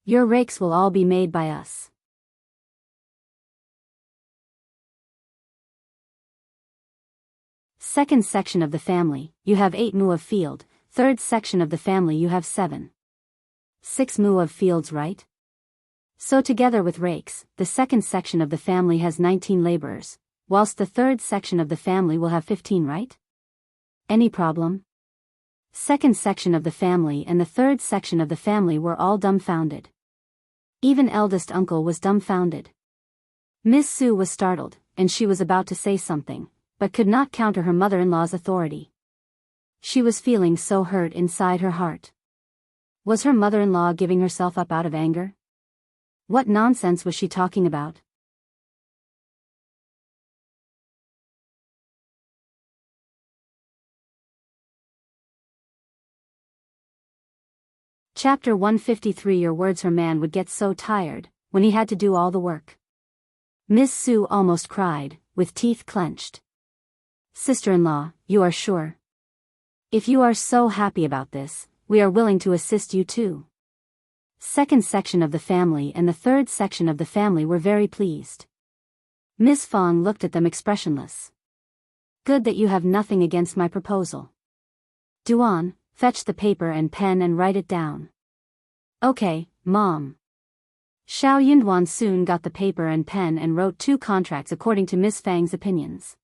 Your rakes will all be made by us. Second section of the family, you have 8 mu of field. Third section of the family you have 7. 6 mu of fields, right? So together with rakes, the second section of the family has 19 laborers, whilst the third section of the family will have 15, right? Any problem? Second section of the family and the third section of the family were all dumbfounded. Even eldest uncle was dumbfounded. Miss Su was startled, and she was about to say something, but could not counter her mother-in-law's authority. She was feeling so hurt inside her heart. Was her mother-in-law giving herself up out of anger? What nonsense was she talking about? Chapter 153 Your words. Her man would get so tired when he had to do all the work. Miss Su almost cried, with teeth clenched. Sister-in-law, you are sure? If you are so happy about this, we are willing to assist you too. second section of the family and the third section of the family were very pleased. Miss Fang looked at them expressionless. Good that you have nothing against my proposal. Duan, fetch the paper and pen and write it down. Okay, Mom. Xiao Yinduan soon got the paper and pen and wrote 2 contracts according to Miss Fang's opinions.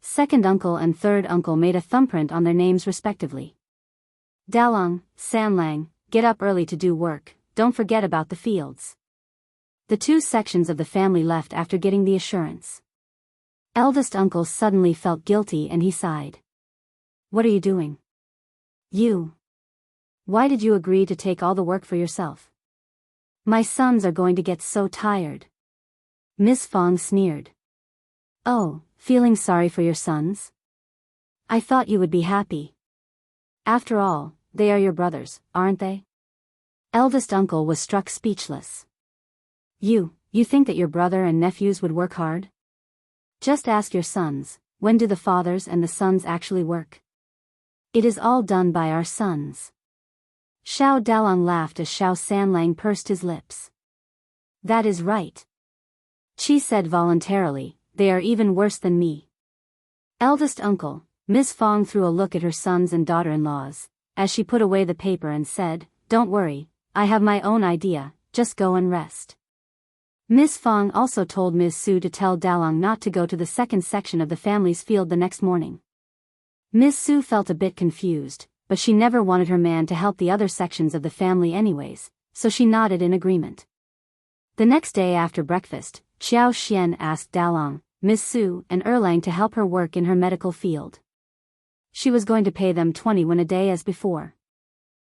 Second uncle and third uncle made a thumbprint on their names respectively. Dalong, Sanlang, get up early to do work, don't forget about the fields. The 2 sections of the family left after getting the assurance. Eldest uncle suddenly felt guilty and he sighed. What are you doing? You. Why did you agree to take all the work for yourself? My sons are going to get so tired. Miss Fang sneered. Oh, feeling sorry for your sons? I thought you would be happy. After all, they are your brothers, aren't they? Eldest uncle was struck speechless. You think that your brother and nephews would work hard? Just ask your sons, when do the fathers and the sons actually work? It is all done by our sons. Xiao Dalong laughed as Xiao Sanlang pursed his lips. That is right. Qi said voluntarily, they are even worse than me. Eldest uncle, Miss Fang threw a look at her sons and daughter-in-laws, as she put away the paper and said, Don't worry, I have my own idea, just go and rest. Miss Fang also told Ms. Su to tell Dalong not to go to the second section of the family's field the next morning. Ms. Su felt a bit confused, but she never wanted her man to help the other sections of the family anyways, so she nodded in agreement. The next day after breakfast, Qiao Xian asked Dalong, Miss Su and Erlang to help her work in her medical field. She was going to pay them 20 won a day as before.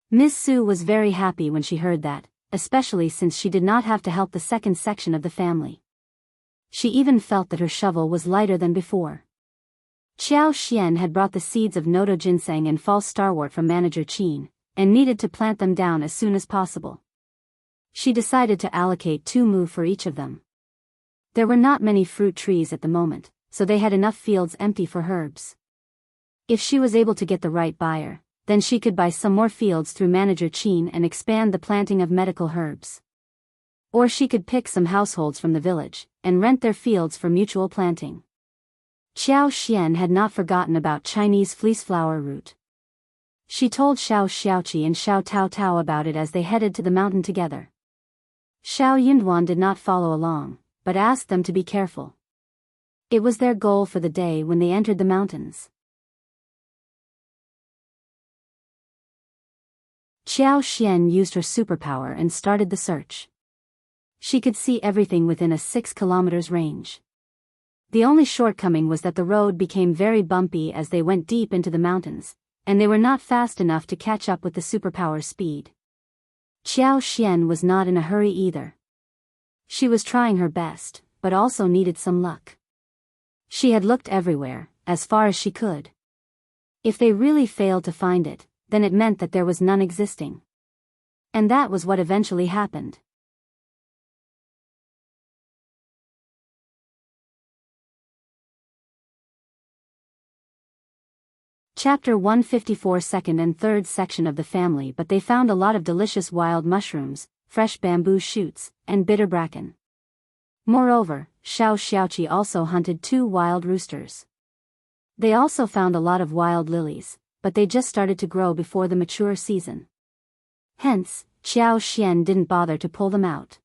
Miss Su was very happy when she heard that, especially since she did not have to help the second section of the family. She even felt that her shovel was lighter than before. Qiao Xian had brought the seeds of Noto ginseng and false starwort from Manager Qin, and needed to plant them down as soon as possible. She decided to allocate 2 mu for each of them. There were not many fruit trees at the moment, so they had enough fields empty for herbs. If she was able to get the right buyer, then she could buy some more fields through Manager Qin and expand the planting of medical herbs. Or she could pick some households from the village, and rent their fields for mutual planting. Qiao Xian had not forgotten about Chinese fleeceflower root. She told Xiao Xiaoqi and Xiao Tao Tao about it as they headed to the mountain together. Xiao Yinduan did not follow along, but asked them to be careful. It was their goal for the day when they entered the mountains. Qiao Xian used her superpower and started the search. She could see everything within a 6 kilometers range. The only shortcoming was that the road became very bumpy as they went deep into the mountains, and they were not fast enough to catch up with the superpower's speed. Qiao Xian was not in a hurry either. She was trying her best, but also needed some luck. She had looked everywhere, as far as she could. If they really failed to find it, then it meant that there was none existing. And that was what eventually happened. Chapter 154 Second and third section of the family. But they found a lot of delicious wild mushrooms, fresh bamboo shoots, and bitter bracken. Moreover, Xiao Xiaoqi also hunted 2 wild roosters. They also found a lot of wild lilies, but they just started to grow before the mature season. Hence, Qiao Xian didn't bother to pull them out.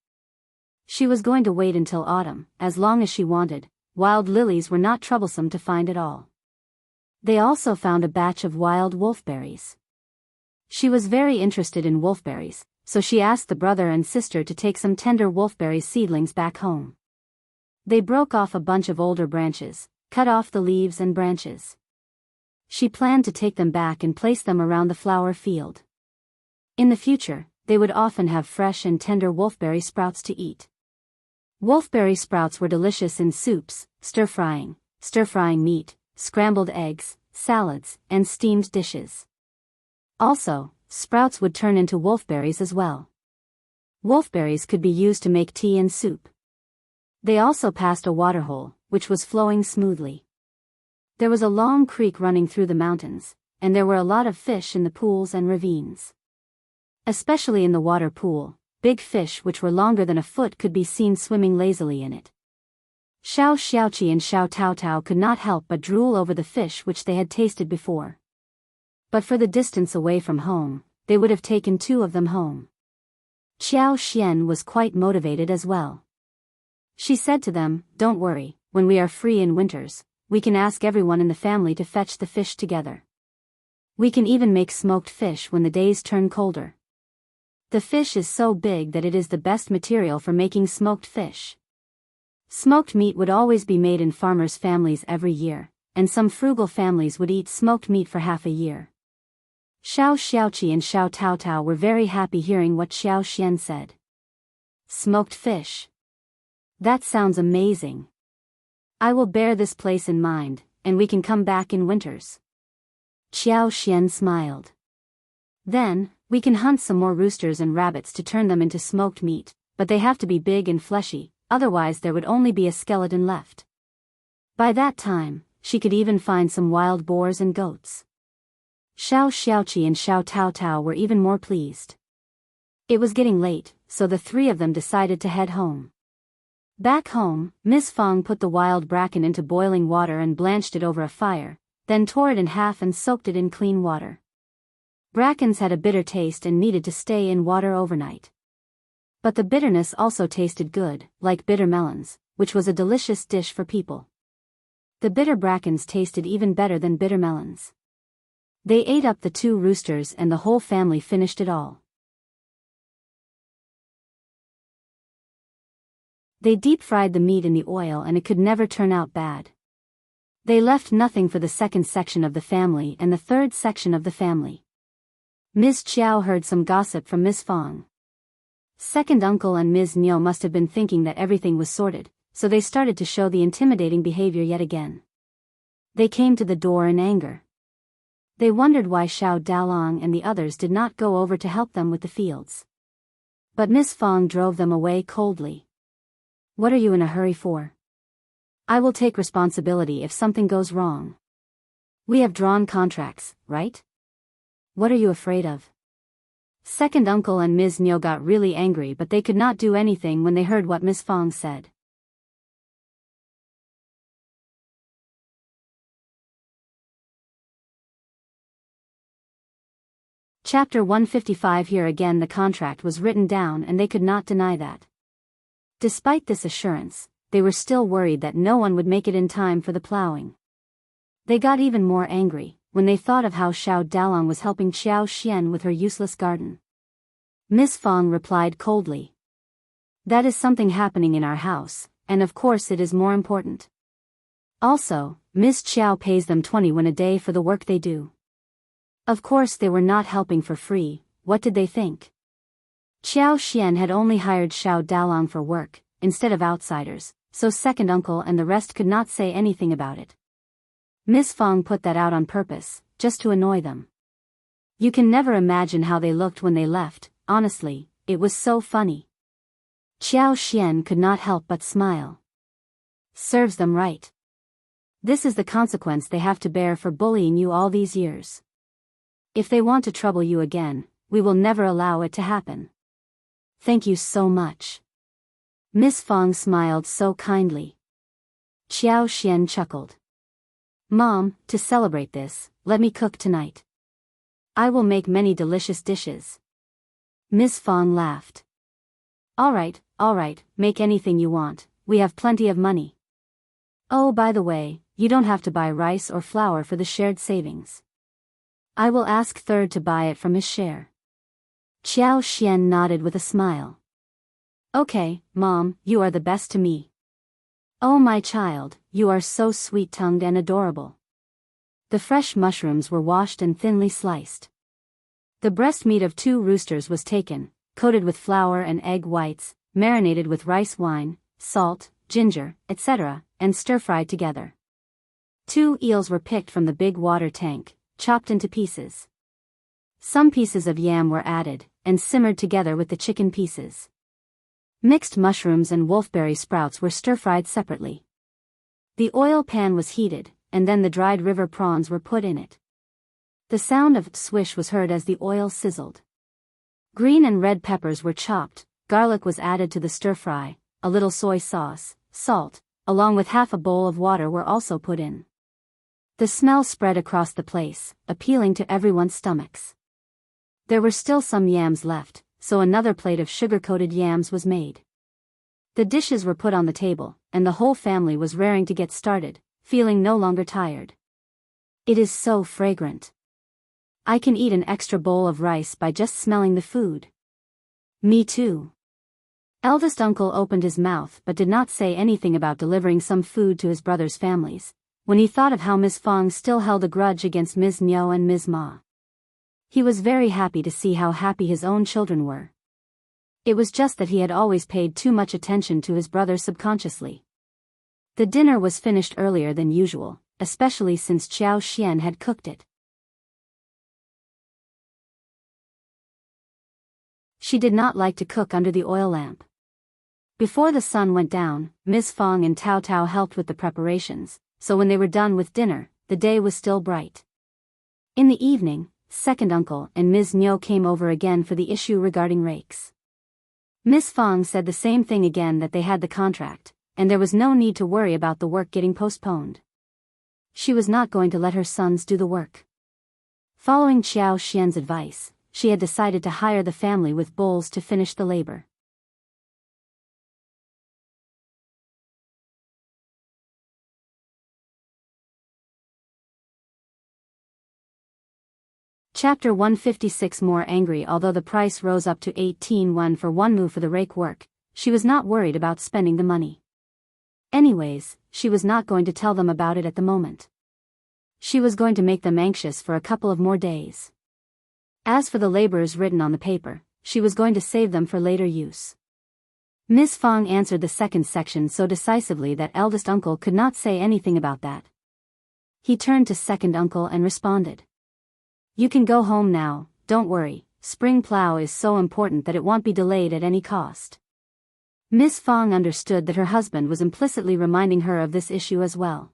She was going to wait until autumn, as long as she wanted. Wild lilies were not troublesome to find at all. They also found a batch of wild wolfberries. She was very interested in wolfberries, so she asked the brother and sister to take some tender wolfberry seedlings back home. They broke off a bunch of older branches, cut off the leaves and branches. She planned to take them back and place them around the flower field. In the future, they would often have fresh and tender wolfberry sprouts to eat. Wolfberry sprouts were delicious in soups, stir-frying meat, scrambled eggs, salads, and steamed dishes. Also, sprouts would turn into wolfberries as well. Wolfberries could be used to make tea and soup. They also passed a waterhole, which was flowing smoothly. There was a long creek running through the mountains, and there were a lot of fish in the pools and ravines. Especially in the water pool, big fish which were longer than a foot could be seen swimming lazily in it. Xiao Xiaoqi and Xiao Taotao could not help but drool over the fish which they had tasted before. But for the distance away from home, they would have taken 2 of them home. Qiao Xian was quite motivated as well. She said to them, "Don't worry, when we are free in winters, we can ask everyone in the family to fetch the fish together. We can even make smoked fish when the days turn colder. The fish is so big that it is the best material for making smoked fish." Smoked meat would always be made in farmers' families every year, and some frugal families would eat smoked meat for half a year. Xiao Xiaoqi and Xiao Taotao were very happy hearing what Xiao Xian said. Smoked fish. That sounds amazing. I will bear this place in mind, and we can come back in winters. Xiao Xian smiled. Then, we can hunt some more roosters and rabbits to turn them into smoked meat, but they have to be big and fleshy, otherwise there would only be a skeleton left. By that time, she could even find some wild boars and goats. Xiao Xiaoqi and Xiao Taotao were even more pleased. It was getting late, so the 3 of them decided to head home. Back home, Miss Fang put the wild bracken into boiling water and blanched it over a fire, then tore it in half and soaked it in clean water. Brackens had a bitter taste and needed to stay in water overnight. But the bitterness also tasted good, like bitter melons, which was a delicious dish for people. The bitter brackens tasted even better than bitter melons. They ate up the 2 roosters and the whole family finished it all. They deep-fried the meat in the oil and it could never turn out bad. They left nothing for the 2nd section of the family and the 3rd section of the family. Ms. Qiao heard some gossip from Miss Fang. Second uncle and Ms. Niu must have been thinking that everything was sorted, so they started to show the intimidating behavior yet again. They came to the door in anger. They wondered why Xiao Dalong and the others did not go over to help them with the fields. But Miss Fang drove them away coldly. "What are you in a hurry for? I will take responsibility if something goes wrong. We have drawn contracts, right? What are you afraid of?" Second uncle and Ms. Niu got really angry, but they could not do anything when they heard what Miss Fang said. Chapter 155. Here again the contract was written down and they could not deny that. Despite this assurance, they were still worried that no one would make it in time for the plowing. They got even more angry when they thought of how Xiao Dalong was helping Qiao Xian with her useless garden. Miss Fang replied coldly. "That is something happening in our house, and of course it is more important. Also, Miss Qiao pays them 20 won a day for the work they do. Of course they were not helping for free. What did they think? Qiao Xian had only hired Xiao Dalong for work, instead of outsiders, so second uncle and the rest could not say anything about it. Miss Fang put that out on purpose, just to annoy them. You can never imagine how they looked when they left. Honestly, it was so funny. Qiao Xian could not help but smile. Serves them right. This is the consequence they have to bear for bullying you all these years. If they want to trouble you again, we will never allow it to happen. Thank you so much." Miss Fang smiled so kindly. Qiao Xian chuckled. "Mom, to celebrate this, let me cook tonight. I will make many delicious dishes." Miss Fang laughed. All right, make anything you want, we have plenty of money. Oh, by the way, you don't have to buy rice or flour for the shared savings. I will ask Third to buy it from his share." Qiao Xian nodded with a smile. "Okay, Mom, you are the best to me. Oh my child, you are so sweet-tongued and adorable." The fresh mushrooms were washed and thinly sliced. The breast meat of 2 roosters was taken, coated with flour and egg whites, marinated with rice wine, salt, ginger, etc., and stir-fried together. 2 eels were picked from the big water tank, chopped into pieces. Some pieces of yam were added, and simmered together with the chicken pieces. Mixed mushrooms and wolfberry sprouts were stir-fried separately. The oil pan was heated, and then the dried river prawns were put in it. The sound of swish was heard as the oil sizzled. Green and red peppers were chopped, garlic was added to the stir-fry, a little soy sauce, salt, along with half a bowl of water were also put in. The smell spread across the place, appealing to everyone's stomachs. There were still some yams left, so another plate of sugar-coated yams was made. The dishes were put on the table, and the whole family was raring to get started, feeling no longer tired. It is so fragrant. I can eat an extra bowl of rice by just smelling the food. Me too. Eldest uncle opened his mouth but did not say anything about delivering some food to his brothers' families, when he thought of how Miss Fang still held a grudge against Ms. Niu and Ms. Ma. He was very happy to see how happy his own children were. It was just that he had always paid too much attention to his brothers subconsciously. The dinner was finished earlier than usual, especially since Qiao Xian had cooked it. She did not like to cook under the oil lamp. Before the sun went down, Ms. Fang and Tao Tao helped with the preparations, so when they were done with dinner, the day was still bright. In the evening, second uncle and Ms. Niu came over again for the issue regarding rakes. Miss Fang said the same thing again, that they had the contract, and there was no need to worry about the work getting postponed. She was not going to let her sons do the work. Following Qiao Xian's advice, she had decided to hire the family with bowls to finish the labor. Chapter 156. More angry. Although the price rose up to 18 won for one mu for the rake work, she was not worried about spending the money. Anyways, she was not going to tell them about it at the moment. She was going to make them anxious for a couple of more days. As for the labors written on the paper, she was going to save them for later use. Miss Fang answered the second section so decisively that eldest uncle could not say anything about that. He turned to second uncle and responded. You can go home now, don't worry, spring plow is so important that it won't be delayed at any cost. Miss Fang understood that her husband was implicitly reminding her of this issue as well.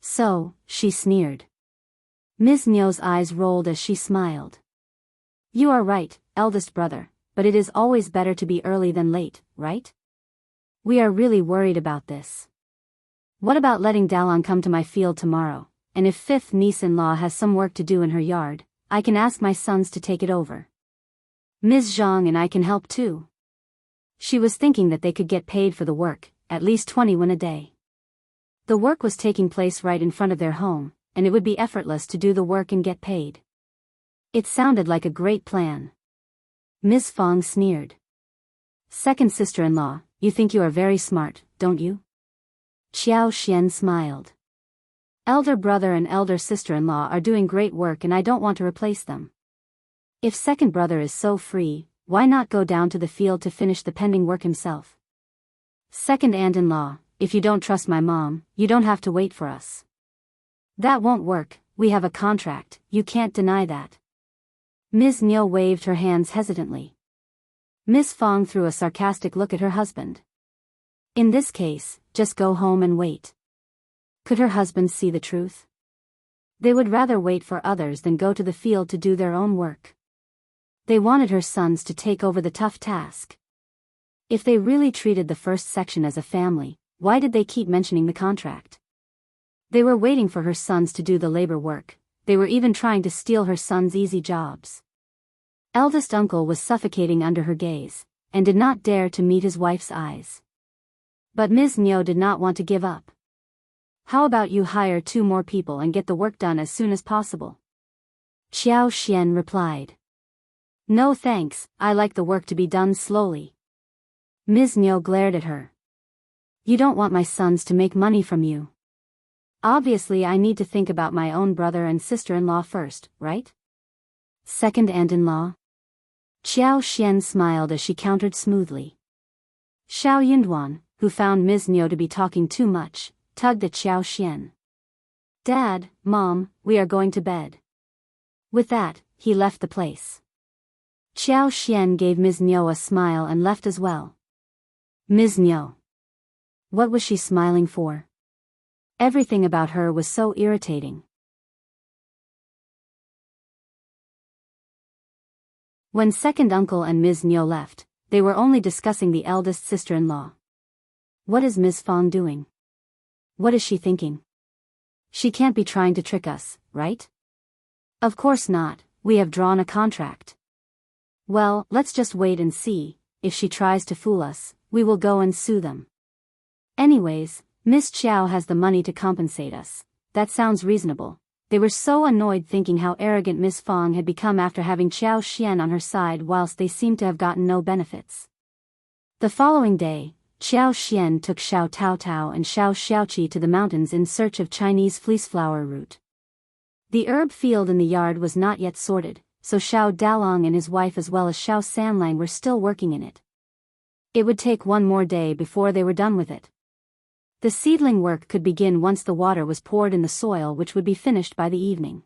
So, she sneered. Ms. Niu's eyes rolled as she smiled. You are right, eldest brother, but it is always better to be early than late, right? We are really worried about this. What about letting Dalan come to my field tomorrow? And if fifth niece-in-law has some work to do in her yard, I can ask my sons to take it over. Ms. Zhang and I can help too. She was thinking that they could get paid for the work, at least 20 won a day. The work was taking place right in front of their home, and it would be effortless to do the work and get paid. It sounded like a great plan. Ms. Fang sneered. Second sister-in-law, you think you are very smart, don't you? Qiao Xian smiled. Elder brother and elder sister-in-law are doing great work and I don't want to replace them. If second brother is so free, why not go down to the field to finish the pending work himself? Second aunt-in-law, if you don't trust my mom, you don't have to wait for us. That won't work, we have a contract, you can't deny that. Ms. Niu waved her hands hesitantly. Miss Fang threw a sarcastic look at her husband. In this case, just go home and wait. Could her husband see the truth? They would rather wait for others than go to the field to do their own work. They wanted her sons to take over the tough task. If they really treated the first section as a family, why did they keep mentioning the contract? They were waiting for her sons to do the labor work, they were even trying to steal her sons' easy jobs. Eldest uncle was suffocating under her gaze, and did not dare to meet his wife's eyes. But Ms. Niu did not want to give up. How about you hire 2 more people and get the work done as soon as possible? Qiao Xian replied. No thanks, I like the work to be done slowly. Ms. Niu glared at her. You don't want my sons to make money from you. Obviously I need to think about my own brother and sister-in-law first, right? Second aunt-in-law? Qiao Xian smiled as she countered smoothly. Xiao Yunduan, who found Ms. Niu to be talking too much, tugged at Xiao Xian. Dad, Mom, we are going to bed. With that, he left the place. Xiao Xian gave Ms. Niu a smile and left as well. Ms. Niu. What was she smiling for? Everything about her was so irritating. When second uncle and Ms. Niu left, they were only discussing the eldest sister-in-law. What is Ms. Fang doing? What is she thinking? She can't be trying to trick us, right? Of course not, we have drawn a contract. Well, let's just wait and see. If she tries to fool us, we will go and sue them. Anyways, Miss Qiao has the money to compensate us. That sounds reasonable. They were so annoyed thinking how arrogant Miss Fang had become after having Qiao Xian on her side whilst they seemed to have gotten no benefits. The following day, Qiao Xian took Xiao Taotao and Xiao Xiaoqi to the mountains in search of Chinese fleeceflower root. The herb field in the yard was not yet sorted, so Xiao Dalong and his wife as well as Xiao Sanlang were still working in it. It would take one more day before they were done with it. The seedling work could begin once the water was poured in the soil, which would be finished by the evening.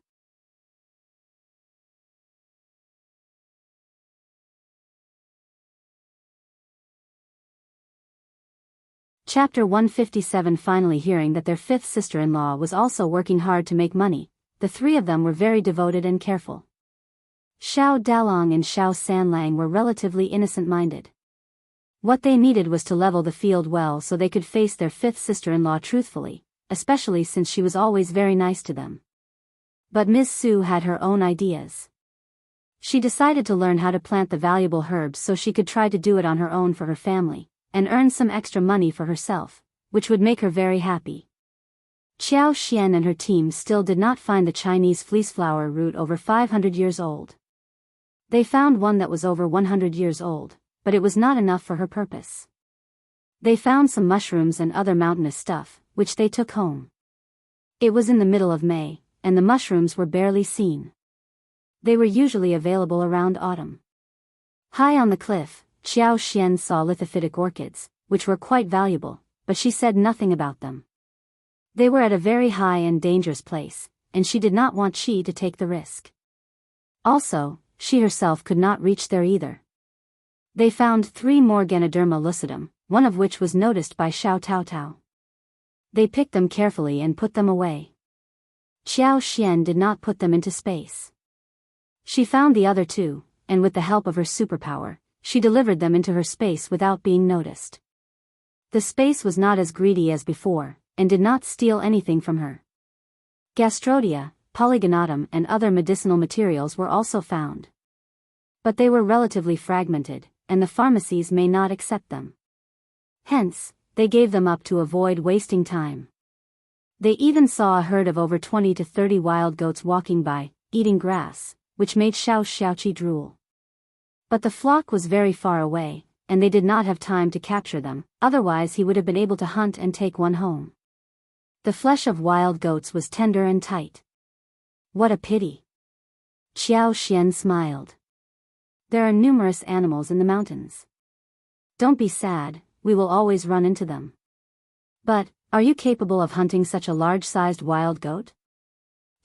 Chapter 157. Finally hearing that their fifth sister-in-law was also working hard to make money, the three of them were very devoted and careful. Xiao Dalong and Xiao Sanlang were relatively innocent-minded. What they needed was to level the field well so they could face their fifth sister-in-law truthfully, especially since she was always very nice to them. But Ms. Su had her own ideas. She decided to learn how to plant the valuable herbs so she could try to do it on her own for her family, and earn some extra money for herself, which would make her very happy. Qiao Xian and her team still did not find the Chinese fleeceflower root over 500 years old. They found one that was over 100 years old, but it was not enough for her purpose. They found some mushrooms and other mountainous stuff, which they took home. It was in the middle of May, and the mushrooms were barely seen. They were usually available around autumn. High on the cliff, Qiao Xian saw lithophytic orchids, which were quite valuable, but she said nothing about them. They were at a very high and dangerous place, and she did not want Qi to take the risk. Also, she herself could not reach there either. They found 3 more Ganoderma lucidum, one of which was noticed by Xiao Taotao. They picked them carefully and put them away. Qiao Xian did not put them into space. She found the other 2, and with the help of her superpower, she delivered them into her space without being noticed. The space was not as greedy as before, and did not steal anything from her. Gastrodia, polygonatum and other medicinal materials were also found. But they were relatively fragmented, and the pharmacies may not accept them. Hence, they gave them up to avoid wasting time. They even saw a herd of over 20 to 30 wild goats walking by, eating grass, which made Xiao Xiaoqi drool. But the flock was very far away, and they did not have time to capture them, otherwise he would have been able to hunt and take one home. The flesh of wild goats was tender and tight. What a pity. Qiao Xian smiled. There are numerous animals in the mountains. Don't be sad, we will always run into them. But, are you capable of hunting such a large-sized wild goat?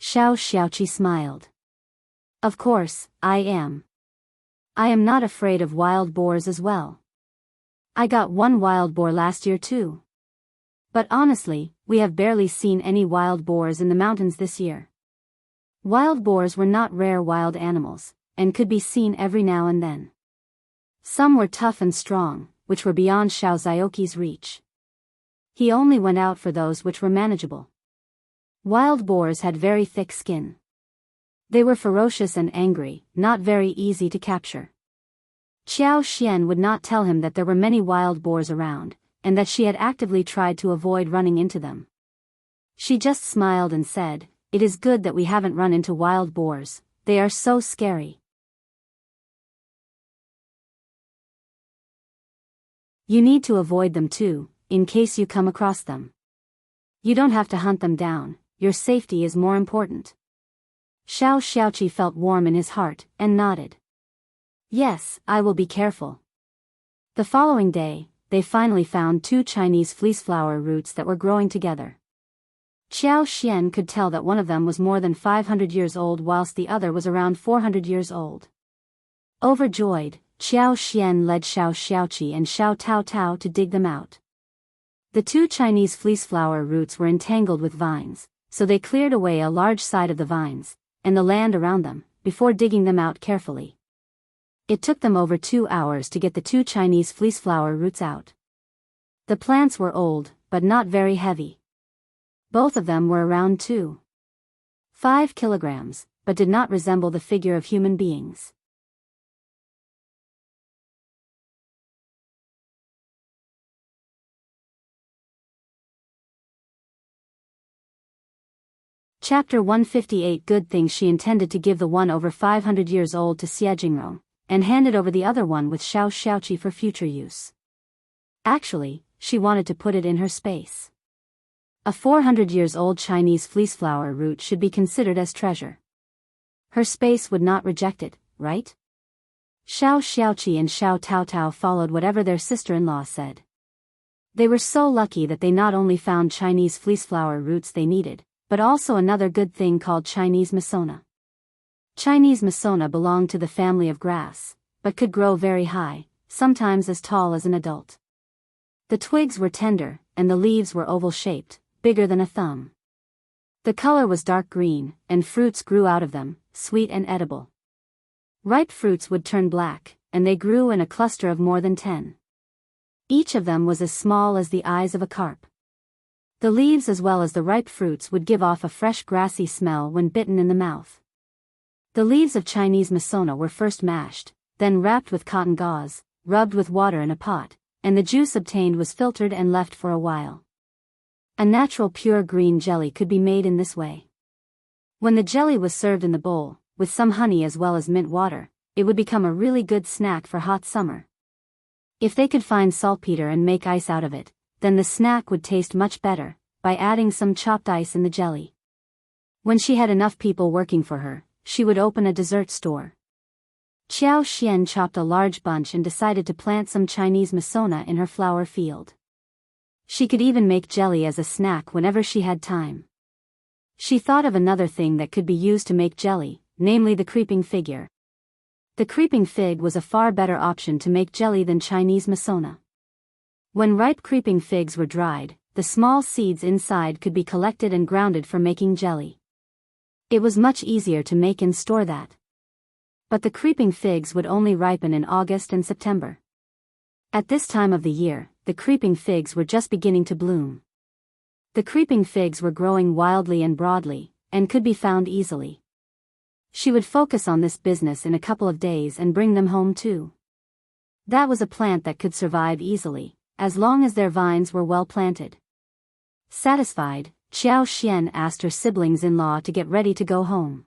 Xiao Xiaoqi smiled. Of course, I am. I am not afraid of wild boars as well. I got one wild boar last year too. But honestly, we have barely seen any wild boars in the mountains this year. Wild boars were not rare wild animals, and could be seen every now and then. Some were tough and strong, which were beyond Xiao Zhaoqi's reach. He only went out for those which were manageable. Wild boars had very thick skin. They were ferocious and angry, not very easy to capture. Qiao Xian would not tell him that there were many wild boars around, and that she had actively tried to avoid running into them. She just smiled and said, "It is good that we haven't run into wild boars, they are so scary." You need to avoid them too, in case you come across them. You don't have to hunt them down, your safety is more important. Xiao Xiaoqi felt warm in his heart, and nodded. Yes, I will be careful. The following day, they finally found 2 Chinese fleeceflower roots that were growing together. Qiao Xian could tell that one of them was more than 500 years old whilst the other was around 400 years old. Overjoyed, Qiao Xian led Xiao Xiaoqi and Xiao Taotao to dig them out. The 2 Chinese fleeceflower roots were entangled with vines, so they cleared away a large side of the vines, and the land around them, before digging them out carefully. It took them over 2 hours to get the 2 Chinese fleeceflower roots out. The plants were old, but not very heavy. Both of them were around 2.5 kilograms, but did not resemble the figure of human beings. Chapter 158. Good thing she intended to give the one over 500 years old to Yuezheng, and handed over the other one with Xiaoqi for future use. Actually, she wanted to put it in her space. A 400 years old Chinese fleeceflower root should be considered as treasure. Her space would not reject it, right? Xiaoqi and Xiao Taotao followed whatever their sister-in-law said. They were so lucky that they not only found Chinese fleeceflower roots they needed, but also another good thing called Chinese masona. Chinese masona belonged to the family of grass, but could grow very high, sometimes as tall as an adult. The twigs were tender, and the leaves were oval-shaped, bigger than a thumb. The color was dark green, and fruits grew out of them, sweet and edible. Ripe fruits would turn black, and they grew in a cluster of more than 10. Each of them was as small as the eyes of a carp. The leaves as well as the ripe fruits would give off a fresh grassy smell when bitten in the mouth. The leaves of Chinese masona were first mashed, then wrapped with cotton gauze, rubbed with water in a pot, and the juice obtained was filtered and left for a while. A natural pure green jelly could be made in this way. When the jelly was served in the bowl, with some honey as well as mint water, it would become a really good snack for hot summer. If they could find saltpeter and make ice out of it, then the snack would taste much better, by adding some chopped ice in the jelly. When she had enough people working for her, she would open a dessert store. Qiao Xian chopped a large bunch and decided to plant some Chinese masona in her flower field. She could even make jelly as a snack whenever she had time. She thought of another thing that could be used to make jelly, namely the creeping figure. The creeping fig was a far better option to make jelly than Chinese masona. When ripe creeping figs were dried, the small seeds inside could be collected and grounded for making jelly. It was much easier to make and store that. But the creeping figs would only ripen in August and September. At this time of the year, the creeping figs were just beginning to bloom. The creeping figs were growing wildly and broadly, and could be found easily. She would focus on this business in a couple of days and bring them home too. That was a plant that could survive easily, as long as their vines were well planted. Satisfied, Qiao Xian asked her siblings-in-law to get ready to go home.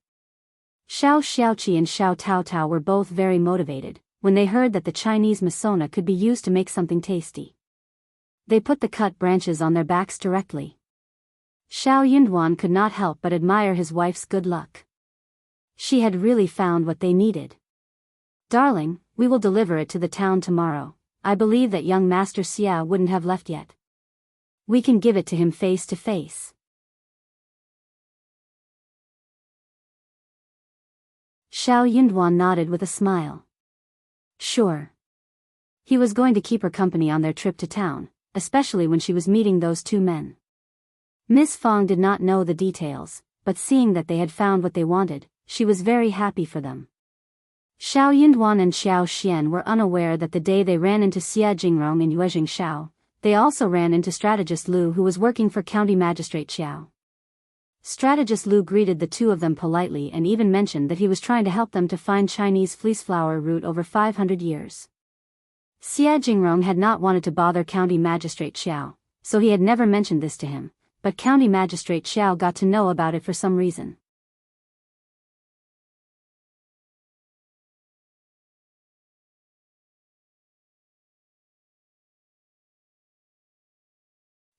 Xiaoqi and Xiao Taotao were both very motivated, when they heard that the Chinese masona could be used to make something tasty. They put the cut branches on their backs directly. Xiao Yunduan could not help but admire his wife's good luck. She had really found what they needed. Darling, we will deliver it to the town tomorrow. I believe that young Master Xiao wouldn't have left yet. We can give it to him face to face. Xiao Yunduan nodded with a smile. Sure. He was going to keep her company on their trip to town, especially when she was meeting those 2 men. Miss Fang did not know the details, but seeing that they had found what they wanted, she was very happy for them. Xiao Yunduan and Xiao Xian were unaware that the day they ran into Yuezheng and Yuezheng Xiao, they also ran into Strategist Lu, who was working for County Magistrate Qiao. Strategist Lu greeted the 2 of them politely and even mentioned that he was trying to help them to find Chinese fleeceflower root over 500 years. Yuezheng had not wanted to bother County Magistrate Qiao, so he had never mentioned this to him, but County Magistrate Qiao got to know about it for some reason.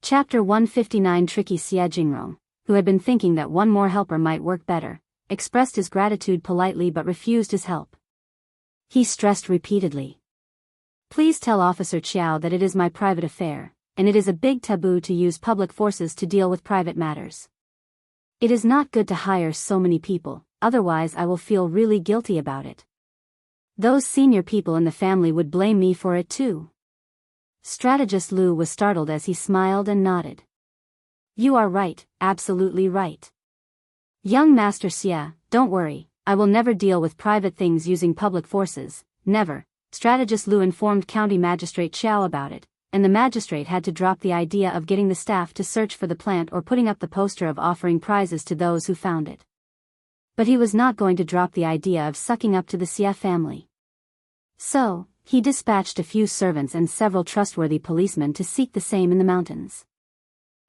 Chapter 159. Tricky Yuezheng, who had been thinking that one more helper might work better, expressed his gratitude politely but refused his help. He stressed repeatedly. Please tell Officer Qiao that it is my private affair, and it is a big taboo to use public forces to deal with private matters. It is not good to hire so many people, otherwise I will feel really guilty about it. Those senior people in the family would blame me for it too. Strategist Lu was startled as he smiled and nodded. You are right, absolutely right. Young Master Xia, don't worry, I will never deal with private things using public forces, Never. Strategist Lu informed County Magistrate Qiao about it, and the magistrate had to drop the idea of getting the staff to search for the plant or putting up the poster of offering prizes to those who found it. But he was not going to drop the idea of sucking up to the Xia family. So, he dispatched a few servants and several trustworthy policemen to seek the same in the mountains.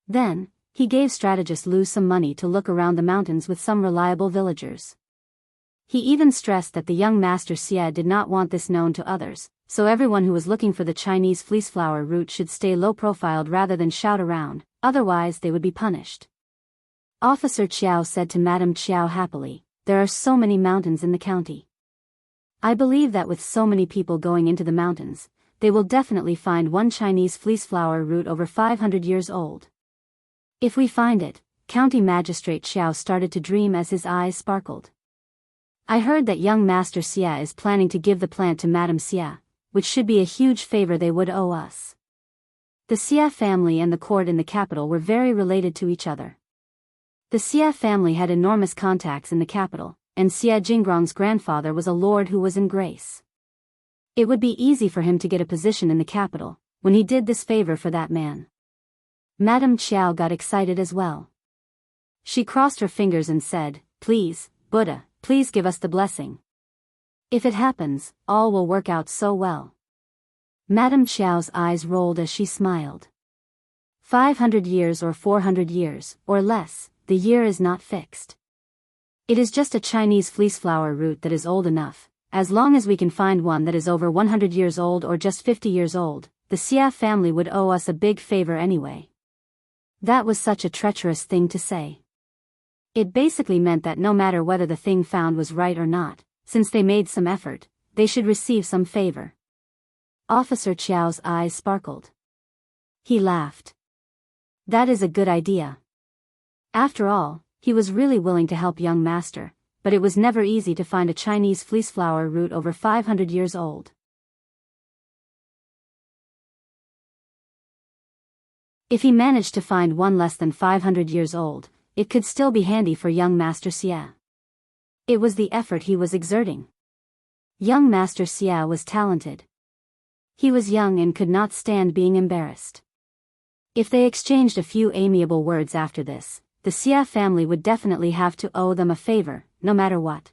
Then, he gave strategist Lu some money to look around the mountains with some reliable villagers. He even stressed that the young master Xia did not want this known to others, so everyone who was looking for the Chinese fleeceflower root should stay low-profiled rather than shout around, otherwise they would be punished. Officer Qiao said to Madame Qiao happily, "There are so many mountains in the county. I believe that with so many people going into the mountains, they will definitely find one Chinese fleeceflower root over 500 years old. If we find it," County Magistrate Xiao started to dream as his eyes sparkled. "I heard that young Master Xia is planning to give the plant to Madame Xia, which should be a huge favor they would owe us." The Xia family and the court in the capital were very related to each other. The Xia family had enormous contacts in the capital, and Xia Jingrong's grandfather was a lord who was in grace. It would be easy for him to get a position in the capital, when he did this favor for that man. Madame Qiao got excited as well. She crossed her fingers and said, "Please, Buddha, please give us the blessing. If it happens, all will work out so well." Madame Qiao's eyes rolled as she smiled. 500 years or 400 years, or less, the year is not fixed. It is just a Chinese fleeceflower root that is old enough. As long as we can find one that is over 100 years old or just 50 years old, the Xia family would owe us a big favor anyway. That was such a treacherous thing to say. It basically meant that no matter whether the thing found was right or not, since they made some effort, they should receive some favor. Officer Qiao's eyes sparkled. He laughed. That is a good idea. After all, he was really willing to help young master, but it was never easy to find a Chinese fleeceflower root over 500 years old. If he managed to find one less than 500 years old, it could still be handy for young Master Xia. It was the effort he was exerting. Young Master Xia was talented. He was young and could not stand being embarrassed. If they exchanged a few amiable words after this, the Xia family would definitely have to owe them a favor, no matter what.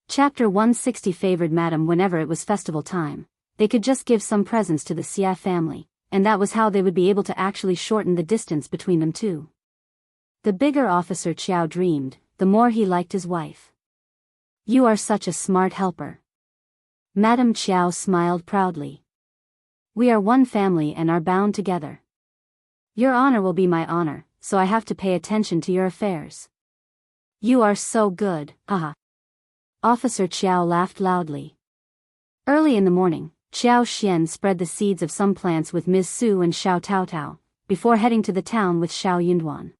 Chapter 160 favored Madam. Whenever it was festival time, they could just give some presents to the Xia family, and that was how they would be able to actually shorten the distance between them two. The bigger Officer Qiao dreamed, the more he liked his wife. "You are such a smart helper." Madame Qiao smiled proudly. "We are one family and are bound together. Your honor will be my honor, so I have to pay attention to your affairs." "You are so good, haha." Officer Qiao laughed loudly. Early in the morning, Qiao Xian spread the seeds of some plants with Ms. Su and Xiao Taotao, before heading to the town with Xiao Yunduan.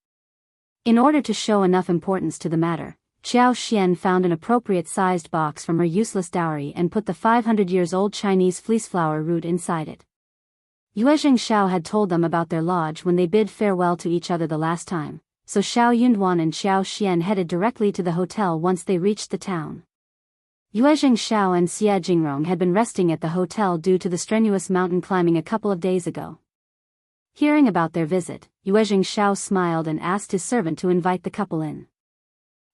In order to show enough importance to the matter, Qiao Xian found an appropriate-sized box from her useless dowry and put the 500 years old Chinese fleeceflower root inside it. Yuezheng Xiao had told them about their lodge when they bid farewell to each other the last time, so Xiao Yunduan and Xiao Xian headed directly to the hotel once they reached the town. Yuezheng Xiao and Xia Jingrong had been resting at the hotel due to the strenuous mountain climbing a couple of days ago. Hearing about their visit, Yuezheng Xiao smiled and asked his servant to invite the couple in.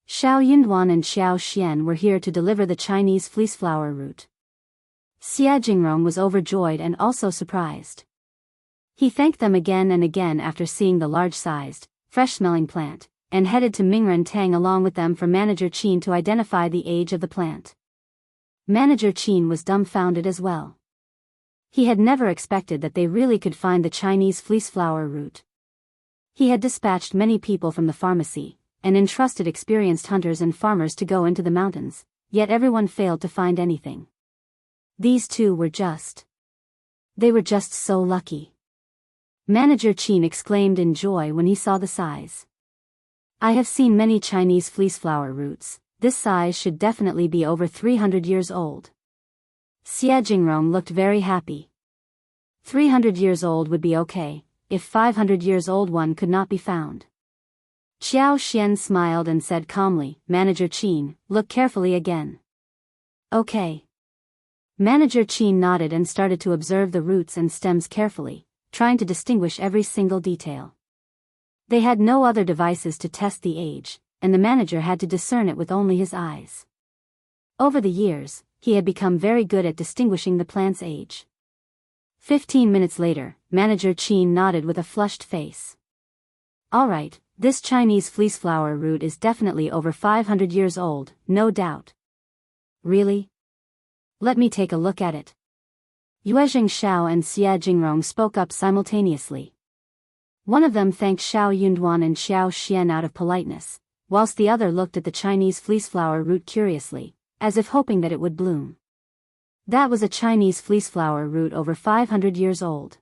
Xiao Yunduan and Xiao Xian were here to deliver the Chinese fleeceflower root. Xia Jingrong was overjoyed and also surprised. He thanked them again and again after seeing the large-sized, fresh-smelling plant, and headed to Mingren Tang along with them for Manager Qin to identify the age of the plant. Manager Qin was dumbfounded as well. He had never expected that they really could find the Chinese fleeceflower root. He had dispatched many people from the pharmacy, and entrusted experienced hunters and farmers to go into the mountains, yet everyone failed to find anything. These two were just... They were just so lucky. Manager Qin exclaimed in joy when he saw the size. "I have seen many Chinese fleeceflower roots. This size should definitely be over 300 years old." Xia Jingrong looked very happy. 300 years old would be okay, if 500 years old one could not be found. Xiao Xian smiled and said calmly, Manager Qin, look carefully again. Okay. Manager Qin nodded and started to observe the roots and stems carefully, trying to distinguish every single detail. They had no other devices to test the age, and the manager had to discern it with only his eyes. Over the years, he had become very good at distinguishing the plant's age. 15 minutes later, Manager Qin nodded with a flushed face. All right, this Chinese fleeceflower root is definitely over 500 years old, no doubt. Really? Let me take a look at it. Yuezheng Xiao and Xia Jingrong spoke up simultaneously. One of them thanked Xiao Yunduan and Xiao Xian out of politeness, whilst the other looked at the Chinese fleeceflower root curiously, as if hoping that it would bloom. That was a Chinese fleeceflower root over 500 years old.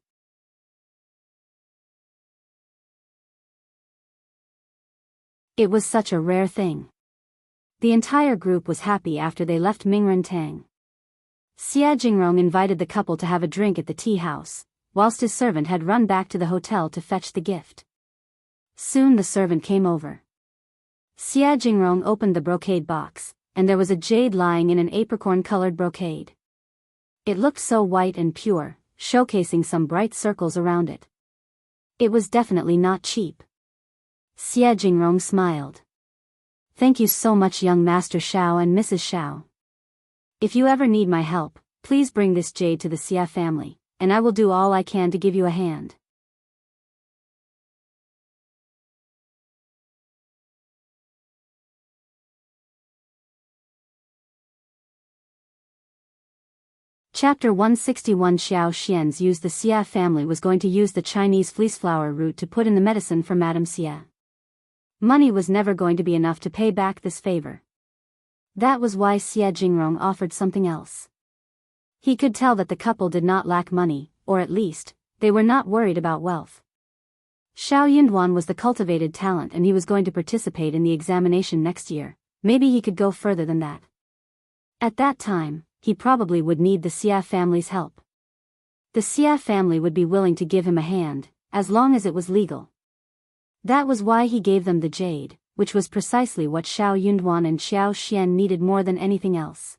It was such a rare thing. The entire group was happy after they left Mingren Tang. Xia Jingrong invited the couple to have a drink at the tea house, whilst his servant had run back to the hotel to fetch the gift. Soon the servant came over. Xia Jingrong opened the brocade box, and there was a jade lying in an apricorn-colored brocade. It looked so white and pure, showcasing some bright circles around it. It was definitely not cheap. Xia Jingrong smiled. Thank you so much, young Master Xiao and Mrs. Xiao. If you ever need my help, please bring this jade to the Xia family, and I will do all I can to give you a hand. Chapter 161 Xiao Xian's use. The Xia family was going to use the Chinese fleeceflower root to put in the medicine for Madame Xia. Money was never going to be enough to pay back this favor. That was why Xia Jingrong offered something else. He could tell that the couple did not lack money, or at least, they were not worried about wealth. Xiao Yunduan was the cultivated talent and he was going to participate in the examination next year. Maybe he could go further than that. At that time, he probably would need the Xia family's help. The Xia family would be willing to give him a hand, as long as it was legal. That was why he gave them the jade, which was precisely what Xiao Yunduan and Xiao Xian needed more than anything else.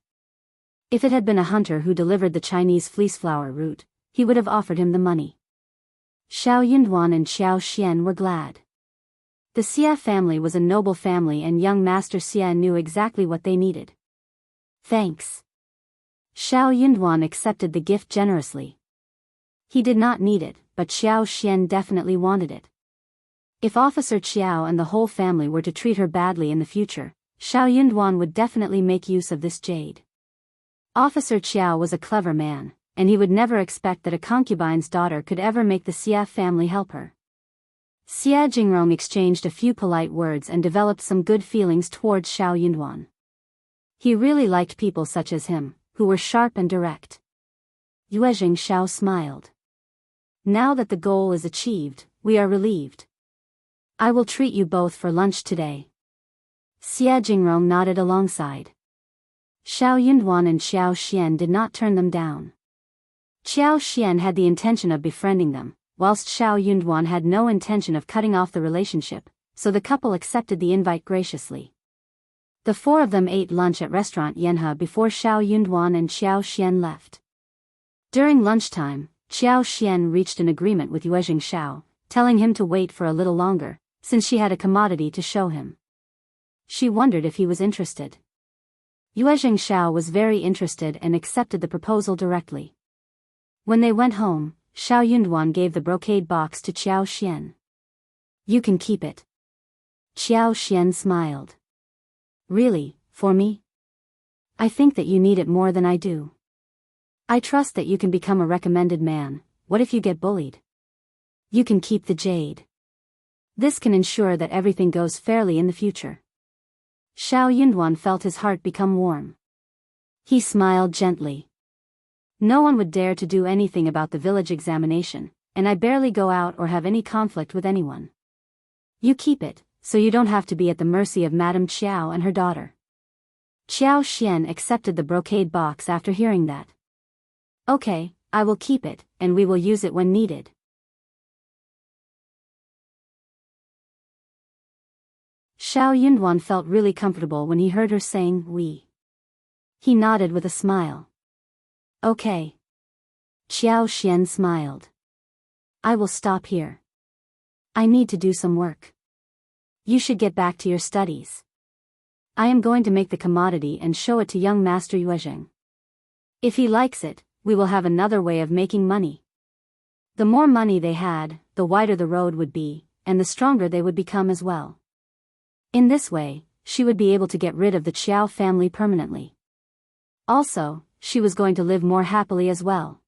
If it had been a hunter who delivered the Chinese fleeceflower root, he would have offered him the money. Xiao Yunduan and Xiao Xian were glad. The Xia family was a noble family and young Master Xia knew exactly what they needed. Thanks. Xiao Yunduan accepted the gift generously. He did not need it, but Xiao Xian definitely wanted it. If Officer Qiao and the whole family were to treat her badly in the future, Xiao Yunduan would definitely make use of this jade. Officer Qiao was a clever man, and he would never expect that a concubine's daughter could ever make the Xia family help her. Xia Jingrong exchanged a few polite words and developed some good feelings towards Xiao Yunduan. He really liked people such as him, who were sharp and direct. Yuezheng Xiao smiled. Now that the goal is achieved, we are relieved. I will treat you both for lunch today. Xia Jingrong nodded alongside. Xiao Yunduan and Xiao Xian did not turn them down. Xiao Xian had the intention of befriending them, whilst Xiao Yunduan had no intention of cutting off the relationship, so the couple accepted the invite graciously. The four of them ate lunch at restaurant Yanhe before Xiao Yunduan and Xiao Xian left. During lunchtime, Xiao Xian reached an agreement with Yuezheng Xiao, telling him to wait for a little longer, since she had a commodity to show him. She wondered if he was interested. Yuezheng Xiao was very interested and accepted the proposal directly. When they went home, Xiao Yunduan gave the brocade box to Xiao Xian. You can keep it. Xiao Xian smiled. Really, for me? I think that you need it more than I do. I trust that you can become a recommended man. What if you get bullied? You can keep the jade. This can ensure that everything goes fairly in the future. Xiao Yunduan felt his heart become warm. He smiled gently. No one would dare to do anything about the village examination, and I barely go out or have any conflict with anyone. You keep it, so you don't have to be at the mercy of Madame Qiao and her daughter. Xiao Xian accepted the brocade box after hearing that. Okay, I will keep it, and we will use it when needed. Xiao Yunduan felt really comfortable when he heard her saying, "we." He nodded with a smile. "Okay." Qiao Xian smiled. "I will stop here. I need to do some work. You should get back to your studies. I am going to make the commodity and show it to young Master Yuezheng. If he likes it, we will have another way of making money." The more money they had, the wider the road would be, and the stronger they would become as well. In this way, she would be able to get rid of the Qiao family permanently. Also, she was going to live more happily as well.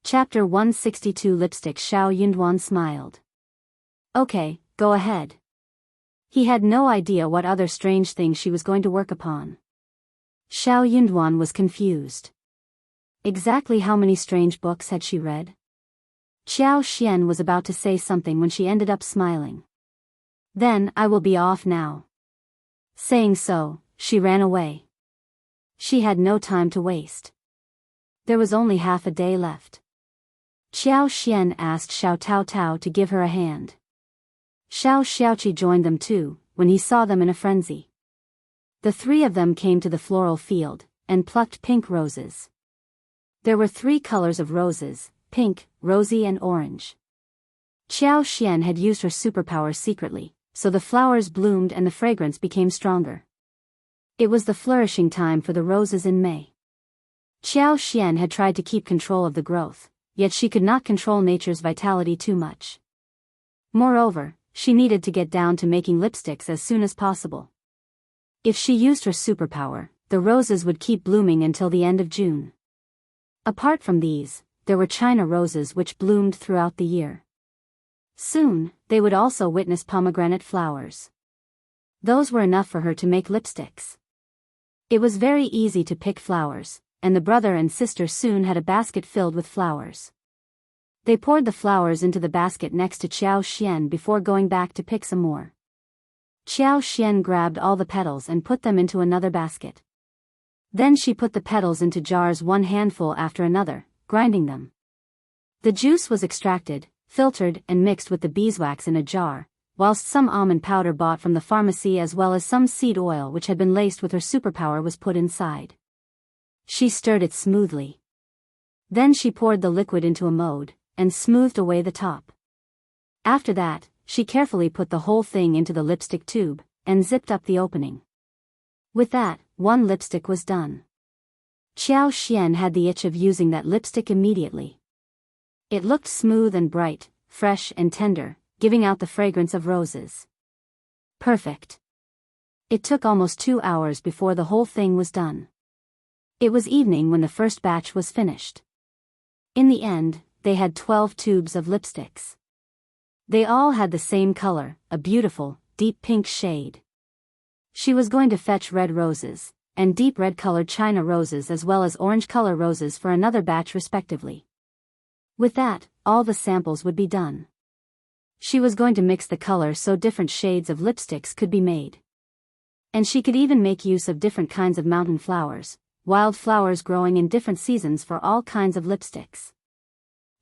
Chapter 162 Lipstick. Xiao Yunduan smiled. "Okay, go ahead." He had no idea what other strange thing she was going to work upon. Xiao Yunduan was confused. Exactly how many strange books had she read? Qiao Xian was about to say something when she ended up smiling. "Then I will be off now." Saying so, she ran away. She had no time to waste. There was only half a day left. Qiao Xian asked Xiao Taotao to give her a hand. Xiao Xiaoqi joined them too, when he saw them in a frenzy. The three of them came to the floral field, and plucked pink roses. There were 3 colors of roses: pink, rosy and orange. Qiao Xian had used her superpower secretly, so the flowers bloomed and the fragrance became stronger. It was the flourishing time for the roses in May. Qiao Xian had tried to keep control of the growth, yet she could not control nature's vitality too much. Moreover, she needed to get down to making lipsticks as soon as possible. If she used her superpower, the roses would keep blooming until the end of June. Apart from these, there were China roses which bloomed throughout the year. Soon, they would also witness pomegranate flowers. Those were enough for her to make lipsticks. It was very easy to pick flowers, and the brother and sister soon had a basket filled with flowers. They poured the flowers into the basket next to Qiao Xian before going back to pick some more. Qiao Xian grabbed all the petals and put them into another basket. Then she put the petals into jars, one handful after another, grinding them. The juice was extracted, filtered and mixed with the beeswax in a jar, whilst some almond powder bought from the pharmacy as well as some seed oil which had been laced with her superpower was put inside. She stirred it smoothly. Then she poured the liquid into a mold, and smoothed away the top. After that, she carefully put the whole thing into the lipstick tube, and zipped up the opening. With that, one lipstick was done. Qiao Xian had the itch of using that lipstick immediately. It looked smooth and bright, fresh and tender, giving out the fragrance of roses. Perfect. It took almost 2 hours before the whole thing was done. It was evening when the first batch was finished. In the end, they had 12 tubes of lipsticks. They all had the same color, a beautiful, deep pink shade. She was going to fetch red roses, and deep red-colored China roses as well as orange-color roses for another batch respectively. With that, all the samples would be done. She was going to mix the color so different shades of lipsticks could be made. And she could even make use of different kinds of mountain flowers, wild flowers growing in different seasons for all kinds of lipsticks.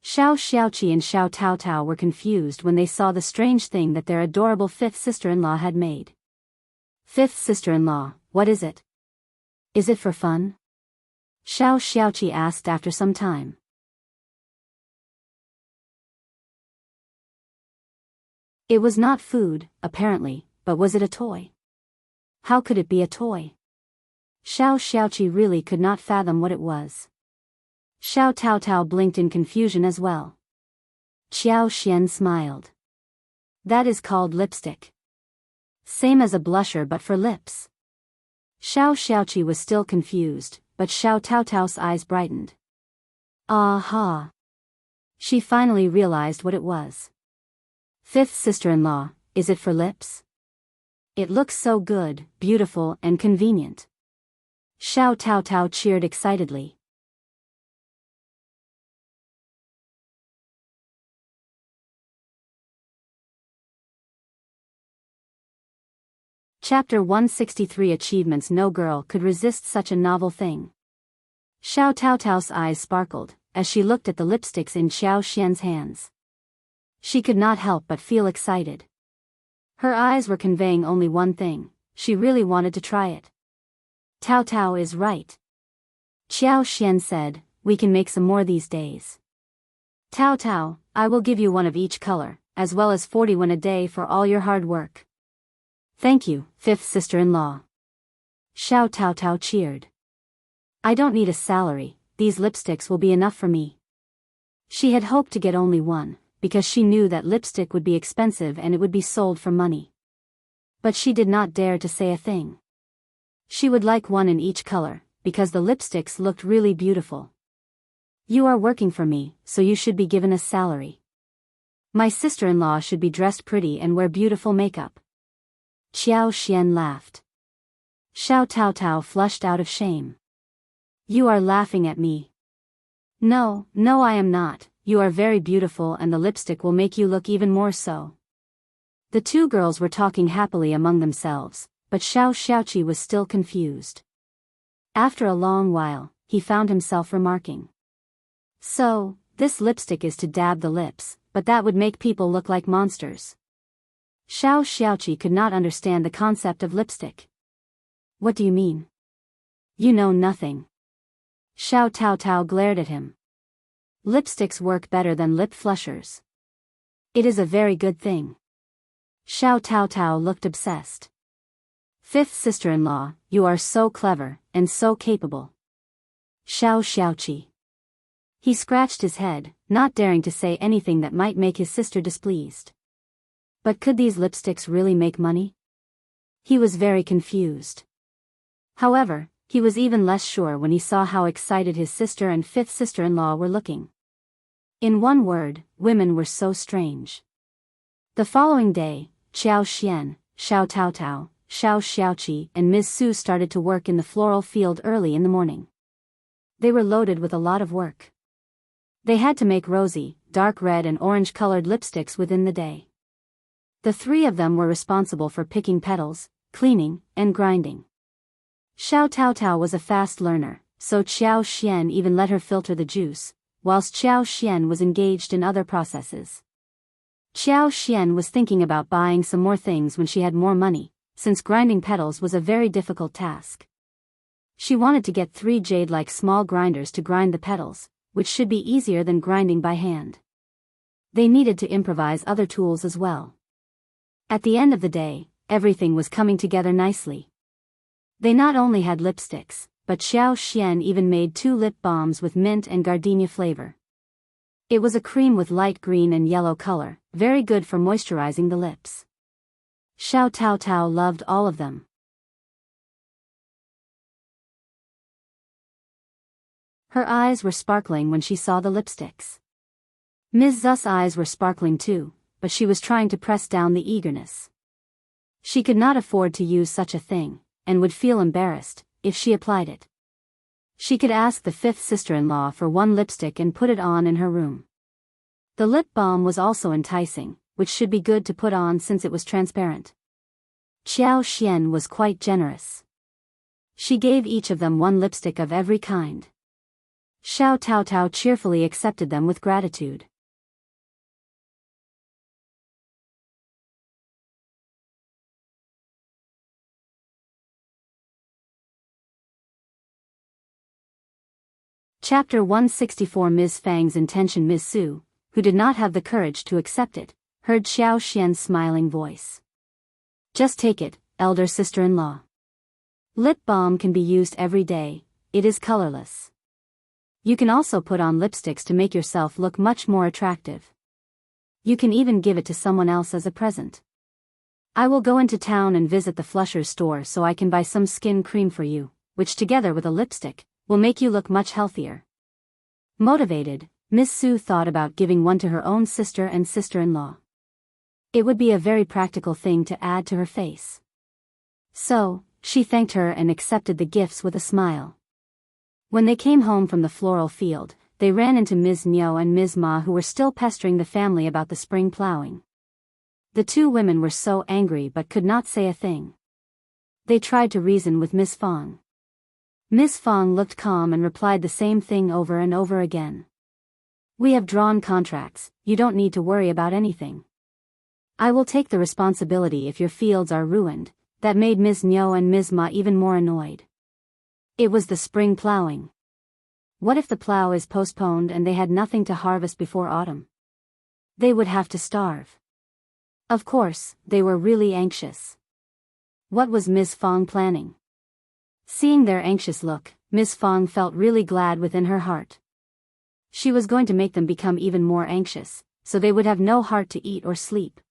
Xiao Xiaoqi and Xiao Taotao were confused when they saw the strange thing that their adorable 5th sister-in-law had made. "5th sister-in-law, what is it? Is it for fun?" Xiao Xiaoqi asked after some time. It was not food, apparently, but was it a toy? How could it be a toy? Xiao Xiaoqi really could not fathom what it was. Xiao Taotao blinked in confusion as well. Qiao Xian smiled. "That is called lipstick. Same as a blusher but for lips." Xiao Xiaoqi was still confused, but Xiao Taotao's eyes brightened. Aha! She finally realized what it was. "5th sister-in-law, is it for lips? It looks so good, beautiful and convenient." Xiao Taotao cheered excitedly. Chapter 163 Achievements. No girl could resist such a novel thing. Xiao Taotao's eyes sparkled as she looked at the lipsticks in Xiao Xian's hands. She could not help but feel excited. Her eyes were conveying only one thing: she really wanted to try it. Tao Tao is right. Xiao Xian said, we can make some more these days. Tao Tao, I will give you one of each color, as well as 41 a day for all your hard work. Thank you, fifth sister-in-law. Xiao Tao Tao cheered. I don't need a salary, these lipsticks will be enough for me. She had hoped to get only one, because she knew that lipstick would be expensive and it would be sold for money. But she did not dare to say a thing. She would like one in each color, because the lipsticks looked really beautiful. You are working for me, so you should be given a salary. My sister-in-law should be dressed pretty and wear beautiful makeup. Xiao Xian laughed. Xiao Tao Tao flushed out of shame. You are laughing at me. No, I am not. You are very beautiful and the lipstick will make you look even more so. The two girls were talking happily among themselves, but Xiao Xiaoqi was still confused. After a long while, he found himself remarking. So, this lipstick is to dab the lips, but that would make people look like monsters. Xiao Xiaoqi could not understand the concept of lipstick. What do you mean? You know nothing. Xiao Tao Tao glared at him. Lipsticks work better than lip flushers. It is a very good thing. Xiao Tao Tao looked obsessed. Fifth sister-in-law, you are so clever, and so capable. Xiao Xiaoqi. He scratched his head, not daring to say anything that might make his sister displeased. But could these lipsticks really make money? He was very confused. However, he was even less sure when he saw how excited his sister and fifth sister-in-law were looking. In one word, women were so strange. The following day, Xiao Xian, Xiao Tao Tao, Xiao Xiaoqi and Ms. Su started to work in the floral field early in the morning. They were loaded with a lot of work. They had to make rosy, dark red and orange-colored lipsticks within the day. The three of them were responsible for picking petals, cleaning, and grinding. Xiao Tao Tao was a fast learner, so Xiao Xian even let her filter the juice, whilst Xiao Xian was engaged in other processes. Xiao Xian was thinking about buying some more things when she had more money, since grinding petals was a very difficult task. She wanted to get 3 jade-like small grinders to grind the petals, which should be easier than grinding by hand. They needed to improvise other tools as well. At the end of the day, everything was coming together nicely. They not only had lipsticks, but Xiao Xian even made 2 lip balms with mint and gardenia flavor. It was a cream with light green and yellow color, very good for moisturizing the lips. Xiao Tao Tao loved all of them. Her eyes were sparkling when she saw the lipsticks. Ms. Zu's eyes were sparkling too, but she was trying to press down the eagerness. She could not afford to use such a thing, and would feel embarrassed if she applied it. She could ask the fifth sister-in-law for 1 lipstick and put it on in her room. The lip balm was also enticing, which should be good to put on since it was transparent. Xiao Xian was quite generous. She gave each of them 1 lipstick of every kind. Xiao Tao Tao cheerfully accepted them with gratitude. Chapter 164. Ms. Fang's intention. Ms. Su, who did not have the courage to accept it, heard Xiao Xian's smiling voice. Just take it, elder sister-in-law. Lip balm can be used every day, it is colorless. You can also put on lipsticks to make yourself look much more attractive. You can even give it to someone else as a present. I will go into town and visit the flusher's store so I can buy some skin cream for you, which together with a lipstick, will make you look much healthier. Motivated, Miss Su thought about giving one to her own sister and sister-in-law. It would be a very practical thing to add to her face. So, she thanked her and accepted the gifts with a smile. When they came home from the floral field, they ran into Ms. Niu and Ms. Ma, who were still pestering the family about the spring plowing. The 2 women were so angry but could not say a thing. They tried to reason with Miss Fang. Miss Fang looked calm and replied the same thing over and over again. We have drawn contracts, you don't need to worry about anything. I will take the responsibility if your fields are ruined. That made Ms. Nyo and Ms. Ma even more annoyed. It was the spring plowing. What if the plow is postponed and they had nothing to harvest before autumn? They would have to starve. Of course, they were really anxious. What was Ms. Fang planning? Seeing their anxious look, Ms. Fang felt really glad within her heart. She was going to make them become even more anxious, so they would have no heart to eat or sleep.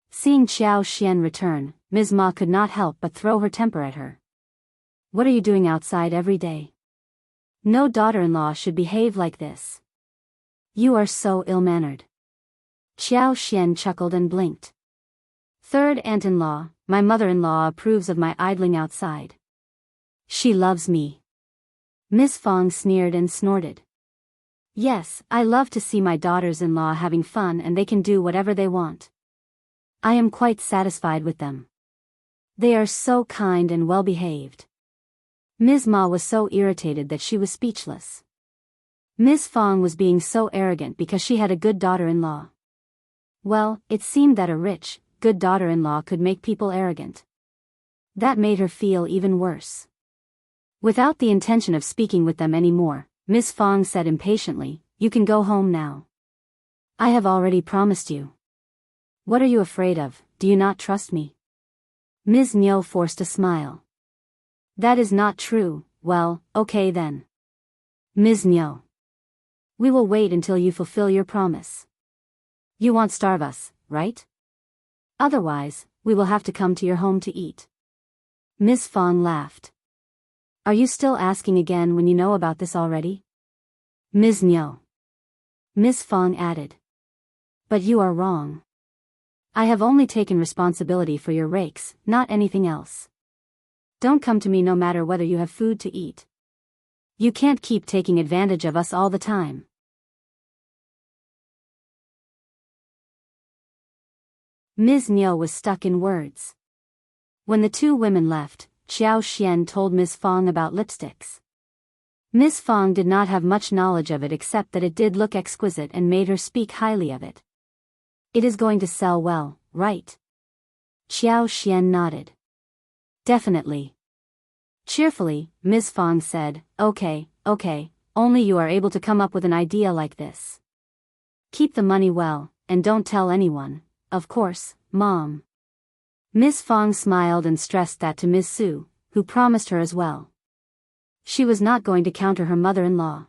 Seeing Qiao Xian return, Ms. Ma could not help but throw her temper at her. What are you doing outside every day? No daughter-in-law should behave like this. You are so ill-mannered. Qiao Xian chuckled and blinked. Third aunt-in-law, my mother-in-law approves of my idling outside. She loves me. Miss Fang sneered and snorted. Yes, I love to see my daughters-in-law having fun and they can do whatever they want. I am quite satisfied with them. They are so kind and well-behaved. Ms. Ma was so irritated that she was speechless. Ms. Fang was being so arrogant because she had a good daughter-in-law. Well, it seemed that a rich, good daughter-in-law could make people arrogant. That made her feel even worse. Without the intention of speaking with them anymore, Ms. Fang said impatiently, "You can go home now. I have already promised you. What are you afraid of? Do you not trust me?" Ms. Nyo forced a smile. That is not true. Well, okay then. Ms. Nyo. We will wait until you fulfill your promise. You won't starve us, right? Otherwise, we will have to come to your home to eat. Ms. Fang laughed. Are you still asking again when you know about this already? Ms. Nyo. Ms. Fang added. But you are wrong. I have only taken responsibility for your rakes, not anything else. Don't come to me no matter whether you have food to eat. You can't keep taking advantage of us all the time. Ms. Nyo was stuck in words. When the two women left, Qiao Xian told Ms. Fang about lipsticks. Ms. Fang did not have much knowledge of it except that it did look exquisite and made her speak highly of it. It is going to sell well, right? Qiao Xian nodded. Definitely. Cheerfully, Ms. Fang said, okay, only you are able to come up with an idea like this. Keep the money well, and don't tell anyone, of course, Mom. Ms. Fang smiled and stressed that to Ms. Su, who promised her as well. She was not going to counter her mother-in-law.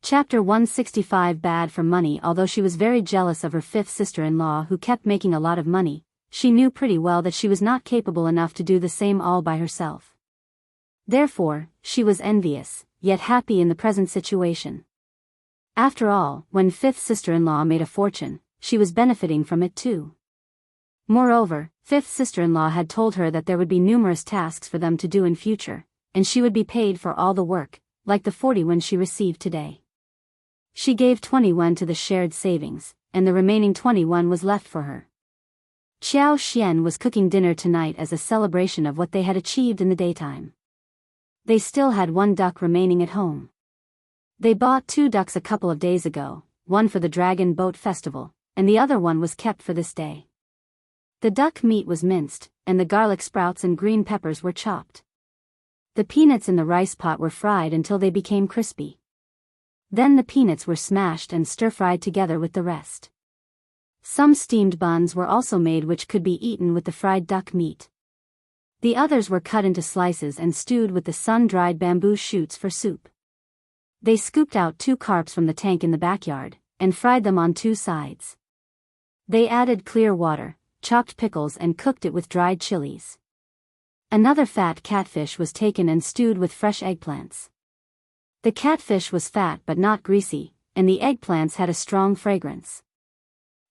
Chapter 165 Bad for money. Although she was very jealous of her fifth sister-in-law who kept making a lot of money, she knew pretty well that she was not capable enough to do the same all by herself. Therefore, she was envious, yet happy in the present situation. After all, when fifth sister-in-law made a fortune, she was benefiting from it too. Moreover, fifth sister-in-law had told her that there would be numerous tasks for them to do in future, and she would be paid for all the work, like the 40 yuan she received today. She gave 20 yuan to the shared savings, and the remaining 20 yuan was left for her. Qiao Xian was cooking dinner tonight as a celebration of what they had achieved in the daytime. They still had 1 duck remaining at home. They bought 2 ducks a couple of days ago, one for the Dragon Boat Festival, and the other one was kept for this day. The duck meat was minced, and the garlic sprouts and green peppers were chopped. The peanuts in the rice pot were fried until they became crispy. Then the peanuts were smashed and stir-fried together with the rest. Some steamed buns were also made which could be eaten with the fried duck meat. The others were cut into slices and stewed with the sun-dried bamboo shoots for soup. They scooped out 2 carps from the tank in the backyard, and fried them on 2 sides. They added clear water, chopped pickles and cooked it with dried chilies. Another fat catfish was taken and stewed with fresh eggplants. The catfish was fat but not greasy, and the eggplants had a strong fragrance.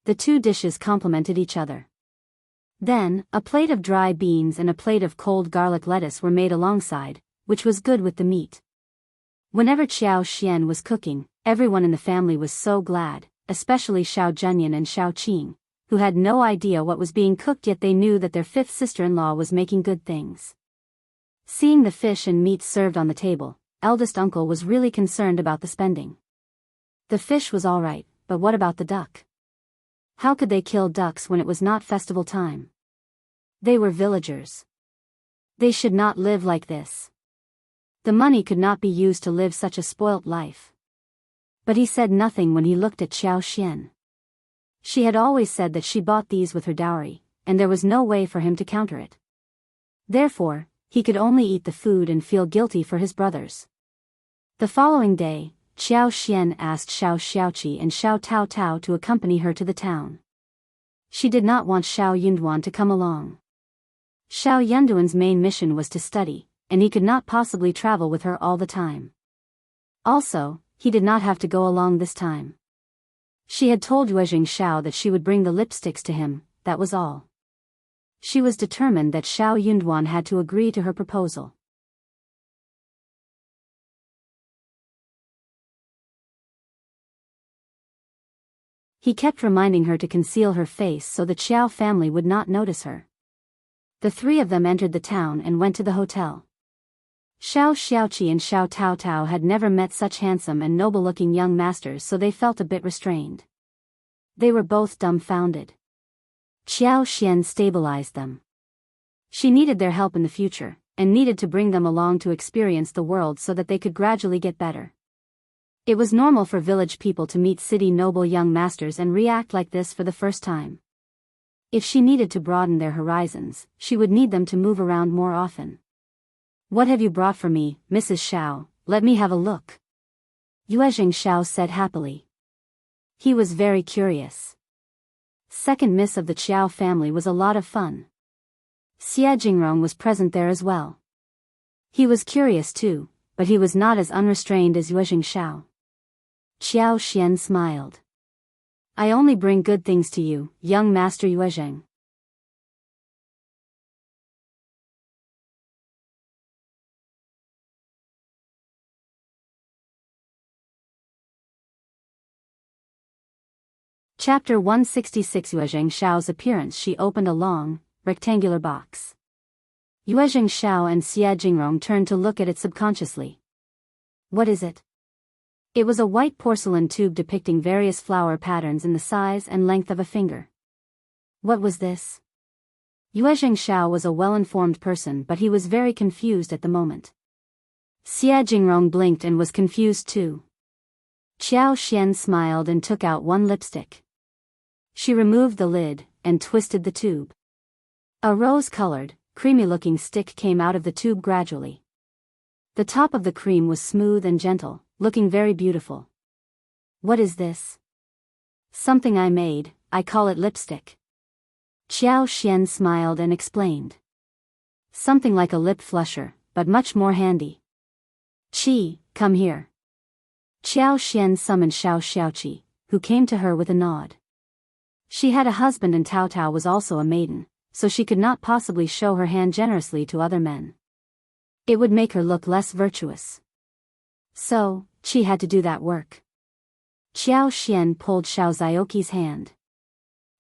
The 2 dishes complemented each other. Then, a plate of dry beans and a plate of cold garlic lettuce were made alongside, which was good with the meat. Whenever Qiao Xian was cooking, Everyone in the family was so glad, especially Xiao Zhenyan and Xiao Qing, who had no idea what was being cooked, yet they knew that their fifth sister-in-law was making good things. Seeing the fish and meat served on the table, eldest uncle was really concerned about the spending. The fish was all right, but what about the duck? How could they kill ducks when it was not festival time? They were villagers. They should not live like this. The money could not be used to live such a spoilt life. But he said nothing when he looked at Xiao Xian. She had always said that she bought these with her dowry, and there was no way for him to counter it. Therefore, he could only eat the food and feel guilty for his brothers. The following day, Xiao Xian asked Xiao Xiaoqi and Xiao Tao Tao to accompany her to the town. She did not want Xiao Yunduan to come along. Xiao Yunduan's main mission was to study, and he could not possibly travel with her all the time. Also, he did not have to go along this time. She had told Yuezheng Xiao that she would bring the lipsticks to him, that was all. She was determined that Xiao Yunduan had to agree to her proposal. He kept reminding her to conceal her face so the Qiao family would not notice her. The three of them entered the town and went to the hotel. Xiao Xiaoqi and Xiao Tao Tao had never met such handsome and noble-looking young masters, so they felt a bit restrained. They were both dumbfounded. Xiao Xian stabilized them. She needed their help in the future, and needed to bring them along to experience the world so that they could gradually get better. It was normal for village people to meet city noble young masters and react like this for the first time. If she needed to broaden their horizons, she would need them to move around more often. "What have you brought for me, Mrs. Xiao? Let me have a look," Yuezheng Xiao said happily. He was very curious. Second miss of the Qiao family was a lot of fun. Xie Jingrong was present there as well. He was curious too, but he was not as unrestrained as Yuezheng Xiao. Xiao Xian smiled. "I only bring good things to you, young Master Yuezheng." Chapter 166. Yuezheng Xiao's appearance. She opened a long, rectangular box. Yuezheng Xiao and Xie Jingrong turned to look at it subconsciously. "What is it?" It was a white porcelain tube depicting various flower patterns in the size and length of a finger. What was this? Yuezheng Xiao was a well-informed person, but he was very confused at the moment. Xie Jingrong blinked and was confused too. Xiao Xian smiled and took out one lipstick. She removed the lid and twisted the tube. A rose-colored, creamy-looking stick came out of the tube gradually. The top of the cream was smooth and gentle, looking very beautiful. "What is this?" "Something I made, I call it lipstick." Xiao Xian smiled and explained. "Something like a lip flusher, but much more handy." "Qi, come here." Xiao Xian summoned Xiao Xiaoqi, who came to her with a nod. She had a husband and Tao Tao was also a maiden, so she could not possibly show her hand generously to other men. It would make her look less virtuous. So, Qi had to do that work. Xiao Xian pulled Xiao Zioqi's hand.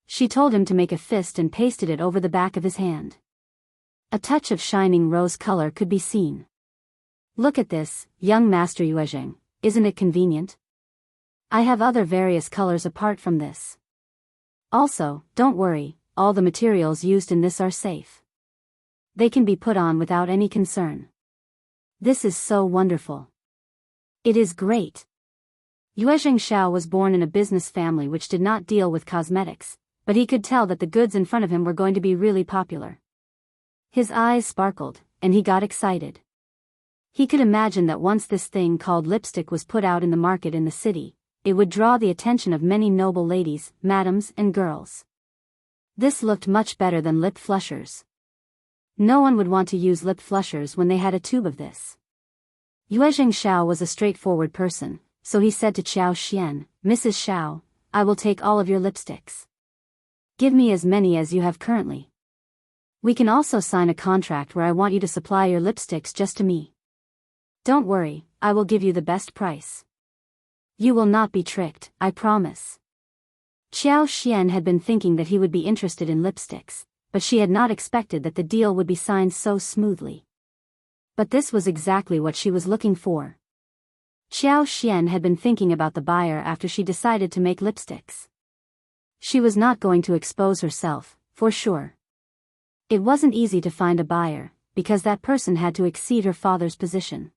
She told him to make a fist and pasted it over the back of his hand. A touch of shining rose color could be seen. "Look at this, young Master Yuezheng, isn't it convenient? I have other various colors apart from this. Also, don't worry, all the materials used in this are safe. They can be put on without any concern. This is so wonderful. It is great." Yuezheng Xiao was born in a business family which did not deal with cosmetics, but he could tell that the goods in front of him were going to be really popular. His eyes sparkled, and he got excited. He could imagine that once this thing called lipstick was put out in the market in the city, it would draw the attention of many noble ladies, madams, and girls. This looked much better than lip flushers. No one would want to use lip flushers when they had a tube of this. Yuezheng Xiao was a straightforward person, so he said to Xiao Xian, "Mrs. Xiao, I will take all of your lipsticks. Give me as many as you have currently. We can also sign a contract where I want you to supply your lipsticks just to me. Don't worry, I will give you the best price." You will not be tricked, I promise. Qiao Xian had been thinking that he would be interested in lipsticks, but she had not expected that the deal would be signed so smoothly. But this was exactly what she was looking for. Qiao Xian had been thinking about the buyer after she decided to make lipsticks. She was not going to expose herself, for sure. It wasn't easy to find a buyer, because that person had to exceed her father's position.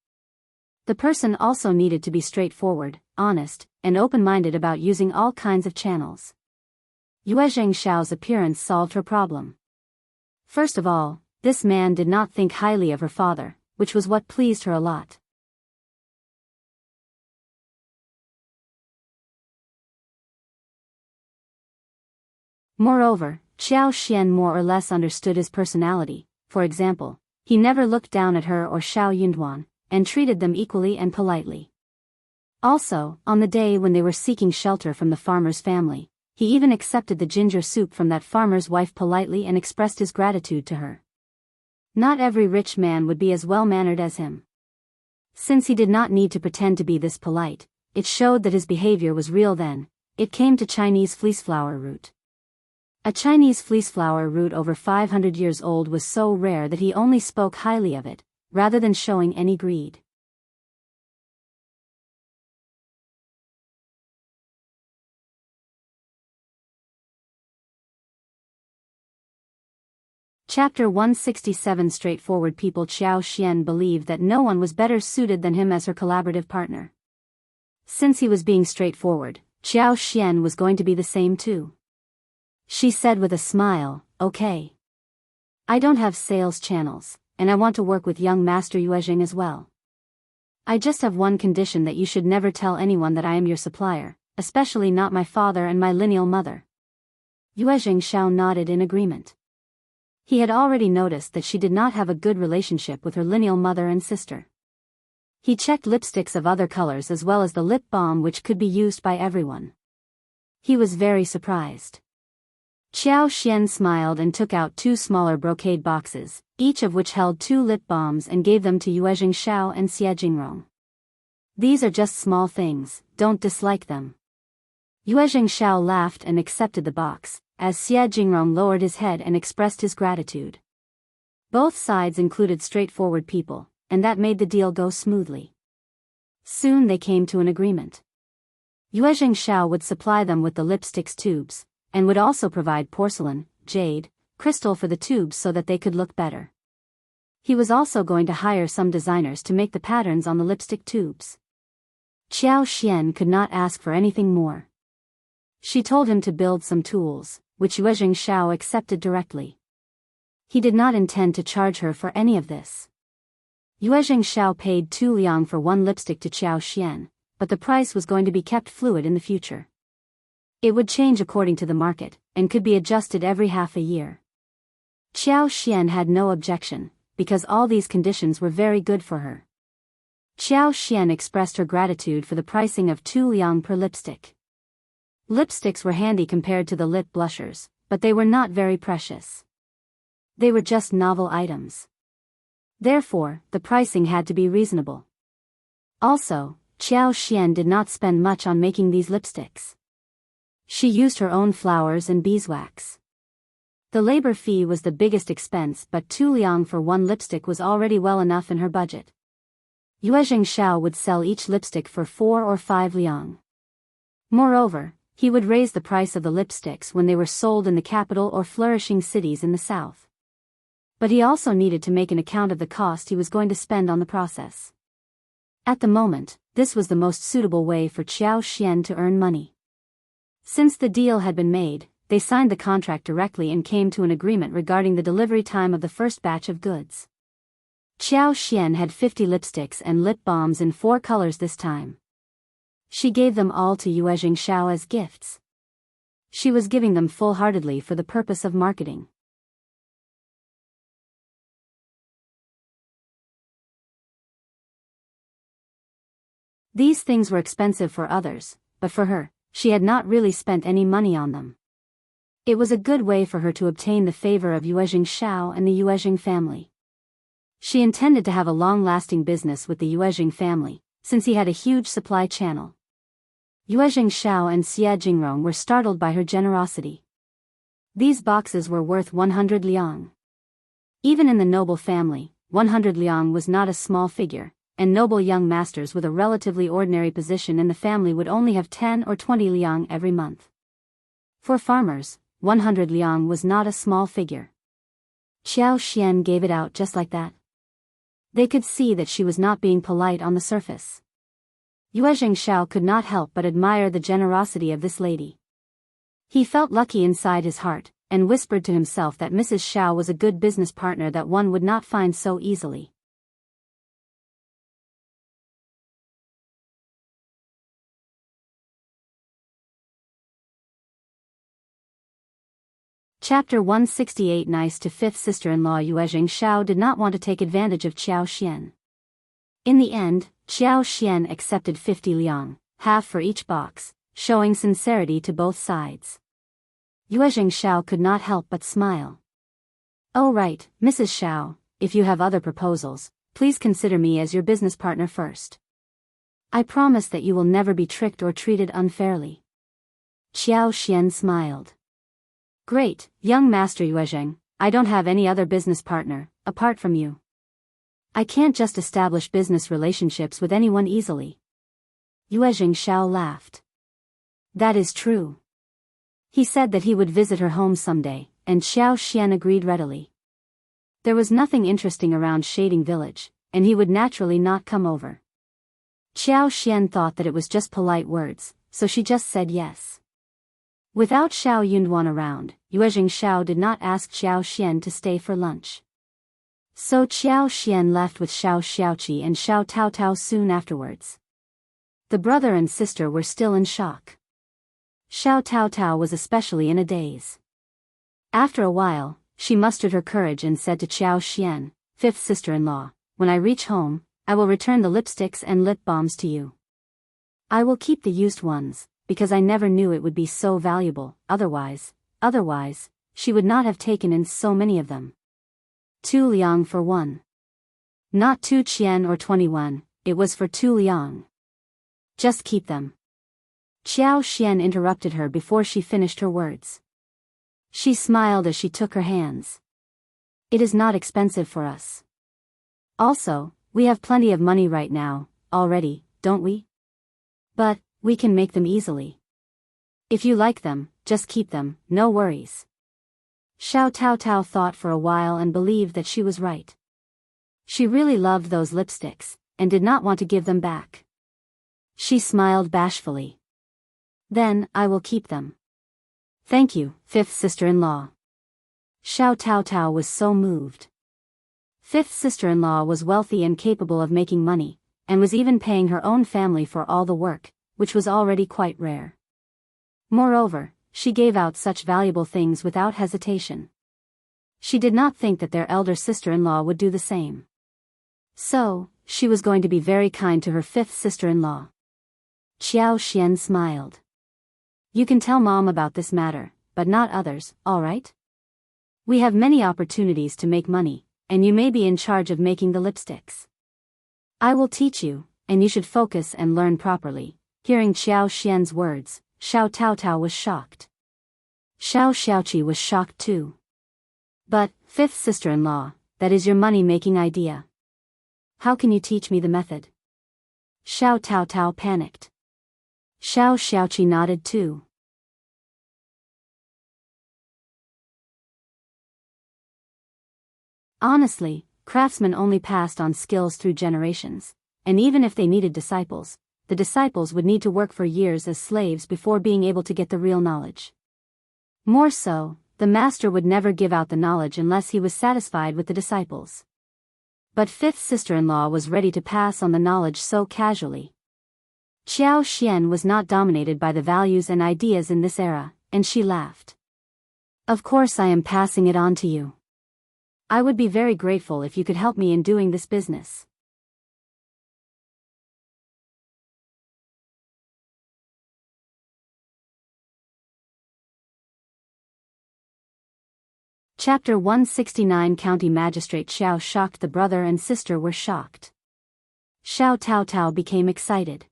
The person also needed to be straightforward, honest, and open-minded about using all kinds of channels. Yuezheng Xiao's appearance solved her problem. First of all, this man did not think highly of her father, which was what pleased her a lot. Moreover, Qiao Xian more or less understood his personality. For example, he never looked down at her or Xiao Yunduan, and treated them equally and politely. Also, on the day when they were seeking shelter from the farmer's family, he even accepted the ginger soup from that farmer's wife politely and expressed his gratitude to her. Not every rich man would be as well-mannered as him. Since he did not need to pretend to be this polite, it showed that his behavior was real. Then it came to Chinese fleeceflower root. A Chinese fleeceflower root over 500 years old was so rare that he only spoke highly of it, rather than showing any greed. Chapter 167. Straightforward people. Qiao Xian believed that no one was better suited than him as her collaborative partner. Since he was being straightforward, Qiao Xian was going to be the same too. She said with a smile, "Okay. I don't have sales channels, and I want to work with young Master Yuezheng as well. I just have one condition: that you should never tell anyone that I am your supplier, especially not my father and my lineal mother." Yuezheng Xiao nodded in agreement. He had already noticed that she did not have a good relationship with her lineal mother and sister. He checked lipsticks of other colors as well as the lip balm which could be used by everyone. He was very surprised. Qiao Xian smiled and took out 2 smaller brocade boxes, each of which held 2 lip balms, and gave them to Yuezheng Xiao and Xie Jingrong. "These are just small things, don't dislike them." Yuezheng Xiao laughed and accepted the box, as Xie Jingrong lowered his head and expressed his gratitude. Both sides included straightforward people, and that made the deal go smoothly. Soon they came to an agreement. Yuezheng Xiao would supply them with the lipsticks tubes, and would also provide porcelain, jade, crystal for the tubes so that they could look better. He was also going to hire some designers to make the patterns on the lipstick tubes. Qiao Xian could not ask for anything more. She told him to build some tools, which Yuezheng Xiao accepted directly. He did not intend to charge her for any of this. Yuezheng Xiao paid 2 liang for 1 lipstick to Qiao Xian, but the price was going to be kept fluid in the future. It would change according to the market, and could be adjusted every half a year. Qiao Xian had no objection, because all these conditions were very good for her. Qiao Xian expressed her gratitude for the pricing of 2 liang per lipstick. Lipsticks were handy compared to the lip blushers, but they were not very precious. They were just novel items. Therefore, the pricing had to be reasonable. Also, Qiao Xian did not spend much on making these lipsticks. She used her own flowers and beeswax. The labor fee was the biggest expense, but 2 liang for 1 lipstick was already well enough in her budget. Yuezheng Xiao would sell each lipstick for 4 or 5 liang. Moreover, he would raise the price of the lipsticks when they were sold in the capital or flourishing cities in the south. But he also needed to make an account of the cost he was going to spend on the process. At the moment, this was the most suitable way for Qiao Xian to earn money. Since the deal had been made, they signed the contract directly and came to an agreement regarding the delivery time of the first batch of goods. Qiao Xian had 50 lipsticks and lip balms in 4 colors this time. She gave them all to Yuezheng Xiao as gifts. She was giving them full-heartedly for the purpose of marketing. These things were expensive for others, but for her, she had not really spent any money on them. It was a good way for her to obtain the favor of Yuezheng Xiao and the Yuezheng family. She intended to have a long-lasting business with the Yuezheng family, since he had a huge supply channel. Yuezheng Xiao and Xie Jingrong were startled by her generosity. These boxes were worth 100 liang. Even in the noble family, 100 liang was not a small figure, and noble young masters with a relatively ordinary position in the family would only have 10 or 20 liang every month. For farmers, 100 liang was not a small figure. Qiao Xian gave it out just like that. They could see that she was not being polite on the surface. Yuezheng Xiao could not help but admire the generosity of this lady. He felt lucky inside his heart, and whispered to himself that Mrs. Xiao was a good business partner that one would not find so easily. Chapter 168. Nice to fifth sister-in-law. Yuezheng Xiao did not want to take advantage of Qiao Xian. In the end, Qiao Xian accepted 50 liang, half for each box, showing sincerity to both sides. Yuezheng Xiao could not help but smile. "Oh right, Mrs. Xiao, if you have other proposals, please consider me as your business partner first. I promise that you will never be tricked or treated unfairly." Qiao Xian smiled. "Great, young master Yuezheng, I don't have any other business partner, apart from you. I can't just establish business relationships with anyone easily." Yuezheng Xiao laughed. "That is true." He said that he would visit her home someday, and Qiao Xian agreed readily. There was nothing interesting around Shading Village, and he would naturally not come over. Qiao Xian thought that it was just polite words, so she just said yes. Without Xiao Yunduan around, Yuezheng Xiao did not ask Qiao Xian to stay for lunch. So Qiao Xian left with Xiao Xiaoqi and Xiao Taotao soon afterwards. The brother and sister were still in shock. Xiao Taotao was especially in a daze. After a while, she mustered her courage and said to Qiao Xian, "Fifth sister-in-law, when I reach home, I will return the lipsticks and lip balms to you. I will keep the used ones, because I never knew it would be so valuable, otherwise, she would not have taken in so many of them. 2 liang for one. Not 2 qian or 21, it was for 2 liang. Just keep them." Qiao Xian interrupted her before she finished her words. She smiled as she took her hands. "It is not expensive for us. Also, we have plenty of money right now, already, don't we? But, we can make them easily. If you like them, just keep them, no worries." Xiao Taotao thought for a while and believed that she was right. She really loved those lipsticks, and did not want to give them back. She smiled bashfully. "Then, I will keep them." "Thank you, fifth sister-in-law." Xiao Taotao was so moved. Fifth sister-in-law was wealthy and capable of making money, and was even paying her own family for all the work, which was already quite rare. Moreover, she gave out such valuable things without hesitation. She did not think that their elder sister-in-law would do the same. So, she was going to be very kind to her fifth sister-in-law. Qiao Xian smiled. "You can tell Mom about this matter, but not others, all right? We have many opportunities to make money, and you may be in charge of making the lipsticks. I will teach you, and you should focus and learn properly." Hearing Qiao Xian's words, Xiao Taotao was shocked. Xiao Xiaoqi was shocked too. "But, fifth sister-in-law, that is your money-making idea. How can you teach me the method?" Xiao Taotao panicked. Xiao Xiaoqi nodded too. Honestly, craftsmen only passed on skills through generations, and even if they needed disciples, the disciples would need to work for years as slaves before being able to get the real knowledge. More so, the master would never give out the knowledge unless he was satisfied with the disciples. But fifth sister-in-law was ready to pass on the knowledge so casually. Qiao Xian was not dominated by the values and ideas in this era, and she laughed. "Of course I am passing it on to you. I would be very grateful if you could help me in doing this business." Chapter 169. County Magistrate Xiao shocked. The brother and sister were shocked. Xiao Taotao became excited.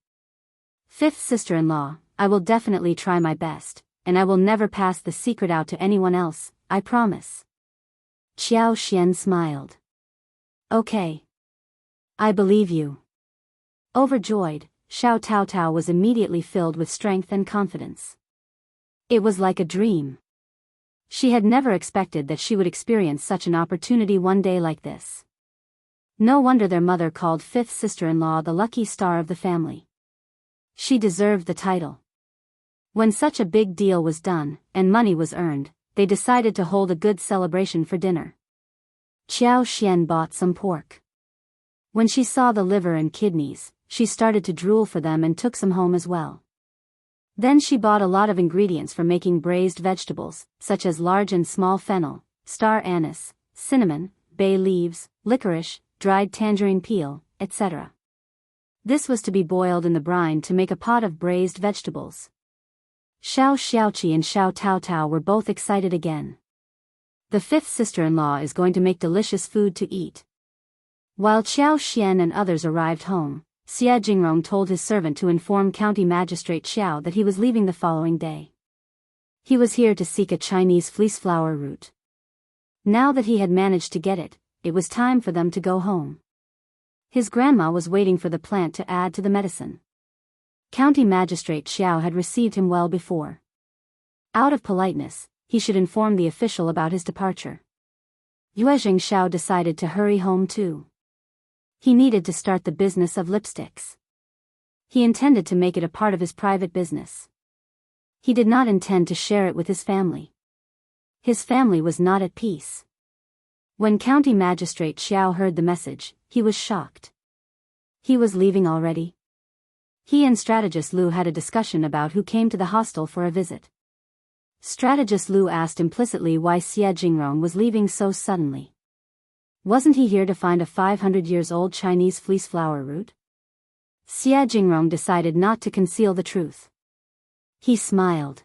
Fifth sister-in-law, I will definitely try my best, and I will never pass the secret out to anyone else, I promise. Qiao Xian smiled. Okay. I believe you. Overjoyed, Xiao Taotao was immediately filled with strength and confidence. It was like a dream. She had never expected that she would experience such an opportunity one day like this. No wonder their mother called fifth sister-in-law the lucky star of the family. She deserved the title. When such a big deal was done, and money was earned, they decided to hold a good celebration for dinner. Qiao Xian bought some pork. When she saw the liver and kidneys, she started to drool for them and took some home as well. Then she bought a lot of ingredients for making braised vegetables, such as large and small fennel, star anise, cinnamon, bay leaves, licorice, dried tangerine peel, etc. This was to be boiled in the brine to make a pot of braised vegetables. Xiao Xiaoqi and Xiao Taotao were both excited again. The fifth sister-in-law is going to make delicious food to eat. While Qiao Xian and others arrived home, Xie Jingrong told his servant to inform County Magistrate Xiao that he was leaving the following day. He was here to seek a Chinese fleeceflower root. Now that he had managed to get it, it was time for them to go home. His grandma was waiting for the plant to add to the medicine. County Magistrate Xiao had received him well before. Out of politeness, he should inform the official about his departure. Yuezheng Xiao decided to hurry home too. He needed to start the business of lipsticks. He intended to make it a part of his private business. He did not intend to share it with his family. His family was not at peace. When County Magistrate Xiao heard the message, he was shocked. He was leaving already? He and Strategist Lu had a discussion about who came to the hostel for a visit. Strategist Lu asked implicitly why Xie Jingrong was leaving so suddenly. Wasn't he here to find a 500-years-old Chinese fleeceflower root? Xie Jingrong decided not to conceal the truth. He smiled.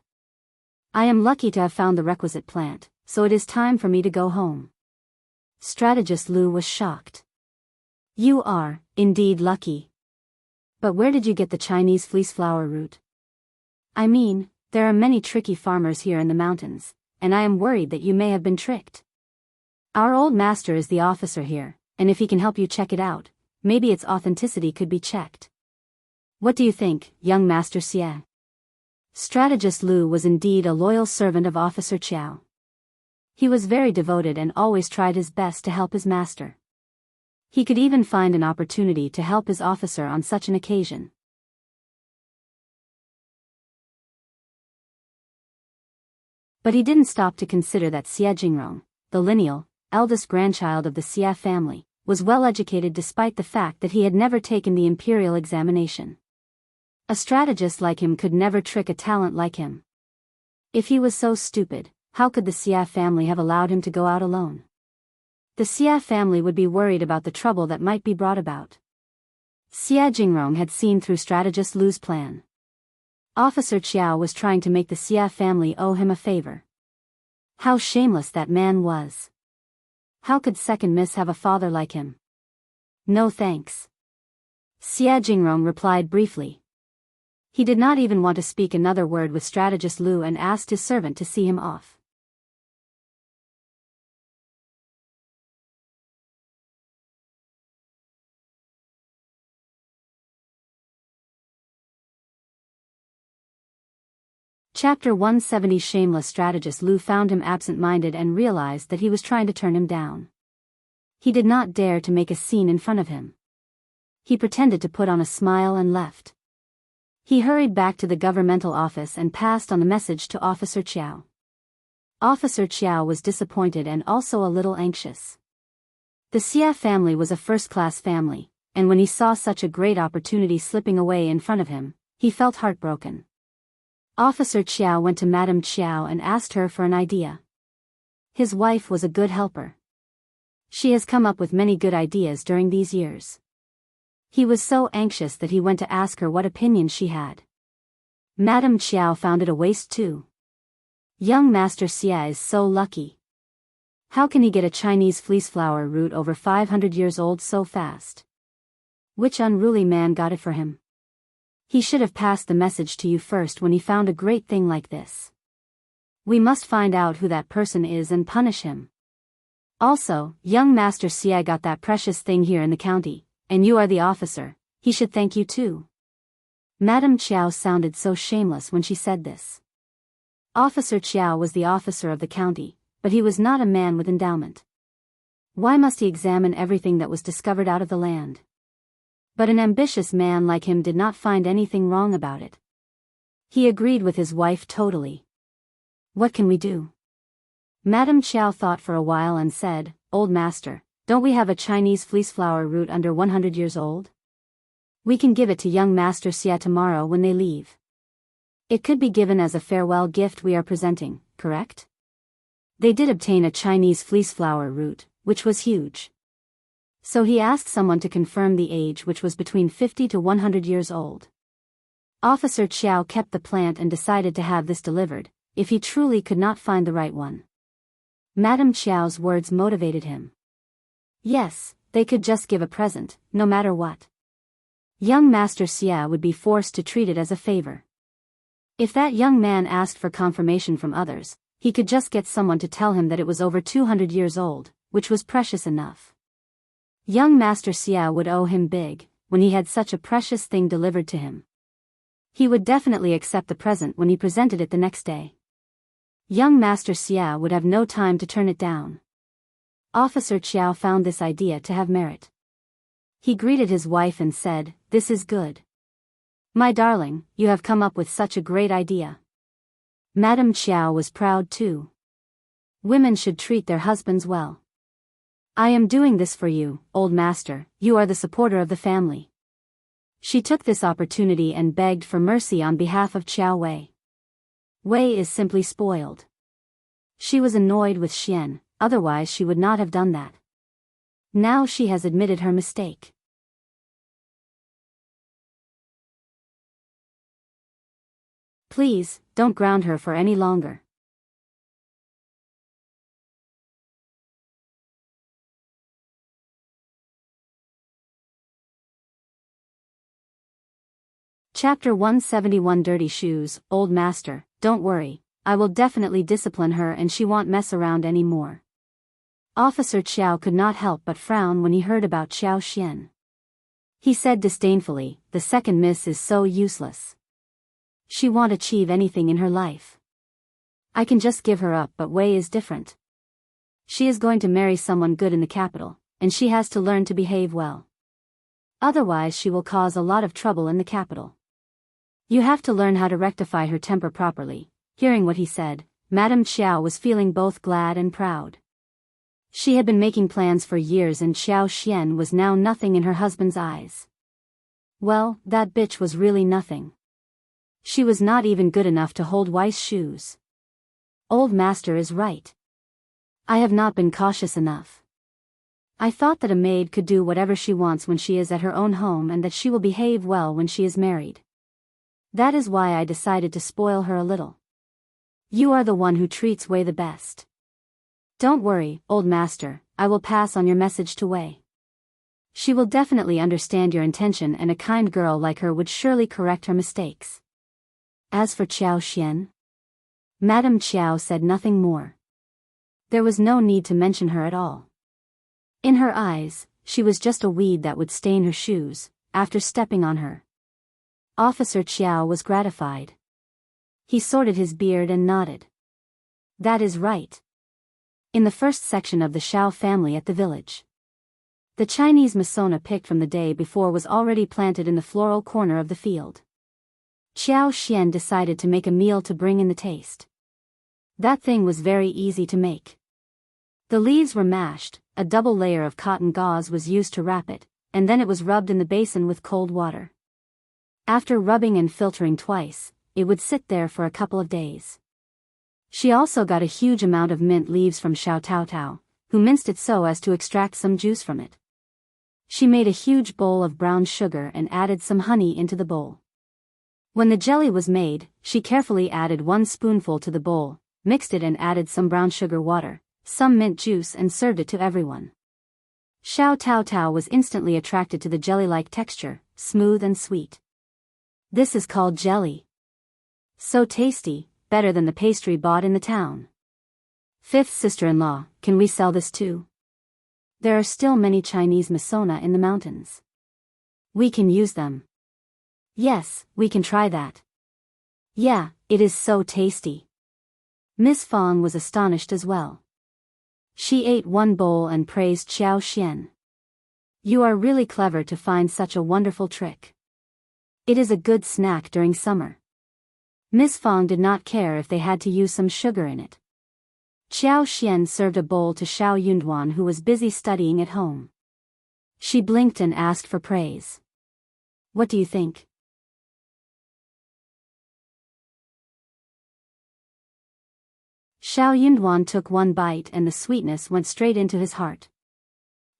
I am lucky to have found the requisite plant, so it is time for me to go home. Strategist Lu was shocked. You are, indeed, lucky. But where did you get the Chinese fleeceflower root? I mean, there are many tricky farmers here in the mountains, and I am worried that you may have been tricked. Our old master is the officer here, and if he can help you check it out, maybe its authenticity could be checked. What do you think, young Master Xie? Strategist Lu was indeed a loyal servant of Officer Qiao. He was very devoted and always tried his best to help his master. He could even find an opportunity to help his officer on such an occasion. But he didn't stop to consider that Xie Jingrong, the lineal, eldest grandchild of the Xie family, was well educated despite the fact that he had never taken the imperial examination. A strategist like him could never trick a talent like him. If he was so stupid, how could the Xie family have allowed him to go out alone? The Xie family would be worried about the trouble that might be brought about. Xie Jingrong had seen through Strategist Lu's plan. Officer Qiao was trying to make the Xie family owe him a favor. How shameless that man was. How could Second Miss have a father like him? No thanks. Xie Jingrong replied briefly. He did not even want to speak another word with Strategist Lu and asked his servant to see him off. Chapter 170. Shameless. Strategist Lu found him absent-minded and realized that he was trying to turn him down. He did not dare to make a scene in front of him. He pretended to put on a smile and left. He hurried back to the governmental office and passed on the message to Officer Qiao. Officer Qiao was disappointed and also a little anxious. The Xie family was a first-class family, and when he saw such a great opportunity slipping away in front of him, he felt heartbroken. Officer Qiao went to Madame Qiao and asked her for an idea. His wife was a good helper. She has come up with many good ideas during these years. He was so anxious that he went to ask her what opinion she had. Madame Qiao found it a waste too. Young Master Xie is so lucky. How can he get a Chinese fleeceflower root over 500 years old so fast? Which unruly man got it for him? He should have passed the message to you first when he found a great thing like this. We must find out who that person is and punish him. Also, young Master Xiao got that precious thing here in the county, and you are the officer, he should thank you too. Madame Qiao sounded so shameless when she said this. Officer Qiao was the officer of the county, but he was not a man with endowment. Why must he examine everything that was discovered out of the land? But an ambitious man like him did not find anything wrong about it. He agreed with his wife totally. What can we do? Madame Qiao thought for a while and said, Old master, don't we have a Chinese fleeceflower root under 100 years old? We can give it to young Master Xiao tomorrow when they leave. It could be given as a farewell gift we are presenting, correct? They did obtain a Chinese fleeceflower root, which was huge. So he asked someone to confirm the age, which was between 50 to 100 years old. Officer Qiao kept the plant and decided to have this delivered, if he truly could not find the right one. Madame Qiao's words motivated him. Yes, they could just give a present, no matter what. Young Master Xiao would be forced to treat it as a favor. If that young man asked for confirmation from others, he could just get someone to tell him that it was over 200 years old, which was precious enough. Young Master Xiao would owe him big, when he had such a precious thing delivered to him. He would definitely accept the present when he presented it the next day. Young Master Xiao would have no time to turn it down. Officer Qiao found this idea to have merit. He greeted his wife and said, This is good. My darling, you have come up with such a great idea. Madame Qiao was proud too. Women should treat their husbands well. I am doing this for you, old master, you are the supporter of the family. She took this opportunity and begged for mercy on behalf of Qiao Wei. Wei is simply spoiled. She was annoyed with Xian, otherwise she would not have done that. Now she has admitted her mistake. Please, don't ground her for any longer. Chapter 171 Dirty Shoes. Old master, don't worry, I will definitely discipline her and she won't mess around anymore. Officer Qiao could not help but frown when he heard about Xiao Xian. He said disdainfully, the second miss is so useless. She won't achieve anything in her life. I can just give her up, but Wei is different. She is going to marry someone good in the capital, and she has to learn to behave well. Otherwise she will cause a lot of trouble in the capital. You have to learn how to rectify her temper properly. Hearing what he said, Madame Qiao was feeling both glad and proud. She had been making plans for years and Xiao Xian was now nothing in her husband's eyes. Well, that bitch was really nothing. She was not even good enough to hold Wei's shoes. Old master is right. I have not been cautious enough. I thought that a maid could do whatever she wants when she is at her own home and that she will behave well when she is married. That is why I decided to spoil her a little. You are the one who treats Wei the best. Don't worry, old master, I will pass on your message to Wei. She will definitely understand your intention and a kind girl like her would surely correct her mistakes. As for Xiao Xian, Madame Qiao said nothing more. There was no need to mention her at all. In her eyes, she was just a weed that would stain her shoes, after stepping on her. Officer Qiao was gratified. He sorted his beard and nodded. That is right. In the first section of the Xiao family at the village, the Chinese Masona picked from the day before was already planted in the floral corner of the field. Xiao Xian decided to make a meal to bring in the taste. That thing was very easy to make. The leaves were mashed, a double layer of cotton gauze was used to wrap it, and then it was rubbed in the basin with cold water. After rubbing and filtering twice, it would sit there for a couple of days. She also got a huge amount of mint leaves from Xiao Tao, who minced it so as to extract some juice from it. She made a huge bowl of brown sugar and added some honey into the bowl. When the jelly was made, she carefully added 1 spoonful to the bowl, mixed it and added some brown sugar water, some mint juice and served it to everyone. Xiao Tao was instantly attracted to the jelly-like texture, smooth and sweet. This is called jelly. So tasty, better than the pastry bought in the town. Fifth sister-in-law, can we sell this too? There are still many Chinese misona in the mountains. We can use them. Yes, we can try that. Yeah, it is so tasty. Miss Fang was astonished as well. She ate one bowl and praised Xiao Xian. You are really clever to find such a wonderful trick. It is a good snack during summer. Miss Fang did not care if they had to use some sugar in it. Xiao Xian served a bowl to Xiao Yunduan, who was busy studying at home. She blinked and asked for praise. What do you think? Xiao Yunduan took one bite and the sweetness went straight into his heart.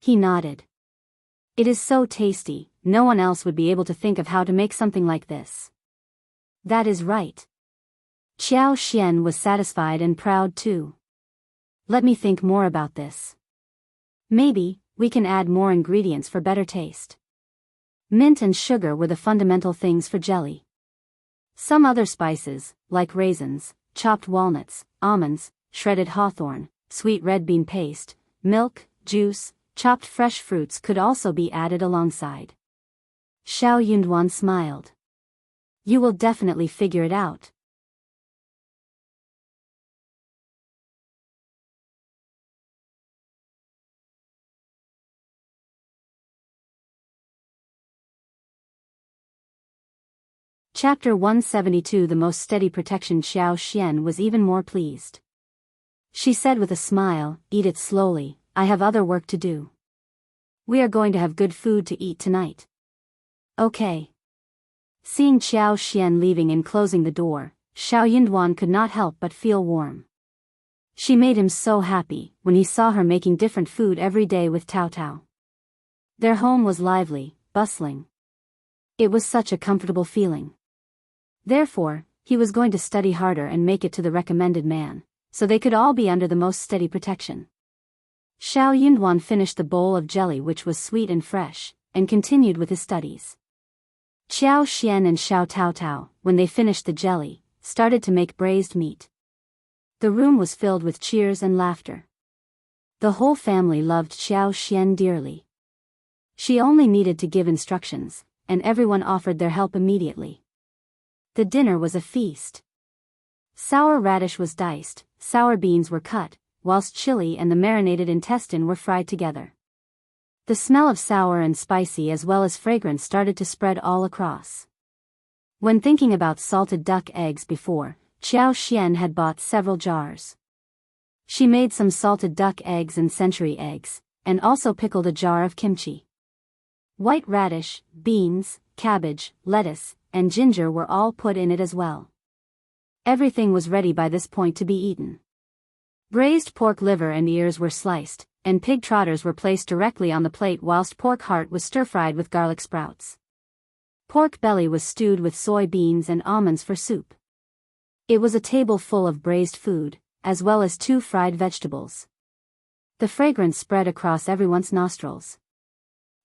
He nodded. It is so tasty, no one else would be able to think of how to make something like this. That is right. Xiao Xian was satisfied and proud too. Let me think more about this. Maybe, we can add more ingredients for better taste. Mint and sugar were the fundamental things for jelly. Some other spices, like raisins, chopped walnuts, almonds, shredded hawthorn, sweet red bean paste, milk, juice, chopped fresh fruits could also be added alongside. Xiao Yunduan smiled. You will definitely figure it out. Chapter 172. The most steady protection. Xiao Xian was even more pleased. She said with a smile, eat it slowly, I have other work to do. We are going to have good food to eat tonight. Okay. Seeing Xiao Xian leaving and closing the door, Xiao Yunduan could not help but feel warm. She made him so happy when he saw her making different food every day with Tao Tao. Their home was lively, bustling. It was such a comfortable feeling. Therefore, he was going to study harder and make it to the recommended man, so they could all be under the most steady protection. Xiao Yunduan finished the bowl of jelly, which was sweet and fresh, and continued with his studies. Xiao Xian and Xiao Tao Tao, when they finished the jelly, started to make braised meat. The room was filled with cheers and laughter. The whole family loved Xiao Xian dearly. She only needed to give instructions, and everyone offered their help immediately. The dinner was a feast. Sour radish was diced, sour beans were cut, whilst chili and the marinated intestine were fried together. The smell of sour and spicy as well as fragrance started to spread all across. When thinking about salted duck eggs before, Xiao Xian had bought several jars. She made some salted duck eggs and century eggs, and also pickled a jar of kimchi. White radish, beans, cabbage, lettuce, and ginger were all put in it as well. Everything was ready by this point to be eaten. Braised pork liver and ears were sliced, and pig trotters were placed directly on the plate, whilst pork heart was stir-fried with garlic sprouts. Pork belly was stewed with soy beans and almonds for soup. It was a table full of braised food, as well as 2 fried vegetables. The fragrance spread across everyone's nostrils.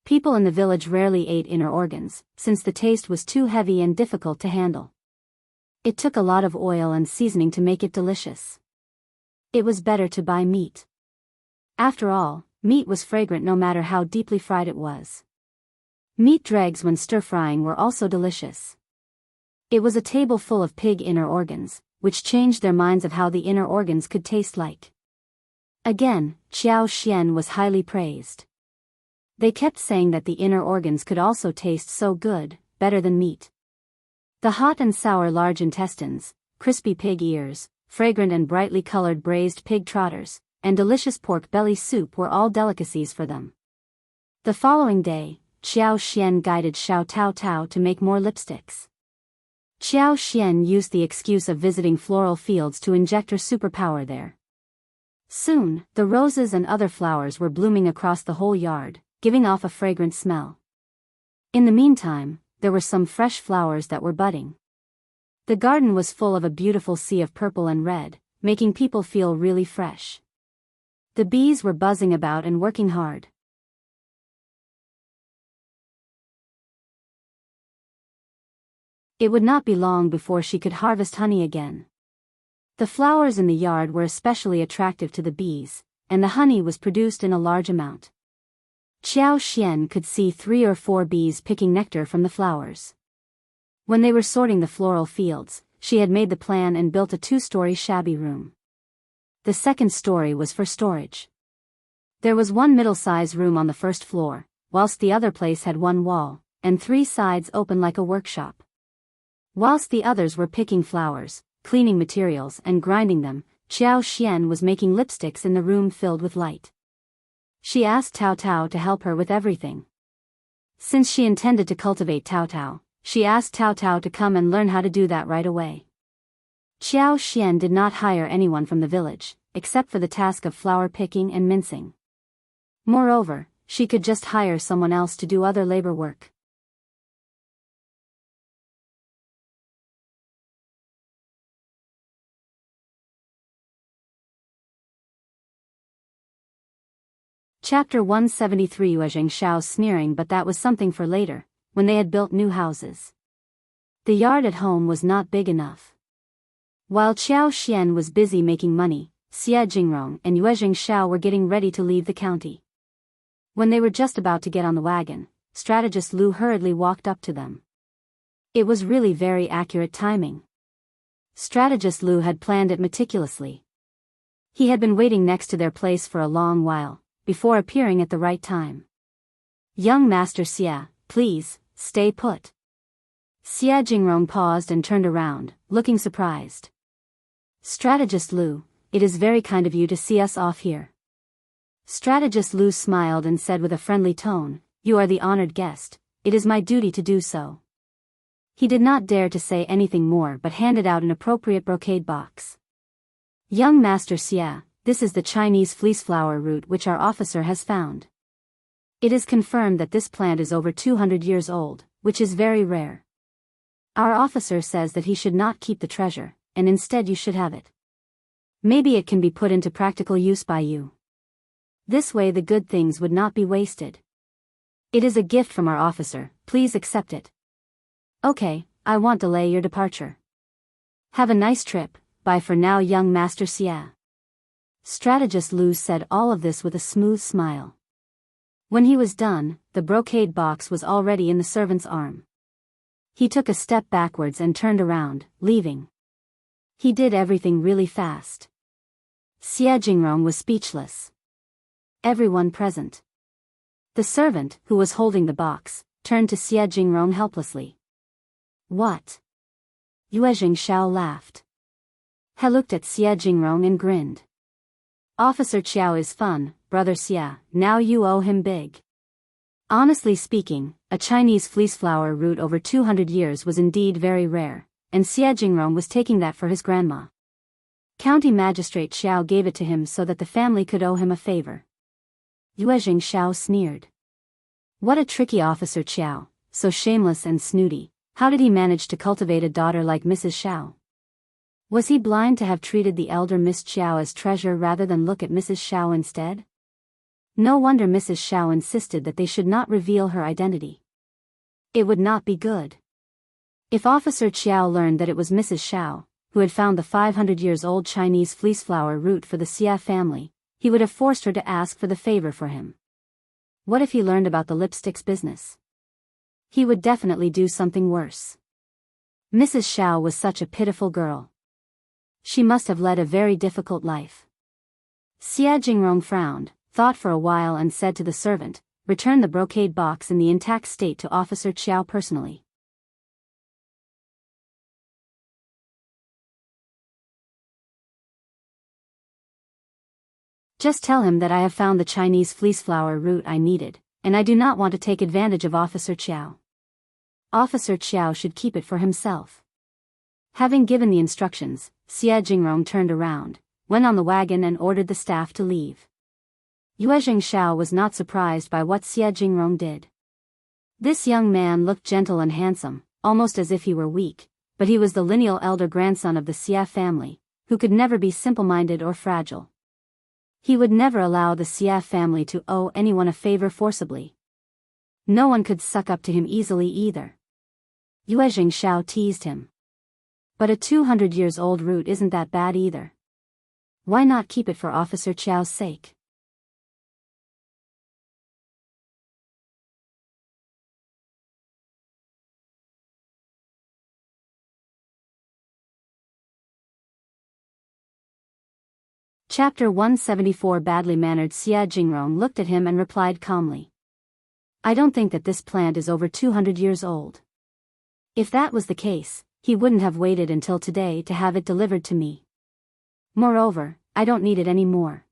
People in the village rarely ate inner organs, since the taste was too heavy and difficult to handle. It took a lot of oil and seasoning to make it delicious. It was better to buy meat. After all, meat was fragrant no matter how deeply fried it was. Meat dregs when stir-frying were also delicious. It was a table full of pig inner organs, which changed their minds of how the inner organs could taste like. Again, Xiao Xian was highly praised. They kept saying that the inner organs could also taste so good, better than meat. The hot and sour large intestines, crispy pig ears, fragrant and brightly colored braised pig trotters, and delicious pork belly soup were all delicacies for them. The following day, Xiao Xian guided Xiao Tao Tao to make more lipsticks. Xiao Xian used the excuse of visiting floral fields to inject her superpower there. Soon, the roses and other flowers were blooming across the whole yard, giving off a fragrant smell. In the meantime, there were some fresh flowers that were budding. The garden was full of a beautiful sea of purple and red, making people feel really fresh. The bees were buzzing about and working hard. It would not be long before she could harvest honey again. The flowers in the yard were especially attractive to the bees, and the honey was produced in a large amount. Qiao Xian could see 3 or 4 bees picking nectar from the flowers. When they were sorting the floral fields, she had made the plan and built a 2-story shabby room. The second story was for storage. There was one middle-sized room on the first floor, whilst the other place had 1 wall, and 3 sides open like a workshop. Whilst the others were picking flowers, cleaning materials and grinding them, Qiao Xian was making lipsticks in the room filled with light. She asked Tao Tao to help her with everything. Since she intended to cultivate Tao Tao, she asked Tao Tao to come and learn how to do that right away. Qiao Xian did not hire anyone from the village, except for the task of flower picking and mincing. Moreover, she could just hire someone else to do other labor work. Chapter 173 Yuezheng Xiao's sneering, but that was something for later, when they had built new houses. The yard at home was not big enough. While Qiao Xian was busy making money, Xie Jingrong and Yuezheng Xiao were getting ready to leave the county. When they were just about to get on the wagon, strategist Lu hurriedly walked up to them. It was really very accurate timing. Strategist Lu had planned it meticulously. He had been waiting next to their place for a long while, before appearing at the right time. Young Master Xie, please, stay put. Xie Jingrong paused and turned around, looking surprised. Strategist Lu, it is very kind of you to see us off here. Strategist Lu smiled and said with a friendly tone, you are the honored guest, it is my duty to do so. He did not dare to say anything more but handed out an appropriate brocade box. Young Master Xie, this is the Chinese fleeceflower root which our officer has found. It is confirmed that this plant is over 200 years old, which is very rare. Our officer says that he should not keep the treasure, and instead you should have it. Maybe it can be put into practical use by you. This way the good things would not be wasted. It is a gift from our officer, please accept it. Okay, I won't delay your departure. Have a nice trip, bye for now young Master Xie. Strategist Lu said all of this with a smooth smile. When he was done, the brocade box was already in the servant's arm. He took a step backwards and turned around, leaving. He did everything really fast. Xie Jingrong was speechless. Everyone present. The servant, who was holding the box, turned to Xie Jingrong helplessly. What? Yuezheng Xiao laughed. He looked at Xie Jingrong and grinned. Officer Qiao is fun, brother Xie, now you owe him big. Honestly speaking, a Chinese fleeceflower root over 200 years was indeed very rare, and Xie Jingrong was taking that for his grandma. County Magistrate Xiao gave it to him so that the family could owe him a favor. Yuezheng Xiao sneered. What a tricky officer Qiao, so shameless and snooty, how did he manage to cultivate a daughter like Mrs. Xiao? Was he blind to have treated the elder Miss Qiao as treasure rather than look at Mrs. Xiao instead? No wonder Mrs. Xiao insisted that they should not reveal her identity. It would not be good. If Officer Qiao learned that it was Mrs. Xiao, who had found the 500 years old Chinese fleeceflower root for the Xie family, he would have forced her to ask for the favor for him. What if he learned about the lipsticks business? He would definitely do something worse. Mrs. Xiao was such a pitiful girl. She must have led a very difficult life. Xie Jingrong frowned, thought for a while and said to the servant, return the brocade box in the intact state to Officer Qiao personally. Just tell him that I have found the Chinese fleeceflower root I needed, and I do not want to take advantage of Officer Qiao. Officer Qiao should keep it for himself. Having given the instructions, Xie Jingrong turned around, went on the wagon and ordered the staff to leave. Yuezheng Xiao was not surprised by what Xie Jingrong did. This young man looked gentle and handsome, almost as if he were weak, but he was the lineal elder grandson of the Xie family, who could never be simple-minded or fragile. He would never allow the Xie family to owe anyone a favor forcibly. No one could suck up to him easily either. Yuezheng Xiao teased him. But a 200 years old root isn't that bad either. Why not keep it for Officer Qiao's sake? Chapter 174. Badly mannered Xia Jingrong looked at him and replied calmly. I don't think that this plant is over 200 years old. If that was the case, he wouldn't have waited until today to have it delivered to me. Moreover, I don't need it anymore.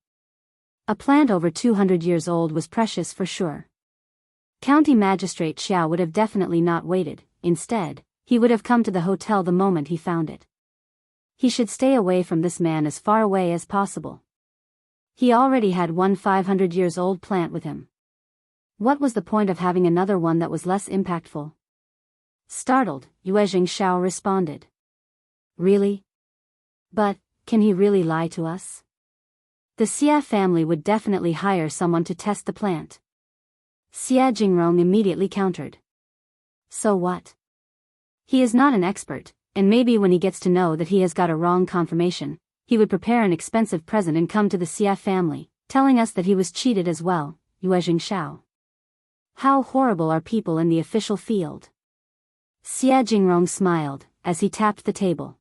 A plant over 200 years old was precious for sure. County Magistrate Xiao would have definitely not waited. Instead, he would have come to the hotel the moment he found it. He should stay away from this man as far away as possible. He already had one 500 years old plant with him. What was the point of having another one that was less impactful? Startled, Yuezheng Xiao responded. Really? But, can he really lie to us? The Xia family would definitely hire someone to test the plant. Xia Jingrong immediately countered. So what? He is not an expert, and maybe when he gets to know that he has got a wrong confirmation, he would prepare an expensive present and come to the Xia family, telling us that he was cheated as well. Yuezheng Xiao. How horrible are people in the official field? Xia Jingrong smiled, as he tapped the table.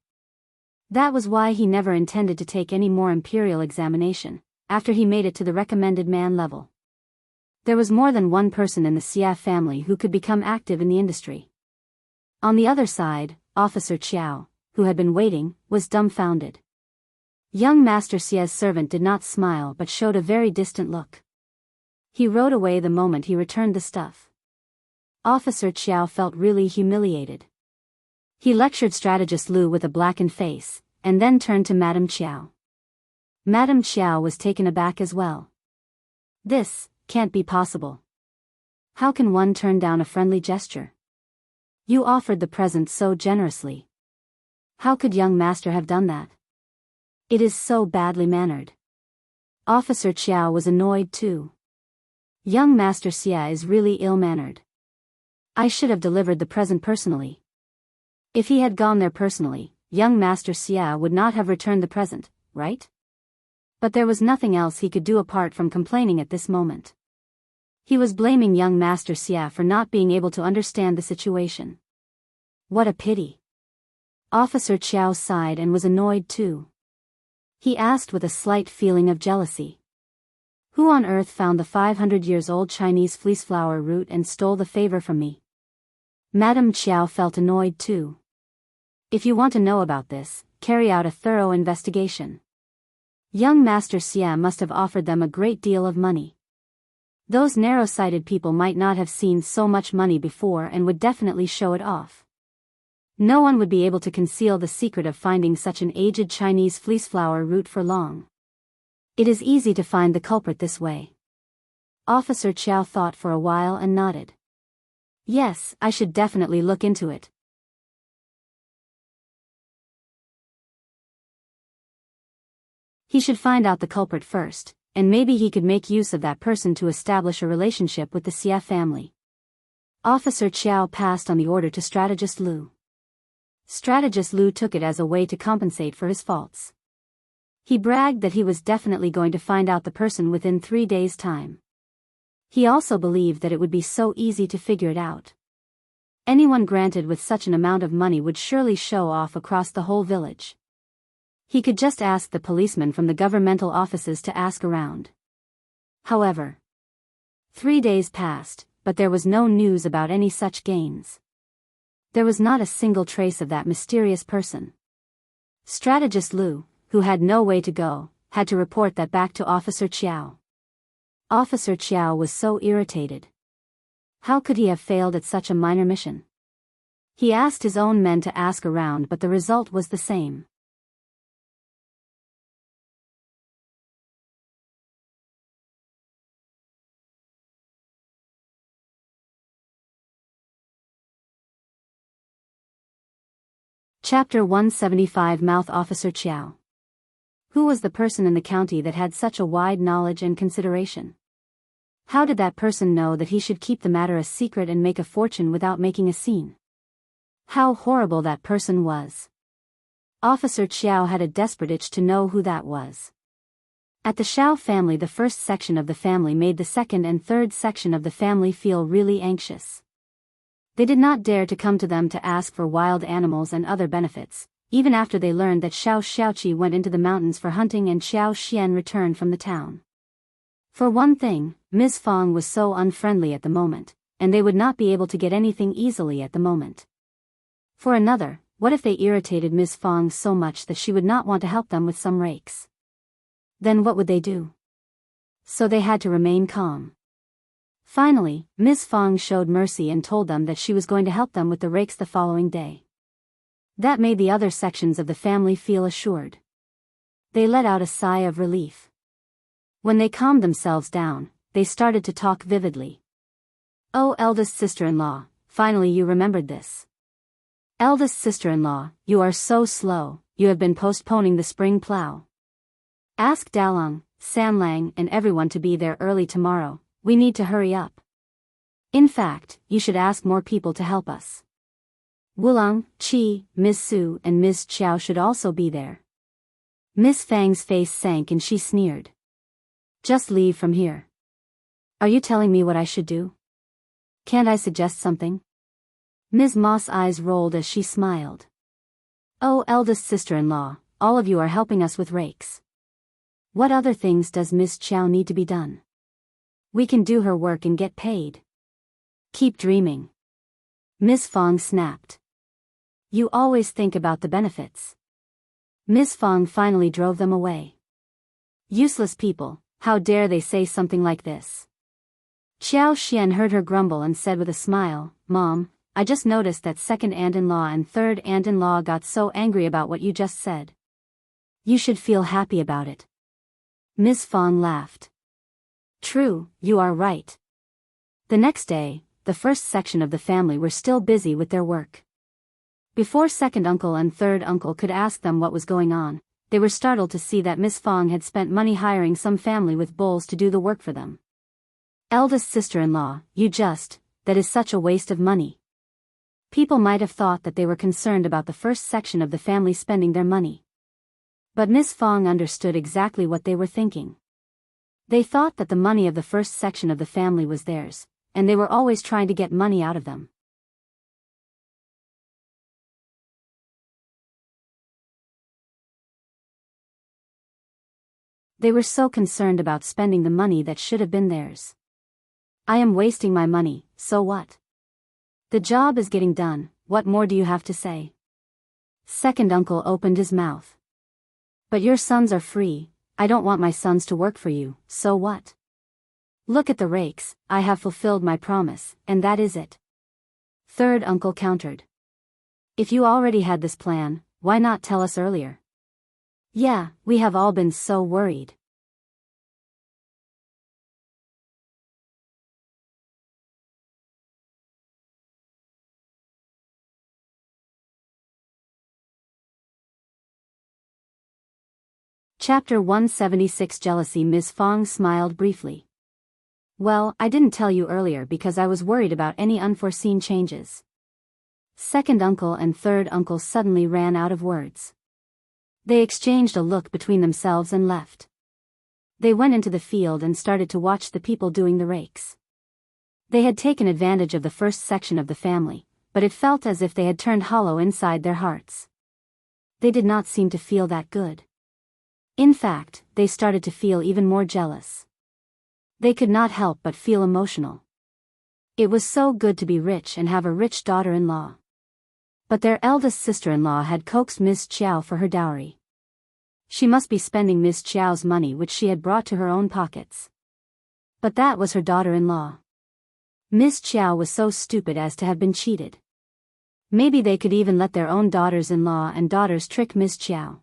That was why he never intended to take any more imperial examination, after he made it to the recommended man level. There was more than one person in the Xia family who could become active in the industry. On the other side, Officer Qiao, who had been waiting, was dumbfounded. Young Master Xia's servant did not smile but showed a very distant look. He rode away the moment he returned the stuff. Officer Qiao felt really humiliated. He lectured strategist Lu with a blackened face, and then turned to Madame Qiao. Madame Qiao was taken aback as well. This can't be possible. How can one turn down a friendly gesture? You offered the present so generously. How could young master have done that? It is so badly mannered. Officer Qiao was annoyed too. Young Master Xia is really ill-mannered. I should have delivered the present personally. If he had gone there personally, young Master Xia would not have returned the present, right? But there was nothing else he could do apart from complaining at this moment. He was blaming young Master Xia for not being able to understand the situation. What a pity. Officer Qiao sighed and was annoyed too. He asked with a slight feeling of jealousy. Who on earth found the 500 years old Chinese fleeceflower root and stole the favor from me? Madame Qiao felt annoyed too. If you want to know about this, carry out a thorough investigation. Young Master Xia must have offered them a great deal of money. Those narrow-sighted people might not have seen so much money before and would definitely show it off. No one would be able to conceal the secret of finding such an aged Chinese fleeceflower root for long. It is easy to find the culprit this way. Officer Qiao thought for a while and nodded. Yes, I should definitely look into it. He should find out the culprit first, and maybe he could make use of that person to establish a relationship with the Xia family. Officer Qiao passed on the order to Strategist Lu. Strategist Lu took it as a way to compensate for his faults. He bragged that he was definitely going to find out the person within 3 days' time. He also believed that it would be so easy to figure it out. Anyone granted with such an amount of money would surely show off across the whole village. He could just ask the policemen from the governmental offices to ask around. However, 3 days passed, but there was no news about any such gains. There was not a single trace of that mysterious person. Strategist Lu, who had no way to go, had to report that back to Officer Qiao. Officer Qiao was so irritated. How could he have failed at such a minor mission? He asked his own men to ask around, but the result was the same. Chapter 175. Mouth Officer Qiao. Who was the person in the county that had such a wide knowledge and consideration? How did that person know that he should keep the matter a secret and make a fortune without making a scene? How horrible that person was. Officer Qiao had a desperate itch to know who that was. At the Xiao family, the first section of the family made the second and third section of the family feel really anxious. They did not dare to come to them to ask for wild animals and other benefits, even after they learned that Xiao Xiaoqi went into the mountains for hunting and Xiao Xian returned from the town. For one thing, Ms. Fang was so unfriendly at the moment, and they would not be able to get anything easily at the moment. For another, what if they irritated Ms. Fang so much that she would not want to help them with some rakes? Then what would they do? So they had to remain calm. Finally, Ms. Fang showed mercy and told them that she was going to help them with the rakes the following day. That made the other sections of the family feel assured. They let out a sigh of relief. When they calmed themselves down, they started to talk vividly. "Oh, eldest sister-in-law, finally you remembered this. Eldest sister-in-law, you are so slow, you have been postponing the spring plow. Ask Dalong, Sanlang and everyone to be there early tomorrow, we need to hurry up. In fact, you should ask more people to help us. Wulong, Qi, Ms. Su and Ms. Qiao should also be there." Miss Fang's face sank and she sneered. "Just leave from here. Are you telling me what I should do? Can't I suggest something?" Ms. Ma's eyes rolled as she smiled. "Oh, eldest sister-in-law, all of you are helping us with rakes. What other things does Miss Qiao need to be done? We can do her work and get paid. Keep dreaming." Miss Fang snapped. "You always think about the benefits." Miss Fang finally drove them away. "Useless people, how dare they say something like this?" Xiao Xian heard her grumble and said with a smile, "Mom, I just noticed that second aunt-in-law and third aunt-in-law got so angry about what you just said. You should feel happy about it." Miss Fang laughed. "True, you are right." The next day, the first section of the family were still busy with their work. Before second uncle and third uncle could ask them what was going on, they were startled to see that Miss Fang had spent money hiring some family with bulls to do the work for them. "Eldest sister-in-law, that is such a waste of money." People might have thought that they were concerned about the first section of the family spending their money. But Miss Fang understood exactly what they were thinking. They thought that the money of the first section of the family was theirs, and they were always trying to get money out of them. They were so concerned about spending the money that should have been theirs. "I am wasting my money, so what? The job is getting done, what more do you have to say?" Second uncle opened his mouth. "But your sons are free, I don't want my sons to work for you, so what? Look at the rakes, I have fulfilled my promise, and that is it." Third uncle countered. "If you already had this plan, why not tell us earlier?" "Yeah, we have all been so worried." Chapter 176 Jealousy. Ms. Fang smiled briefly. "Well, I didn't tell you earlier because I was worried about any unforeseen changes." Second uncle and third uncle suddenly ran out of words. They exchanged a look between themselves and left. They went into the field and started to watch the people doing the rakes. They had taken advantage of the first section of the family, but it felt as if they had turned hollow inside their hearts. They did not seem to feel that good. In fact, they started to feel even more jealous. They could not help but feel emotional. It was so good to be rich and have a rich daughter-in-law. But their eldest sister-in-law had coaxed Miss Qiao for her dowry. She must be spending Miss Qiao's money which she had brought to her own pockets. But that was her daughter-in-law. Miss Qiao was so stupid as to have been cheated. Maybe they could even let their own daughters-in-law and daughters trick Miss Qiao.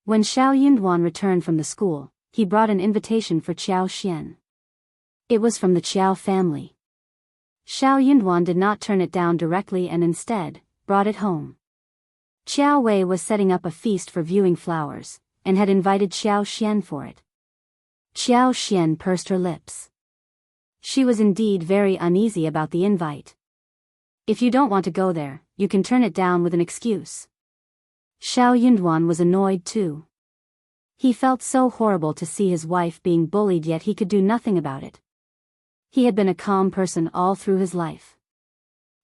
When Xiao Yunduan returned from the school, he brought an invitation for Qiao Xian. It was from the Qiao family. Xiao Yunduan did not turn it down directly and instead brought it home. Qiao Wei was setting up a feast for viewing flowers, and had invited Xiao Xian for it. Xiao Xian pursed her lips. She was indeed very uneasy about the invite. If you don't want to go there, you can turn it down with an excuse. Xiao Yunduan was annoyed too. He felt so horrible to see his wife being bullied, yet he could do nothing about it. He had been a calm person all through his life.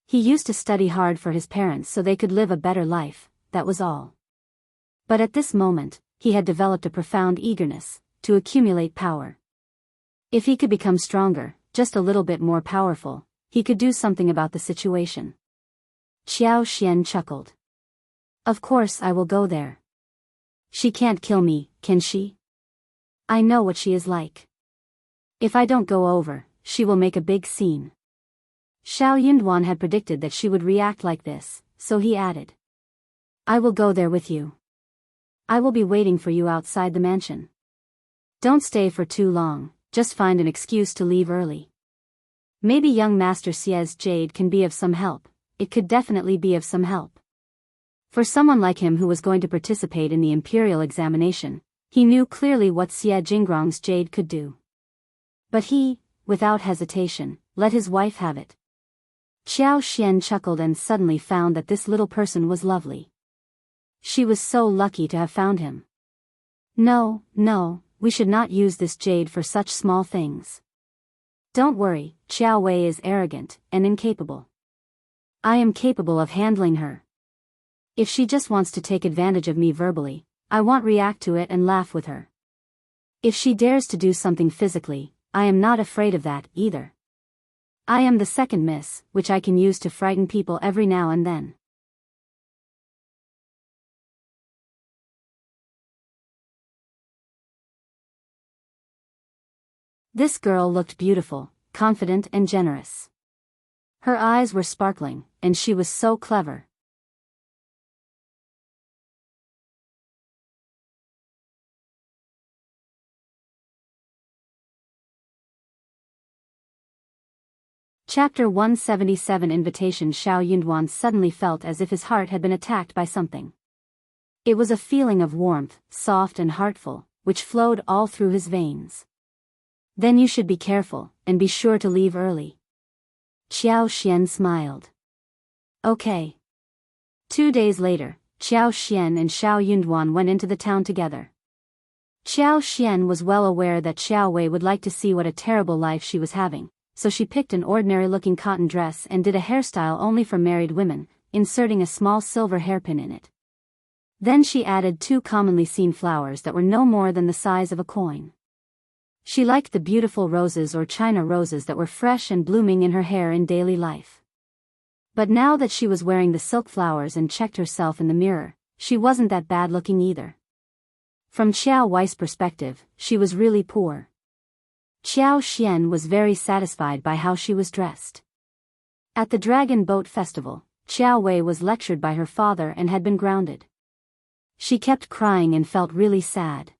He used to study hard for his parents so they could live a better life, that was all. But at this moment, he had developed a profound eagerness to accumulate power. If he could become stronger, just a little bit more powerful, he could do something about the situation. Qiao Xian chuckled. Of course I will go there. She can't kill me, can she? I know what she is like. If I don't go over, she will make a big scene. Xiao Yunduan had predicted that she would react like this, so he added. I will go there with you. I will be waiting for you outside the mansion. Don't stay for too long, just find an excuse to leave early. Maybe young Master Xie's jade can be of some help. It could definitely be of some help. For someone like him who was going to participate in the imperial examination, he knew clearly what Xie Jingrong's jade could do. But he, without hesitation, let his wife have it. Qiao Xian chuckled and suddenly found that this little person was lovely. She was so lucky to have found him. No, we should not use this jade for such small things. Don't worry, Qiao Wei is arrogant and incapable. I am capable of handling her. If she just wants to take advantage of me verbally, I won't react to it and laugh with her. If she dares to do something physically, I am not afraid of that either. I am the second miss, which I can use to frighten people every now and then. This girl looked beautiful, confident and generous. Her eyes were sparkling, and she was so clever. Chapter 177 Invitation. Xiao Yunduan suddenly felt as if his heart had been attacked by something. It was a feeling of warmth, soft and heartful, which flowed all through his veins. Then you should be careful, and be sure to leave early. Qiao Xian smiled. Okay. 2 days later, Qiao Xian and Xiao Yunduan went into the town together. Qiao Xian was well aware that Xiao Wei would like to see what a terrible life she was having, so she picked an ordinary-looking cotton dress and did a hairstyle only for married women, inserting a small silver hairpin in it. Then she added 2 commonly seen flowers that were no more than the size of a coin. She liked the beautiful roses or China roses that were fresh and blooming in her hair in daily life. But now that she was wearing the silk flowers and checked herself in the mirror, she wasn't that bad looking either. From Qiao Wei's perspective, she was really poor. Qiao Xian was very satisfied by how she was dressed. At the Dragon Boat Festival, Qiao Wei was lectured by her father and had been grounded. She kept crying and felt really sad.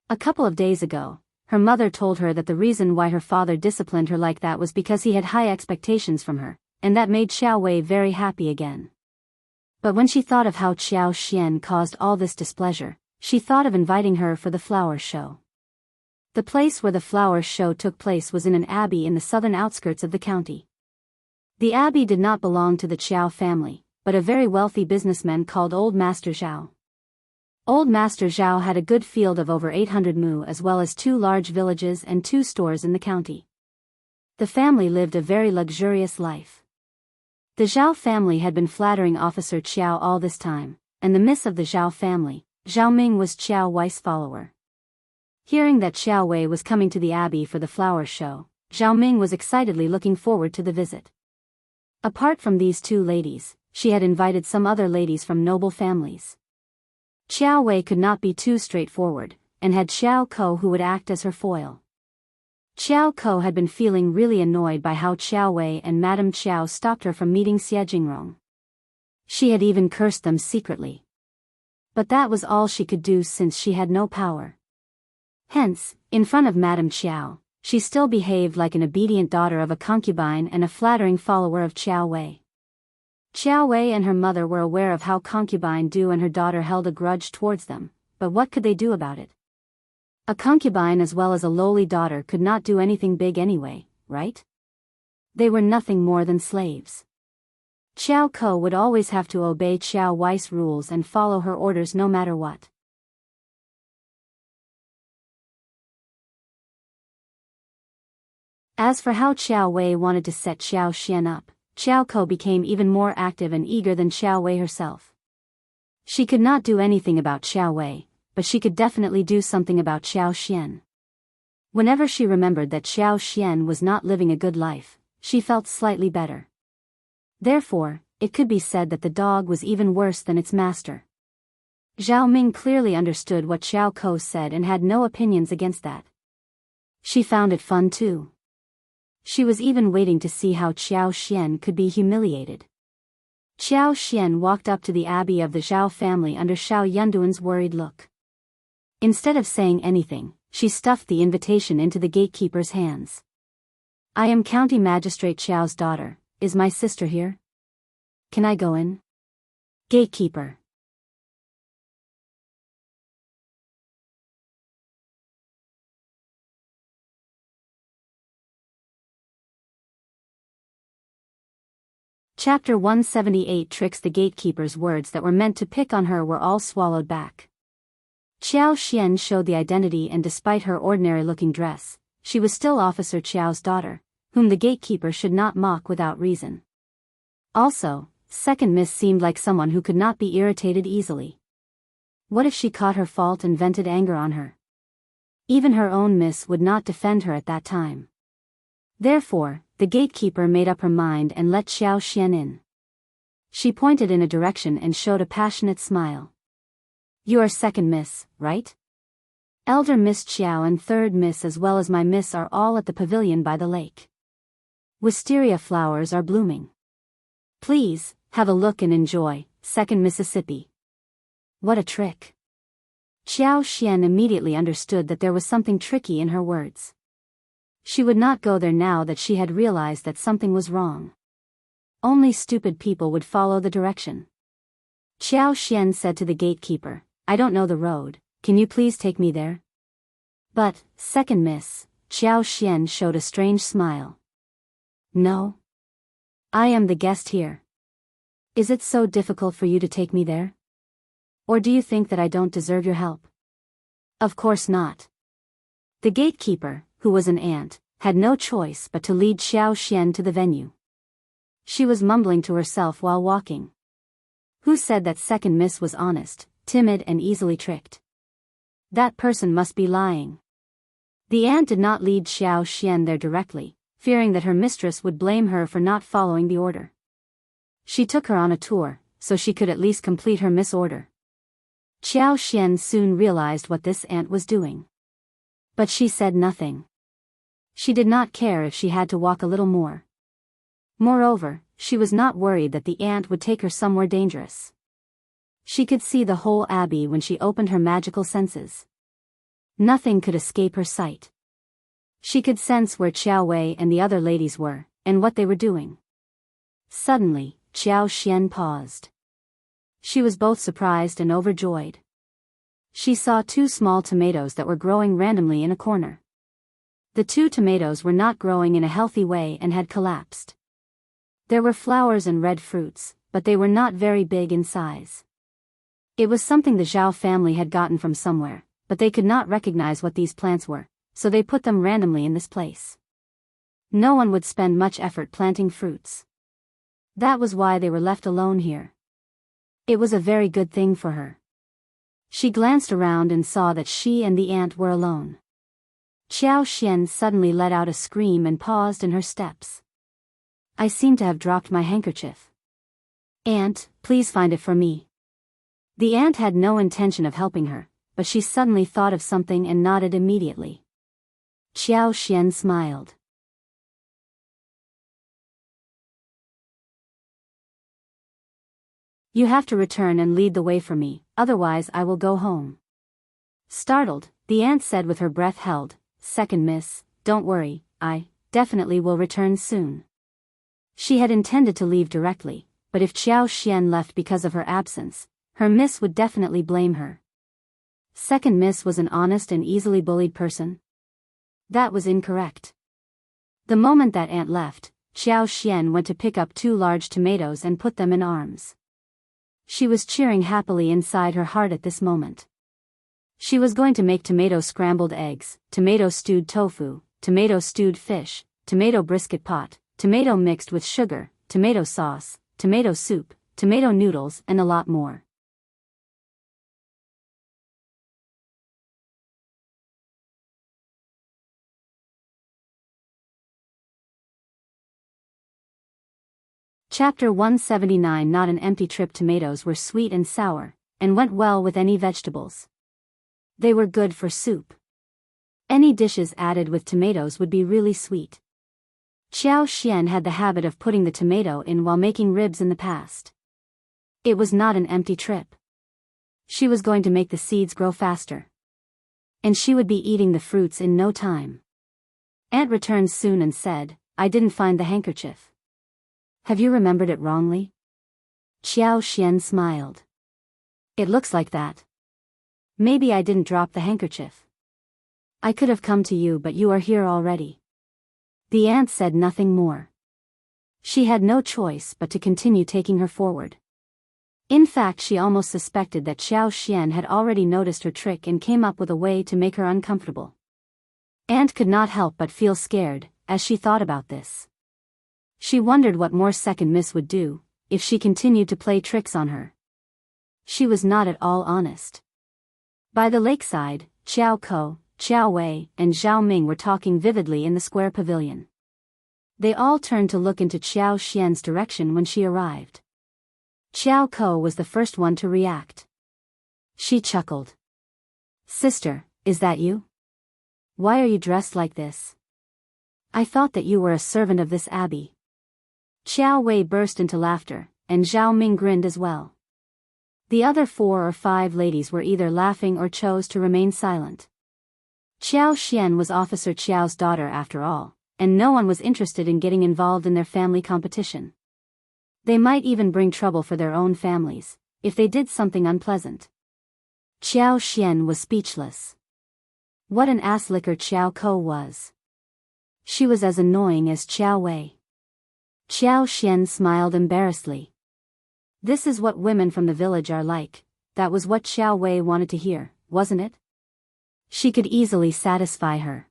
A couple of days ago, her mother told her that the reason why her father disciplined her like that was because he had high expectations from her, and that made Xiao Wei very happy again. But when she thought of how Qiao Xian caused all this displeasure, she thought of inviting her for the flower show. The place where the flower show took place was in an abbey in the southern outskirts of the county. The abbey did not belong to the Qiao family, but a very wealthy businessman called Old Master Xiao. Old Master Xiao had a good field of over 800 mu as well as 2 large villages and 2 stores in the county. The family lived a very luxurious life. The Xiao family had been flattering Officer Qiao all this time, and the miss of the Xiao family, Xiao Ming, was Qiao Wei's follower. Hearing that Xiao Wei was coming to the abbey for the flower show, Xiao Ming was excitedly looking forward to the visit. Apart from these 2 ladies, she had invited some other ladies from noble families. Qiao Wei could not be too straightforward, and had Xiao Ko who would act as her foil. Xiao Ko had been feeling really annoyed by how Qiao Wei and Madame Qiao stopped her from meeting Xie Jingrong. She had even cursed them secretly. But that was all she could do since she had no power. Hence, in front of Madame Qiao, she still behaved like an obedient daughter of a concubine and a flattering follower of Qiao Wei. Qiao Wei and her mother were aware of how Concubine do and her daughter held a grudge towards them, but what could they do about it? A concubine as well as a lowly daughter could not do anything big anyway, right? They were nothing more than slaves. Qiao Ko would always have to obey Qiao Wei's rules and follow her orders no matter what. As for how Qiao Wei wanted to set Xiao Xian up, Qiao Ko became even more active and eager than Xiao Wei herself. She could not do anything about Xiao Wei, but she could definitely do something about Xiao Xian. Whenever she remembered that Xiao Xian was not living a good life, she felt slightly better. Therefore, it could be said that the dog was even worse than its master. Zhao Ming clearly understood what Qiao Ko said and had no opinions against that. She found it fun too. She was even waiting to see how Xiao Xian could be humiliated. Xiao Xian walked up to the abbey of the Zhao family under Xiao Yunduan's worried look. Instead of saying anything, she stuffed the invitation into the gatekeeper's hands. "I am County Magistrate Xiao's daughter. Is my sister here? Can I go in?" Gatekeeper. Chapter 178 Tricks. The gatekeeper's words that were meant to pick on her were all swallowed back. Xiao Xian showed the identity, and despite her ordinary-looking dress, she was still Officer Qiao's daughter, whom the gatekeeper should not mock without reason. Also, Second Miss seemed like someone who could not be irritated easily. What if she caught her fault and vented anger on her? Even her own miss would not defend her at that time. Therefore, the gatekeeper made up her mind and let Xiao Xian in. She pointed in a direction and showed a passionate smile. "You are Second Miss, right? Elder Miss Qiao and Third Miss as well as my miss are all at the pavilion by the lake. Wisteria flowers are blooming. Please, have a look and enjoy, Second Mississippi." What a trick. Xiao Xian immediately understood that there was something tricky in her words. She would not go there now that she had realized that something was wrong. Only stupid people would follow the direction. Xiao Xian said to the gatekeeper, "I don't know the road, can you please take me there?" "But, Second Miss," Xiao Xian showed a strange smile. "No. I am the guest here. Is it so difficult for you to take me there? Or do you think that I don't deserve your help?" "Of course not." The gatekeeper, who was an ant, had no choice but to lead Xiao Xian to the venue. She was mumbling to herself while walking. Who said that Second Miss was honest, timid and easily tricked? That person must be lying. The ant did not lead Xiao Xian there directly, fearing that her mistress would blame her for not following the order. She took her on a tour, so she could at least complete her misorder. Xiao Xian soon realized what this ant was doing. But she said nothing. She did not care if she had to walk a little more. Moreover, she was not worried that the ant would take her somewhere dangerous. She could see the whole abbey when she opened her magical senses. Nothing could escape her sight. She could sense where Qiao Wei and the other ladies were, and what they were doing. Suddenly, Xiao Xian paused. She was both surprised and overjoyed. She saw 2 small tomatoes that were growing randomly in a corner. The 2 tomatoes were not growing in a healthy way and had collapsed. There were flowers and red fruits, but they were not very big in size. It was something the Zhao family had gotten from somewhere, but they could not recognize what these plants were, so they put them randomly in this place. No one would spend much effort planting fruits. That was why they were left alone here. It was a very good thing for her. She glanced around and saw that she and the ant were alone. Xiao Xian suddenly let out a scream and paused in her steps. "I seem to have dropped my handkerchief. Ant, please find it for me." The ant had no intention of helping her, but she suddenly thought of something and nodded immediately. Xiao Xian smiled. "You have to return and lead the way for me, otherwise I will go home." Startled, the ant said with her breath held, "Second Miss, don't worry, I definitely will return soon." She had intended to leave directly, but if Xiao Xian left because of her absence, her miss would definitely blame her. Second Miss was an honest and easily bullied person? That was incorrect. The moment that ant left, Xiao Xian went to pick up 2 large tomatoes and put them in arms. She was cheering happily inside her heart at this moment. She was going to make tomato scrambled eggs, tomato stewed tofu, tomato stewed fish, tomato brisket pot, tomato mixed with sugar, tomato sauce, tomato soup, tomato noodles, and a lot more. Chapter 179. Not an empty trip. Tomatoes were sweet and sour, and went well with any vegetables. They were good for soup. Any dishes added with tomatoes would be really sweet. Xiao Xian had the habit of putting the tomato in while making ribs in the past. It was not an empty trip. She was going to make the seeds grow faster. And she would be eating the fruits in no time. Aunt returned soon and said, "I didn't find the handkerchief." "Have you remembered it wrongly?" Xiao Xian smiled. "It looks like that. Maybe I didn't drop the handkerchief. I could have come to you, but you are here already." The aunt said nothing more. She had no choice but to continue taking her forward. In fact, she almost suspected that Xiao Xian had already noticed her trick and came up with a way to make her uncomfortable. Aunt could not help but feel scared as she thought about this. She wondered what more second Miss would do if she continued to play tricks on her. She was not at all honest. By the lakeside, Qiao Ko, Qiao Wei, and Zhao Ming were talking vividly in the square pavilion. They all turned to look into Xiao Xian's direction when she arrived. Qiao Ko was the first one to react. She chuckled. "Sister, is that you? Why are you dressed like this? I thought that you were a servant of this abbey." Qiao Wei burst into laughter, and Zhao Ming grinned as well. The other 4 or 5 ladies were either laughing or chose to remain silent. Xiao Xian was Officer Qiao's daughter after all, and no one was interested in getting involved in their family competition. They might even bring trouble for their own families if they did something unpleasant. Xiao Xian was speechless. What an ass-licker Qiao Ko was. She was as annoying as Qiao Wei. Xiao Xian smiled embarrassedly. This is what women from the village are like. That was what Xiao Wei wanted to hear, wasn't it? She could easily satisfy her.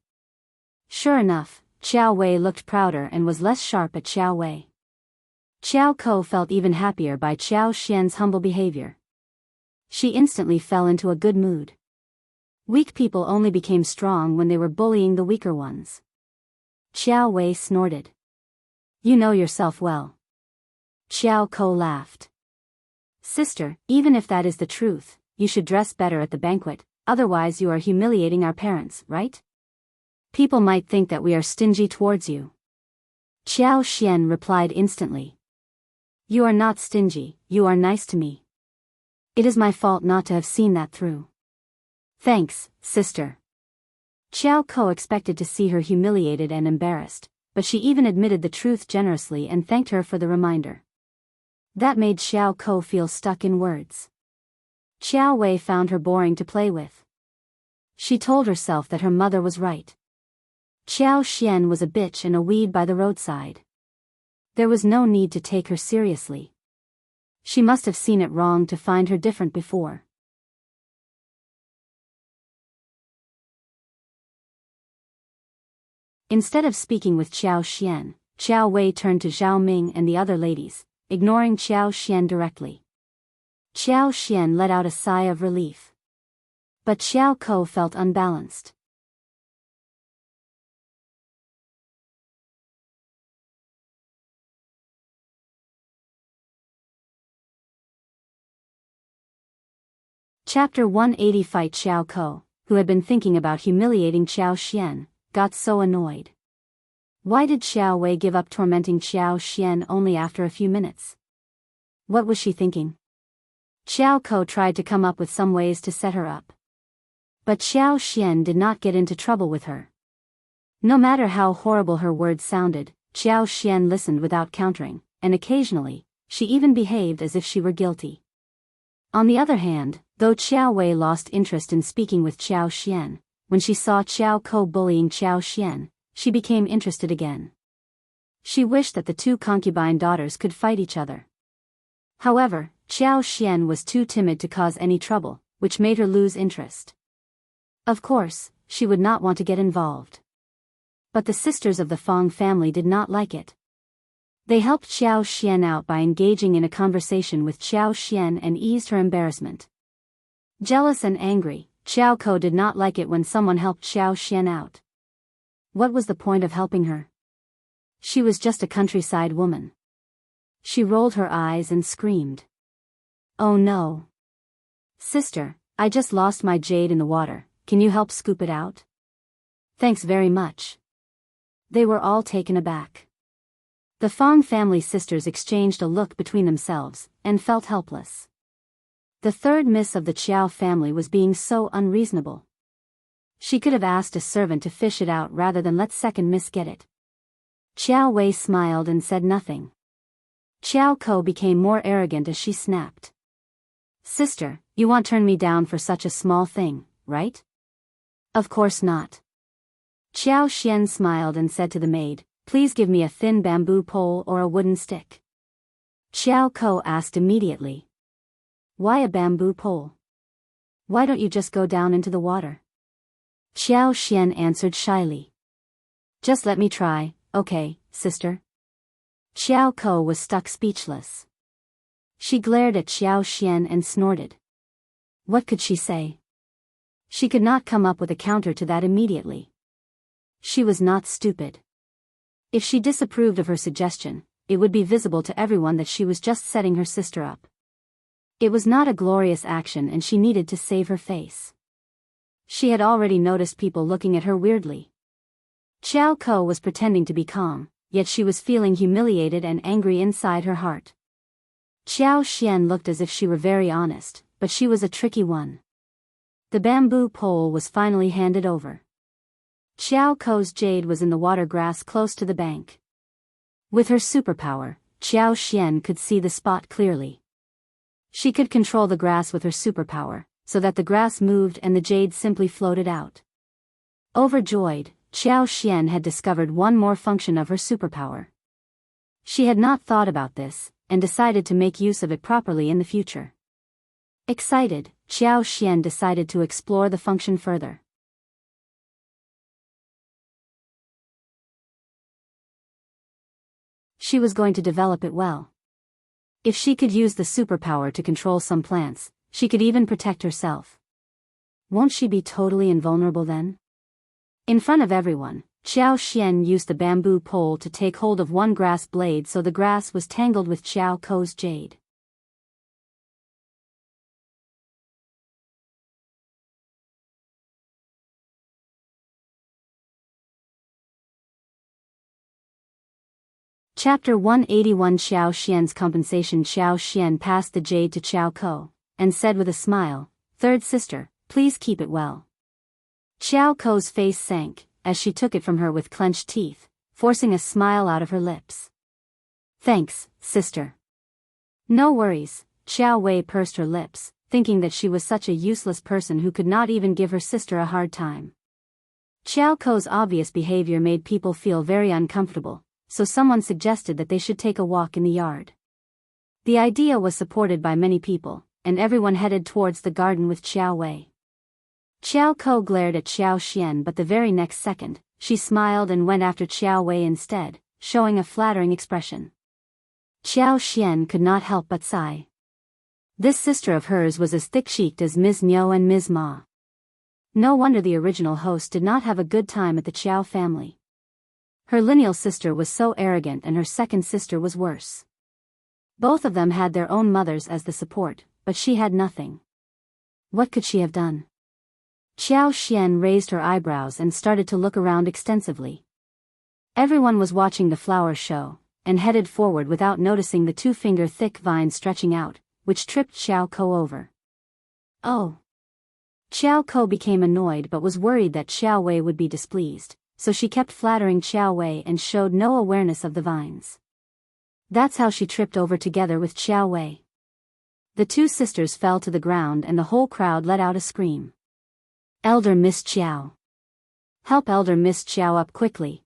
Sure enough, Xiao Wei looked prouder and was less sharp at Xiao Wei. Qiao Ko felt even happier by Xiao Xian's humble behavior. She instantly fell into a good mood. Weak people only became strong when they were bullying the weaker ones. Xiao Wei snorted. "You know yourself well." Xiao Ko laughed. "Sister, even if that is the truth, you should dress better at the banquet, otherwise you are humiliating our parents, right? People might think that we are stingy towards you." Xiao Xian replied instantly. "You are not stingy, you are nice to me. It is my fault not to have seen that through." "Thanks, sister." Xiao Ko expected to see her humiliated and embarrassed, but she even admitted the truth generously and thanked her for the reminder. That made Xiao Ko feel stuck in words. Xiao Wei found her boring to play with. She told herself that her mother was right. Xiao Xian was a bitch and a weed by the roadside. There was no need to take her seriously. She must have seen it wrong to find her different before. Instead of speaking with Xiao Xian, Xiao Wei turned to Zhao Ming and the other ladies, ignoring Xiao Xian directly. Xiao Xian let out a sigh of relief. But Xiao Ko felt unbalanced. Chapter 180. Fight. Xiao Ko, who had been thinking about humiliating Xiao Xian, got so annoyed. Why did Xiao Wei give up tormenting Xiao Xian only after a few minutes? What was she thinking? Xiao Ko tried to come up with some ways to set her up. But Xiao Xian did not get into trouble with her. No matter how horrible her words sounded, Xiao Xian listened without countering, and occasionally, she even behaved as if she were guilty. On the other hand, though Xiao Wei lost interest in speaking with Xiao Xian, when she saw Xiao Ko bullying Xiao Xian, she became interested again. She wished that the two concubine daughters could fight each other. However, Qiao Xian was too timid to cause any trouble, which made her lose interest. Of course, she would not want to get involved. But the sisters of the Fang family did not like it. They helped Qiao Xian out by engaging in a conversation with Qiao Xian and eased her embarrassment. Jealous and angry, Qiao Ko did not like it when someone helped Qiao Xian out. What was the point of helping her? She was just a countryside woman. She rolled her eyes and screamed. Oh no. Sister, I just lost my jade in the water, can you help scoop it out? Thanks very much. They were all taken aback. The Fang family sisters exchanged a look between themselves, and felt helpless. The third miss of the Qiao family was being so unreasonable. She could have asked a servant to fish it out rather than let second miss get it. Qiao Wei smiled and said nothing. Qiao Ko became more arrogant as she snapped. Sister, you won't turn me down for such a small thing, right? Of course not. Qiao Xian smiled and said to the maid, please give me a thin bamboo pole or a wooden stick. Qiao Ko asked immediately. Why a bamboo pole? Why don't you just go down into the water? Qiao Xian answered shyly. Just let me try, okay, sister? Qiao Ko was stuck speechless. She glared at Qiao Xian and snorted. What could she say? She could not come up with a counter to that immediately. She was not stupid. If she disapproved of her suggestion, it would be visible to everyone that she was just setting her sister up. It was not a glorious action and she needed to save her face. She had already noticed people looking at her weirdly. Qiao Ko was pretending to be calm, yet she was feeling humiliated and angry inside her heart. Qiao Xian looked as if she were very honest, but she was a tricky one. The bamboo pole was finally handed over. Qiao Ko's jade was in the water grass close to the bank. With her superpower, Qiao Xian could see the spot clearly. She could control the grass with her superpower, so that the grass moved and the jade simply floated out. Overjoyed, Qiao Xian had discovered one more function of her superpower. She had not thought about this, and decided to make use of it properly in the future. Excited, Qiao Xian decided to explore the function further. She was going to develop it well. If she could use the superpower to control some plants, she could even protect herself. Won't she be totally invulnerable then? In front of everyone, Qiao Xian used the bamboo pole to take hold of one grass blade so the grass was tangled with Qiao Ko's jade. Chapter 181 Xiao Xian's compensation. Xiao Xian passed the jade to Qiao Ko, and said with a smile, "Third sister, please keep it well." Qiao Ko's face sank, as she took it from her with clenched teeth, forcing a smile out of her lips. "Thanks, sister." "No worries," Qiao Wei pursed her lips, thinking that she was such a useless person who could not even give her sister a hard time. Qiao Ko's obvious behavior made people feel very uncomfortable, so someone suggested that they should take a walk in the yard. The idea was supported by many people, and everyone headed towards the garden with Qiao Wei. Qiao Ko glared at Xiao Xian, but the very next second, she smiled and went after Qiao Wei instead, showing a flattering expression. Xiao Xian could not help but sigh. This sister of hers was as thick-cheeked as Ms. Niu and Ms. Ma. No wonder the original host did not have a good time at the Qiao family. Her lineal sister was so arrogant and her second sister was worse. Both of them had their own mothers as the support, but she had nothing. What could she have done? Xiao Xian raised her eyebrows and started to look around extensively. Everyone was watching the flower show, and headed forward without noticing the two-finger-thick vine stretching out, which tripped Xiao Ko over. Oh! Xiao Ko became annoyed but was worried that Xiao Wei would be displeased, so she kept flattering Xiao Wei and showed no awareness of the vines. That's how she tripped over together with Xiao Wei. The two sisters fell to the ground and the whole crowd let out a scream. "Elder Miss Qiao! Help Elder Miss Qiao up quickly!"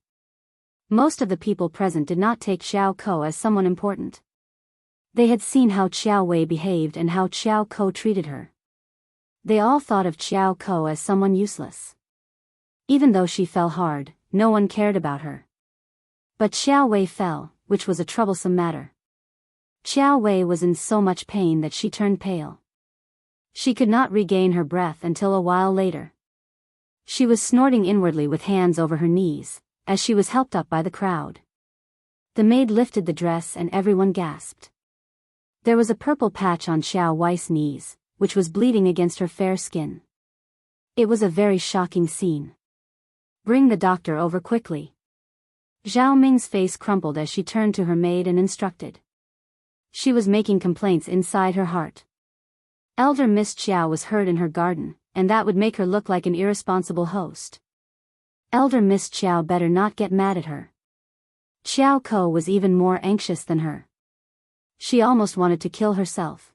Most of the people present did not take Xiao Ko as someone important. They had seen how Qiao Wei behaved and how Xiao Ko treated her. They all thought of Xiao Ko as someone useless. Even though she fell hard, no one cared about her. But Xiao Wei fell, which was a troublesome matter. Xiao Wei was in so much pain that she turned pale. She could not regain her breath until a while later. She was snorting inwardly with hands over her knees, as she was helped up by the crowd. The maid lifted the dress and everyone gasped. There was a purple patch on Xiao Wei's knees, which was bleeding against her fair skin. It was a very shocking scene. Bring the doctor over quickly. Zhao Ming's face crumpled as she turned to her maid and instructed. She was making complaints inside her heart. Elder Miss Qiao was hurt in her garden, and that would make her look like an irresponsible host. Elder Miss Qiao better not get mad at her. Qiao Ko was even more anxious than her. She almost wanted to kill herself.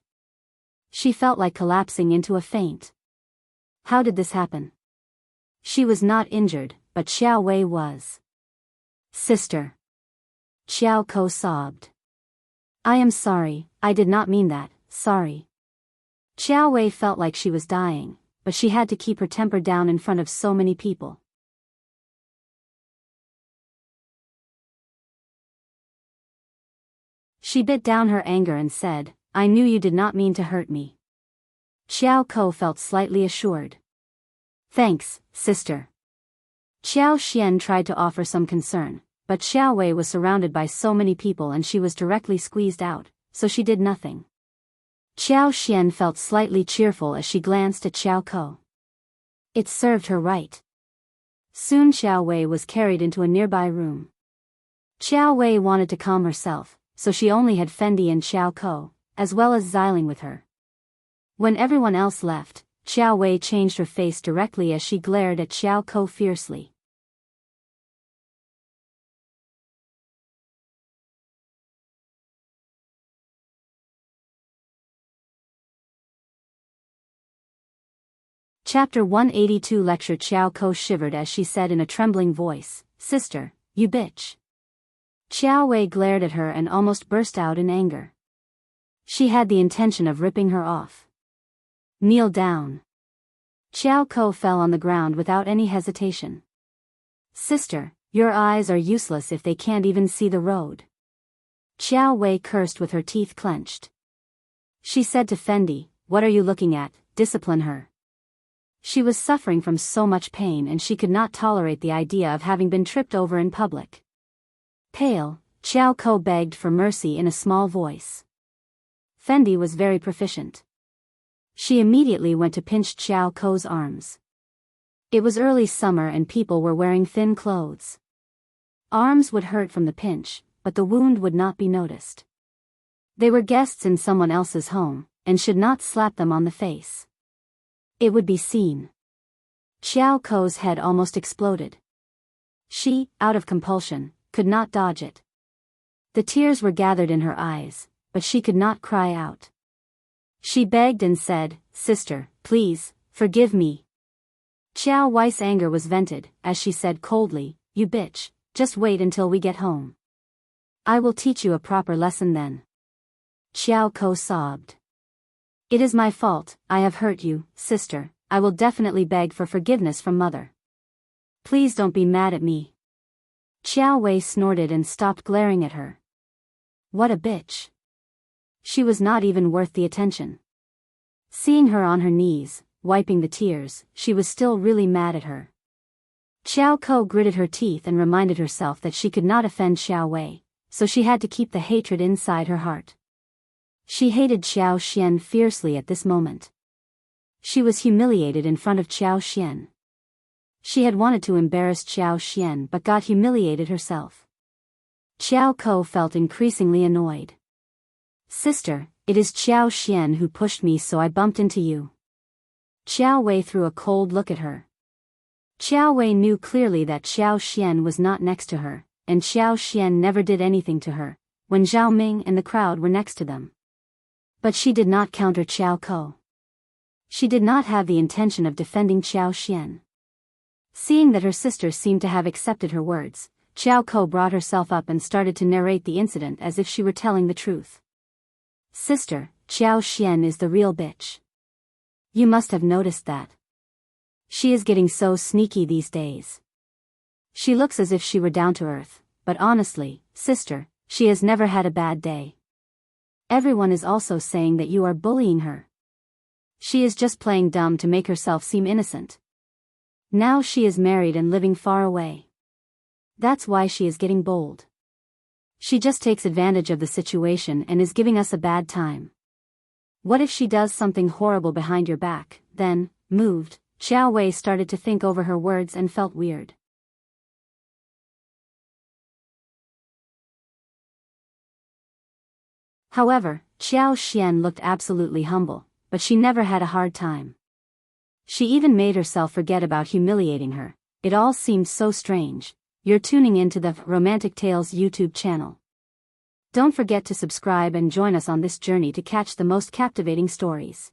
She felt like collapsing into a faint. How did this happen? She was not injured, but Xiao Wei was. Sister. Qiao Ko sobbed. I am sorry, I did not mean that, sorry. Xiao Wei felt like she was dying, but she had to keep her temper down in front of so many people. She bit down her anger and said, I knew you did not mean to hurt me. Xiao Ko felt slightly assured. Thanks, sister. Xiao Xian tried to offer some concern, but Xiao Wei was surrounded by so many people and she was directly squeezed out, so she did nothing. Xiao Xian felt slightly cheerful as she glanced at Xiao Ko. It served her right. Soon Xiao Wei was carried into a nearby room. Xiao Wei wanted to calm herself, so she only had Fendi and Xiao Ko, as well as Xiling with her. When everyone else left, Xiao Wei changed her face directly as she glared at Xiao Ko fiercely. Chapter 182 Lecture. Xiao Ko shivered as she said in a trembling voice, Sister, you bitch. Xiao Wei glared at her and almost burst out in anger. She had the intention of ripping her off. Kneel down. Xiao Ko fell on the ground without any hesitation. Sister, your eyes are useless if they can't even see the road. Xiao Wei cursed with her teeth clenched. She said to Fendi, What are you looking at? Discipline her. She was suffering from so much pain and she could not tolerate the idea of having been tripped over in public. Pale, Xiao Ko begged for mercy in a small voice. Fendi was very proficient. She immediately went to pinch Xiao Ko's arms. It was early summer and people were wearing thin clothes. Arms would hurt from the pinch, but the wound would not be noticed. They were guests in someone else's home, and should not slap them on the face. It would be seen. Xiao Ko's head almost exploded. She, out of compulsion, could not dodge it. The tears were gathered in her eyes, but she could not cry out. She begged and said, Sister, please, forgive me. Xiao Wei's anger was vented, as she said coldly, You bitch, just wait until we get home. I will teach you a proper lesson then. Xiao Ko sobbed. It is my fault, I have hurt you, sister, I will definitely beg for forgiveness from mother. Please don't be mad at me. Xiao Wei snorted and stopped glaring at her. What a bitch. She was not even worth the attention. Seeing her on her knees, wiping the tears, she was still really mad at her. Xiao Ko gritted her teeth and reminded herself that she could not offend Xiao Wei, so she had to keep the hatred inside her heart. She hated Xiao Xian fiercely at this moment. She was humiliated in front of Xiao Xian. She had wanted to embarrass Xiao Xian but got humiliated herself. Xiao Ko felt increasingly annoyed. Sister, it is Xiao Xian who pushed me so I bumped into you. Xiao Wei threw a cold look at her. Xiao Wei knew clearly that Xiao Xian was not next to her, and Xiao Xian never did anything to her, when Zhao Ming and the crowd were next to them. But she did not counter Xiao Ko. She did not have the intention of defending Xiao Xian. Seeing that her sister seemed to have accepted her words, Qiao Ko brought herself up and started to narrate the incident as if she were telling the truth. Sister, Qiao Xian is the real bitch. You must have noticed that. She is getting so sneaky these days. She looks as if she were down to earth, but honestly, sister, she has never had a bad day. Everyone is also saying that you are bullying her. She is just playing dumb to make herself seem innocent. Now she is married and living far away. That's why she is getting bold. She just takes advantage of the situation and is giving us a bad time. What if she does something horrible behind your back? Then, moved, Xiao Wei started to think over her words and felt weird. However, Qiao Xian looked absolutely humble, but she never had a hard time. She even made herself forget about humiliating her. It all seemed so strange. You're tuning into the Romantic Tales YouTube channel. Don't forget to subscribe and join us on this journey to catch the most captivating stories.